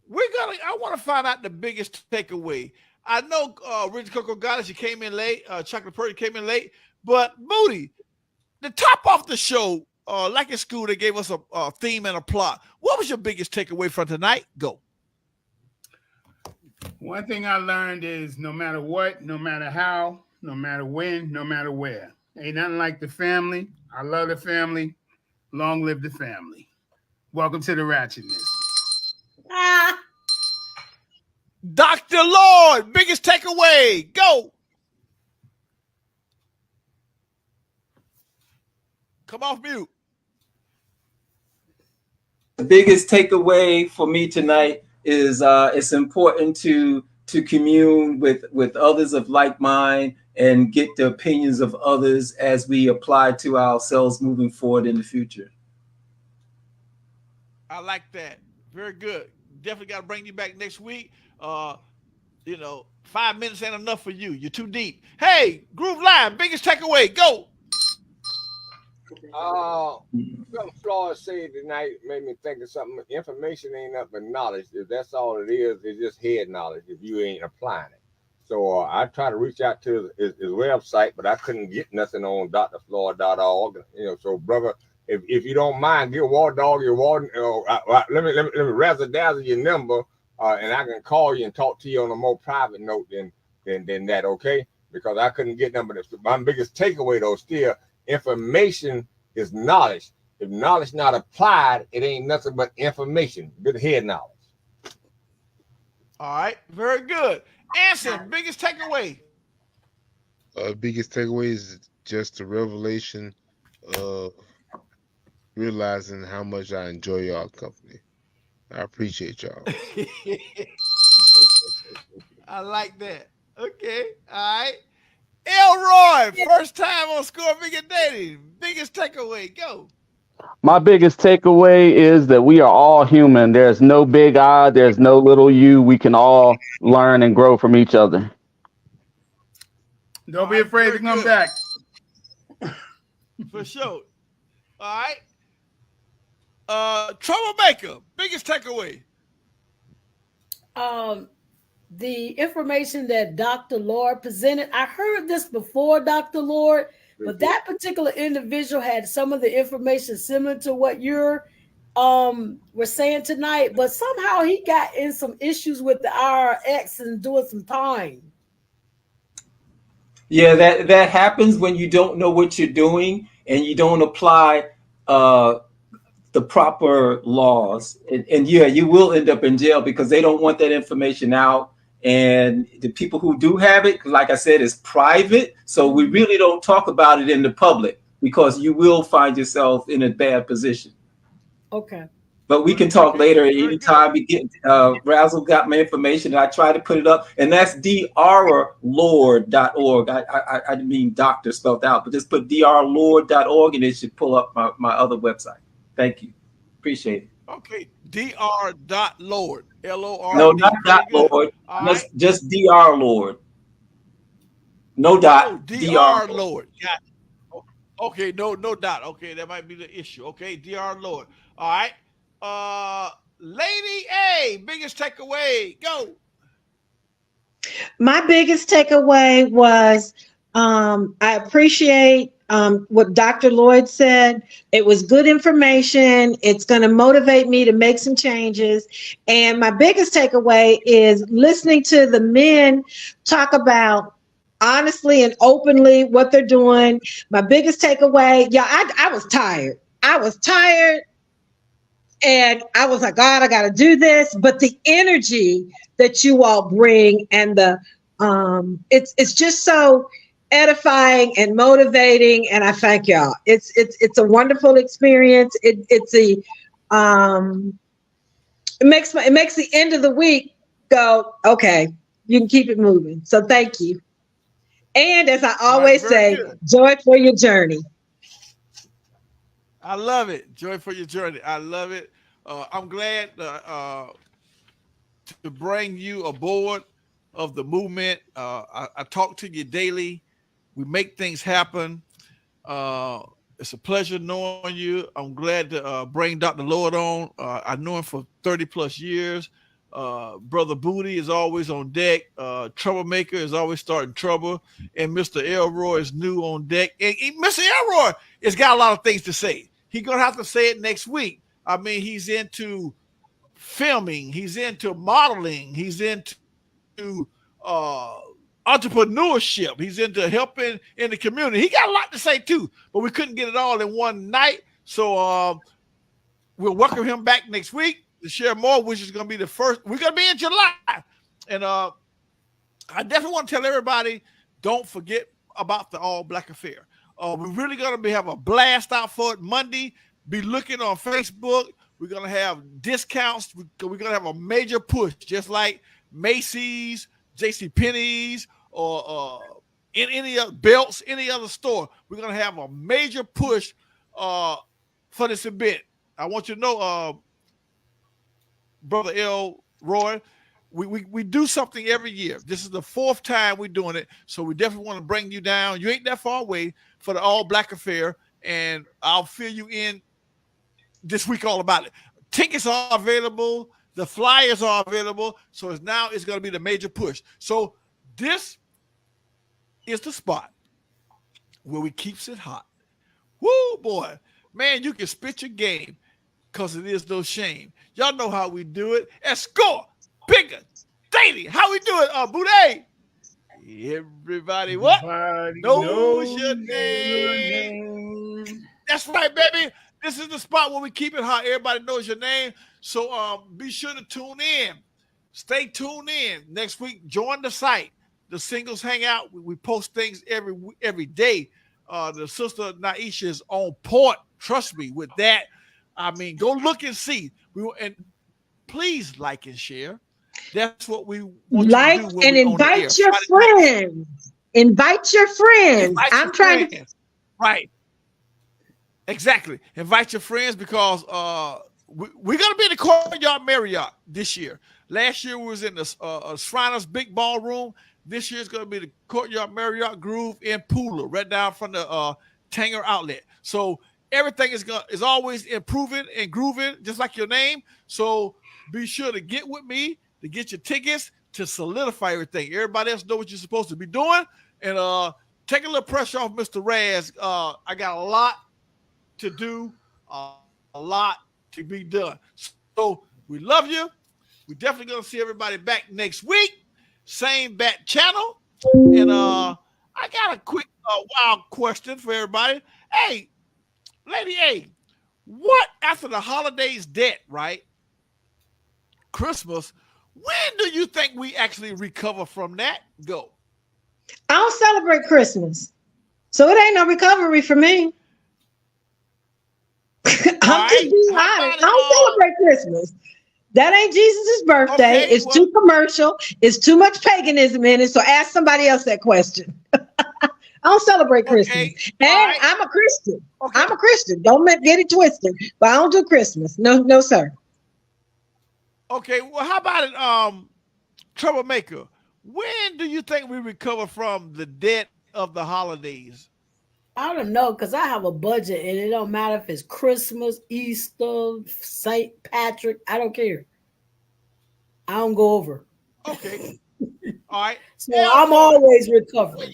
want to find out the biggest takeaway. I know Rich Cocoa Goddess, you came in late. Chocolate Pearl, you came in late. But Moody, to top off the show, like in school, they gave us a theme and a plot. What was your biggest takeaway from tonight? Go. One thing I learned is no matter what, no matter how, no matter when, no matter where, ain't nothing like the family. I love the family. Long live the family. Welcome to the ratchetness. Dr. Lord, biggest takeaway. Go. Come off mute. The biggest takeaway for me tonight is it's important to commune with others of like mind and get the opinions of others as we apply to ourselves moving forward in the future. I like that. Very good. Definitely got to bring you back next week. 5 minutes ain't enough for you. You're too deep. Hey, Groove Live, biggest takeaway. Go. Something Florida said tonight made me think of something. Information ain't nothing but knowledge. If that's all it is, it's just head knowledge if you ain't applying it. So I tried to reach out to his website, but I couldn't get nothing on drflorida.org. So brother, if you don't mind, give War Dog your Warden. Let me razzle dazzle your number, and I can call you and talk to you on a more private note than that. Okay? Because I couldn't get number. My biggest takeaway though, still, information is knowledge. If knowledge not applied, it ain't nothing but information. Good head knowledge. All right, very good. Answer, biggest takeaway. Biggest takeaway is just the revelation of realizing how much I enjoy y'all company. I appreciate y'all. I like that. Okay, all right. Elroy, first time on Score Bigger Dating. Biggest takeaway, go. My biggest takeaway is that we are all human. There's no big I, there's no little you. We can all learn and grow from each other. Don't be afraid to come back. For sure. All right. Troublemaker, biggest takeaway. The information that Dr. Lord presented, I heard this before, Dr. Lord, but that particular individual had some of the information similar to what you're were saying tonight, but somehow he got in some issues with the IRS and doing some time. Yeah, that happens when you don't know what you're doing and you don't apply the proper laws. And yeah, you will end up in jail because they don't want that information out. And the people who do have it, like I said, is private. So we really don't talk about it in the public because you will find yourself in a bad position. Okay. But we can talk later anytime we get Razzle got my information and I try to put it up. And that's drlord.org. I mean doctor spelled out, but just put drlord.org and it should pull up my other website. Thank you. Appreciate it. Okay. dr.lord. Lord. No, not .lord. Just Dr. Lord. No dot. Dr. Lord. Got it. Okay, no dot. Okay, that might be the issue. Okay, Dr. Lord. All right. Lady A, biggest takeaway. Go. My biggest takeaway was I appreciate what Dr. Lloyd said. It was good information. It's going to motivate me to make some changes. And my biggest takeaway is listening to the men talk about honestly and openly what they're doing. My biggest takeaway, I was tired. And I was like, God, I got to do this. But the energy that you all bring and the it's just so edifying and motivating, and I thank y'all. It's a wonderful experience. It makes the end of the week go, okay, you can keep it moving. So thank you. And as I always say, joy for your journey. I love it. Joy for your journey. I love it. I'm glad to bring you aboard of the movement. I talk to you daily. We make things happen. It's a pleasure knowing you. I'm glad to bring Dr. Lord on. I know him for 30 plus years. Brother Booty is always on deck. Troublemaker is always starting trouble. And Mr. Elroy is new on deck. And Mr. Elroy has got a lot of things to say. He's going to have to say it next week. I mean, he's into filming. He's into modeling. He's into entrepreneurship. He's into helping in the community. He got a lot to say too, but we couldn't get it all in one night. So we'll welcome him back next week to share more, which is going to be the first. We're going to be in July. And I definitely want to tell everybody, don't forget about the All Black Affair. We're really going to have a blast out for it Monday. Be looking on Facebook We're gonna have discounts. We're gonna have a major push, just like Macy's, JCPenney's, or in any other Belts, any other store. We're gonna have a major push for this event. I want you to know, Brother L. Roy, we do something every year. This is the 4th time we're doing it, so we definitely want to bring you down. You ain't that far away for the All Black Affair, and I'll fill you in this week all about it. Tickets are available. The flyers are available. So it's going to be the major push. So this is the spot where we keeps it hot. Woo, boy. Man, you can spit your game because it is no shame. Y'all know how we do it. And score bigger daily. How we do it, Boudet? Everybody what? Knows your name. That's right, baby. This is the spot where we keep it hot. Everybody knows your name. So be sure to tune in. Stay tuned in. Next week, join the site. The Singles Hangout. We post things every day. The sister Naisha is on point. Trust me with that. I mean, go look and see. And please like and share. That's what we want like you to do and invite your friends. Invite your friends. I'm trying to. Right. Exactly. Invite your friends because we're going to be in the Courtyard Marriott this year. Last year we was in the Shriners Big Ballroom. This year it's going to be the Courtyard Marriott Groove in Pooler, right down from the Tanger Outlet. So everything is always improving and grooving, just like your name. So be sure to get with me to get your tickets to solidify everything. Everybody else know what you're supposed to be doing. And take a little pressure off Mr. Raz. I got a lot to do, a lot to be done. So we love you. We're definitely going to see everybody back next week. Same bat channel. And I got a quick wild question for everybody. Hey, Lady A, what after the holidays debt, right? Christmas, when do you think we actually recover from that? Go. I don't celebrate Christmas. So it ain't no recovery for me. I'm just being honest. I don't celebrate Christmas. That ain't Jesus' birthday. Okay, it's too commercial. It's too much paganism in it. So ask somebody else that question. I don't celebrate Christmas. And I'm a Christian. I'm a Christian. Don't get it twisted. But I don't do Christmas. No, sir. Okay, well, how about it, Troublemaker? When do you think we recover from the debt of the holidays? I don't know, because I have a budget and it don't matter if it's Christmas, Easter, St. Patrick. I don't care. I don't go over. Okay. All right. So I'm always recovering.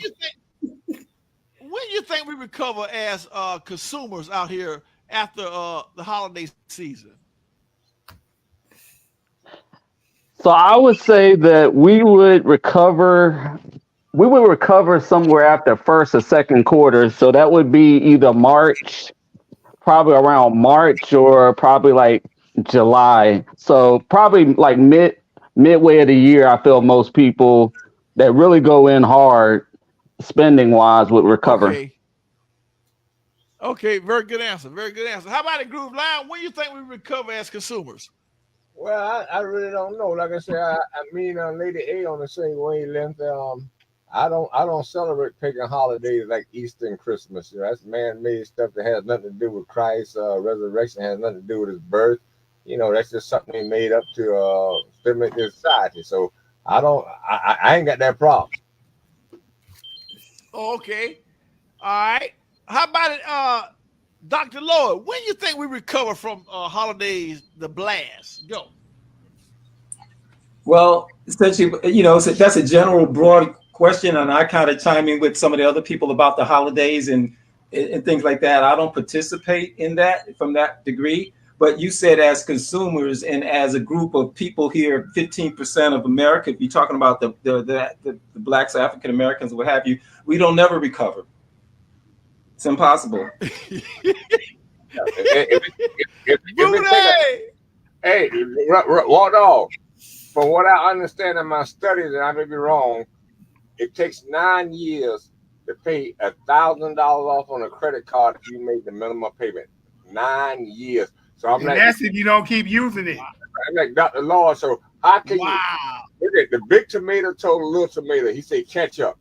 When you think we recover as consumers out here after the holiday season? So I would say that we would recover somewhere after first or second quarter. So that would be either March, probably around March, or probably like July. So probably like midway of the year, I feel most people that really go in hard spending wise would recover. Okay, very good answer. Very good answer. How about it, Groove Line? When do you think we recover as consumers? Well, I really don't know. Like I said, I mean, Lady A on the same wavelength. I don't celebrate pagan holidays like Easter and Christmas. You know, that's man-made stuff that has nothing to do with Christ's resurrection, has nothing to do with his birth. You know, that's just something they made up to stimulate their society. So I ain't got that problem. Okay. All right. How about it, Dr. Lloyd? When do you think we recover from holidays, the blast? Go. Well, essentially, that's a general broad question, and I kind of chime in with some of the other people about the holidays and things like that. I don't participate in that from that degree, but you said as consumers and as a group of people here, 15% of America, if you're talking about the blacks, African Americans, what have you, we don't never recover. It's impossible. Hey, Raw Dog, from what I understand in my studies, and I may be wrong, it takes 9 years to pay $1,000 off on a credit card if you made the minimum payment. 9 years. So I'm And like, that's if you don't keep using it. I'm like Dr. Lord. So how can Wow. you look at the big tomato told the little tomato? He said, catch up.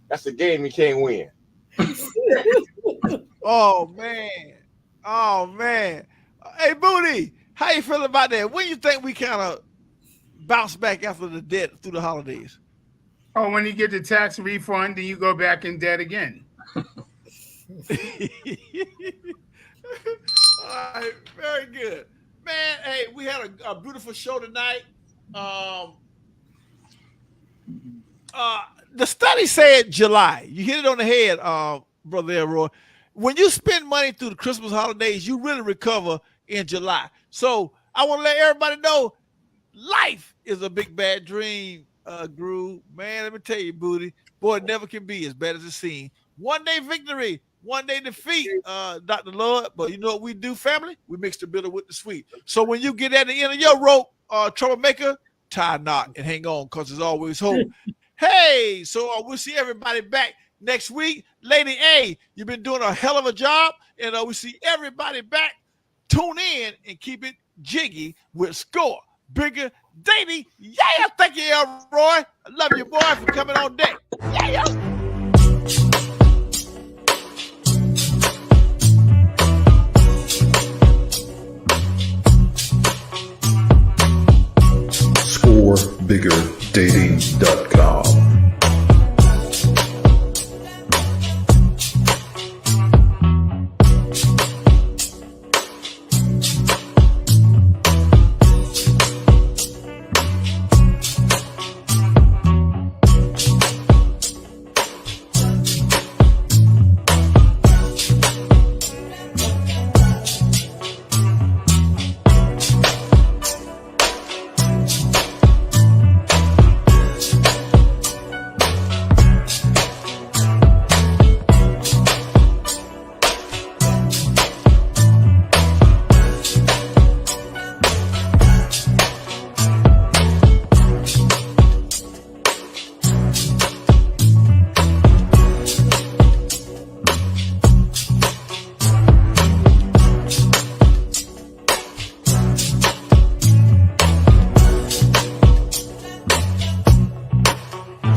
That's a game you can't win. Oh man. Hey, Booty, how you feeling about that? When you think we kind of bounce back after the debt through the holidays? Oh, when you get the tax refund, then you go back in debt again. All right, very good, man. Hey, we had a beautiful show tonight. The study said July. You hit it on the head, Brother Elroy. When you spend money through the Christmas holidays, you really recover in July. So I want to let everybody know life is a big bad dream, Groove. Man, let me tell you, Booty. Boy, it never can be as bad as it seems. One day victory, one day defeat, Dr. Lord. But you know what we do, family? We mix the bitter with the sweet. So when you get at the end of your rope, troublemaker, tie a knot and hang on, because there's always hope. Hey, so we'll see everybody back next week. Lady A, you've been doing a hell of a job, and we'll see everybody back. Tune in and keep it jiggy with Score Bigger Davey. Yeah, thank you, Elroy. I love you, boy, for coming on deck. Yeah.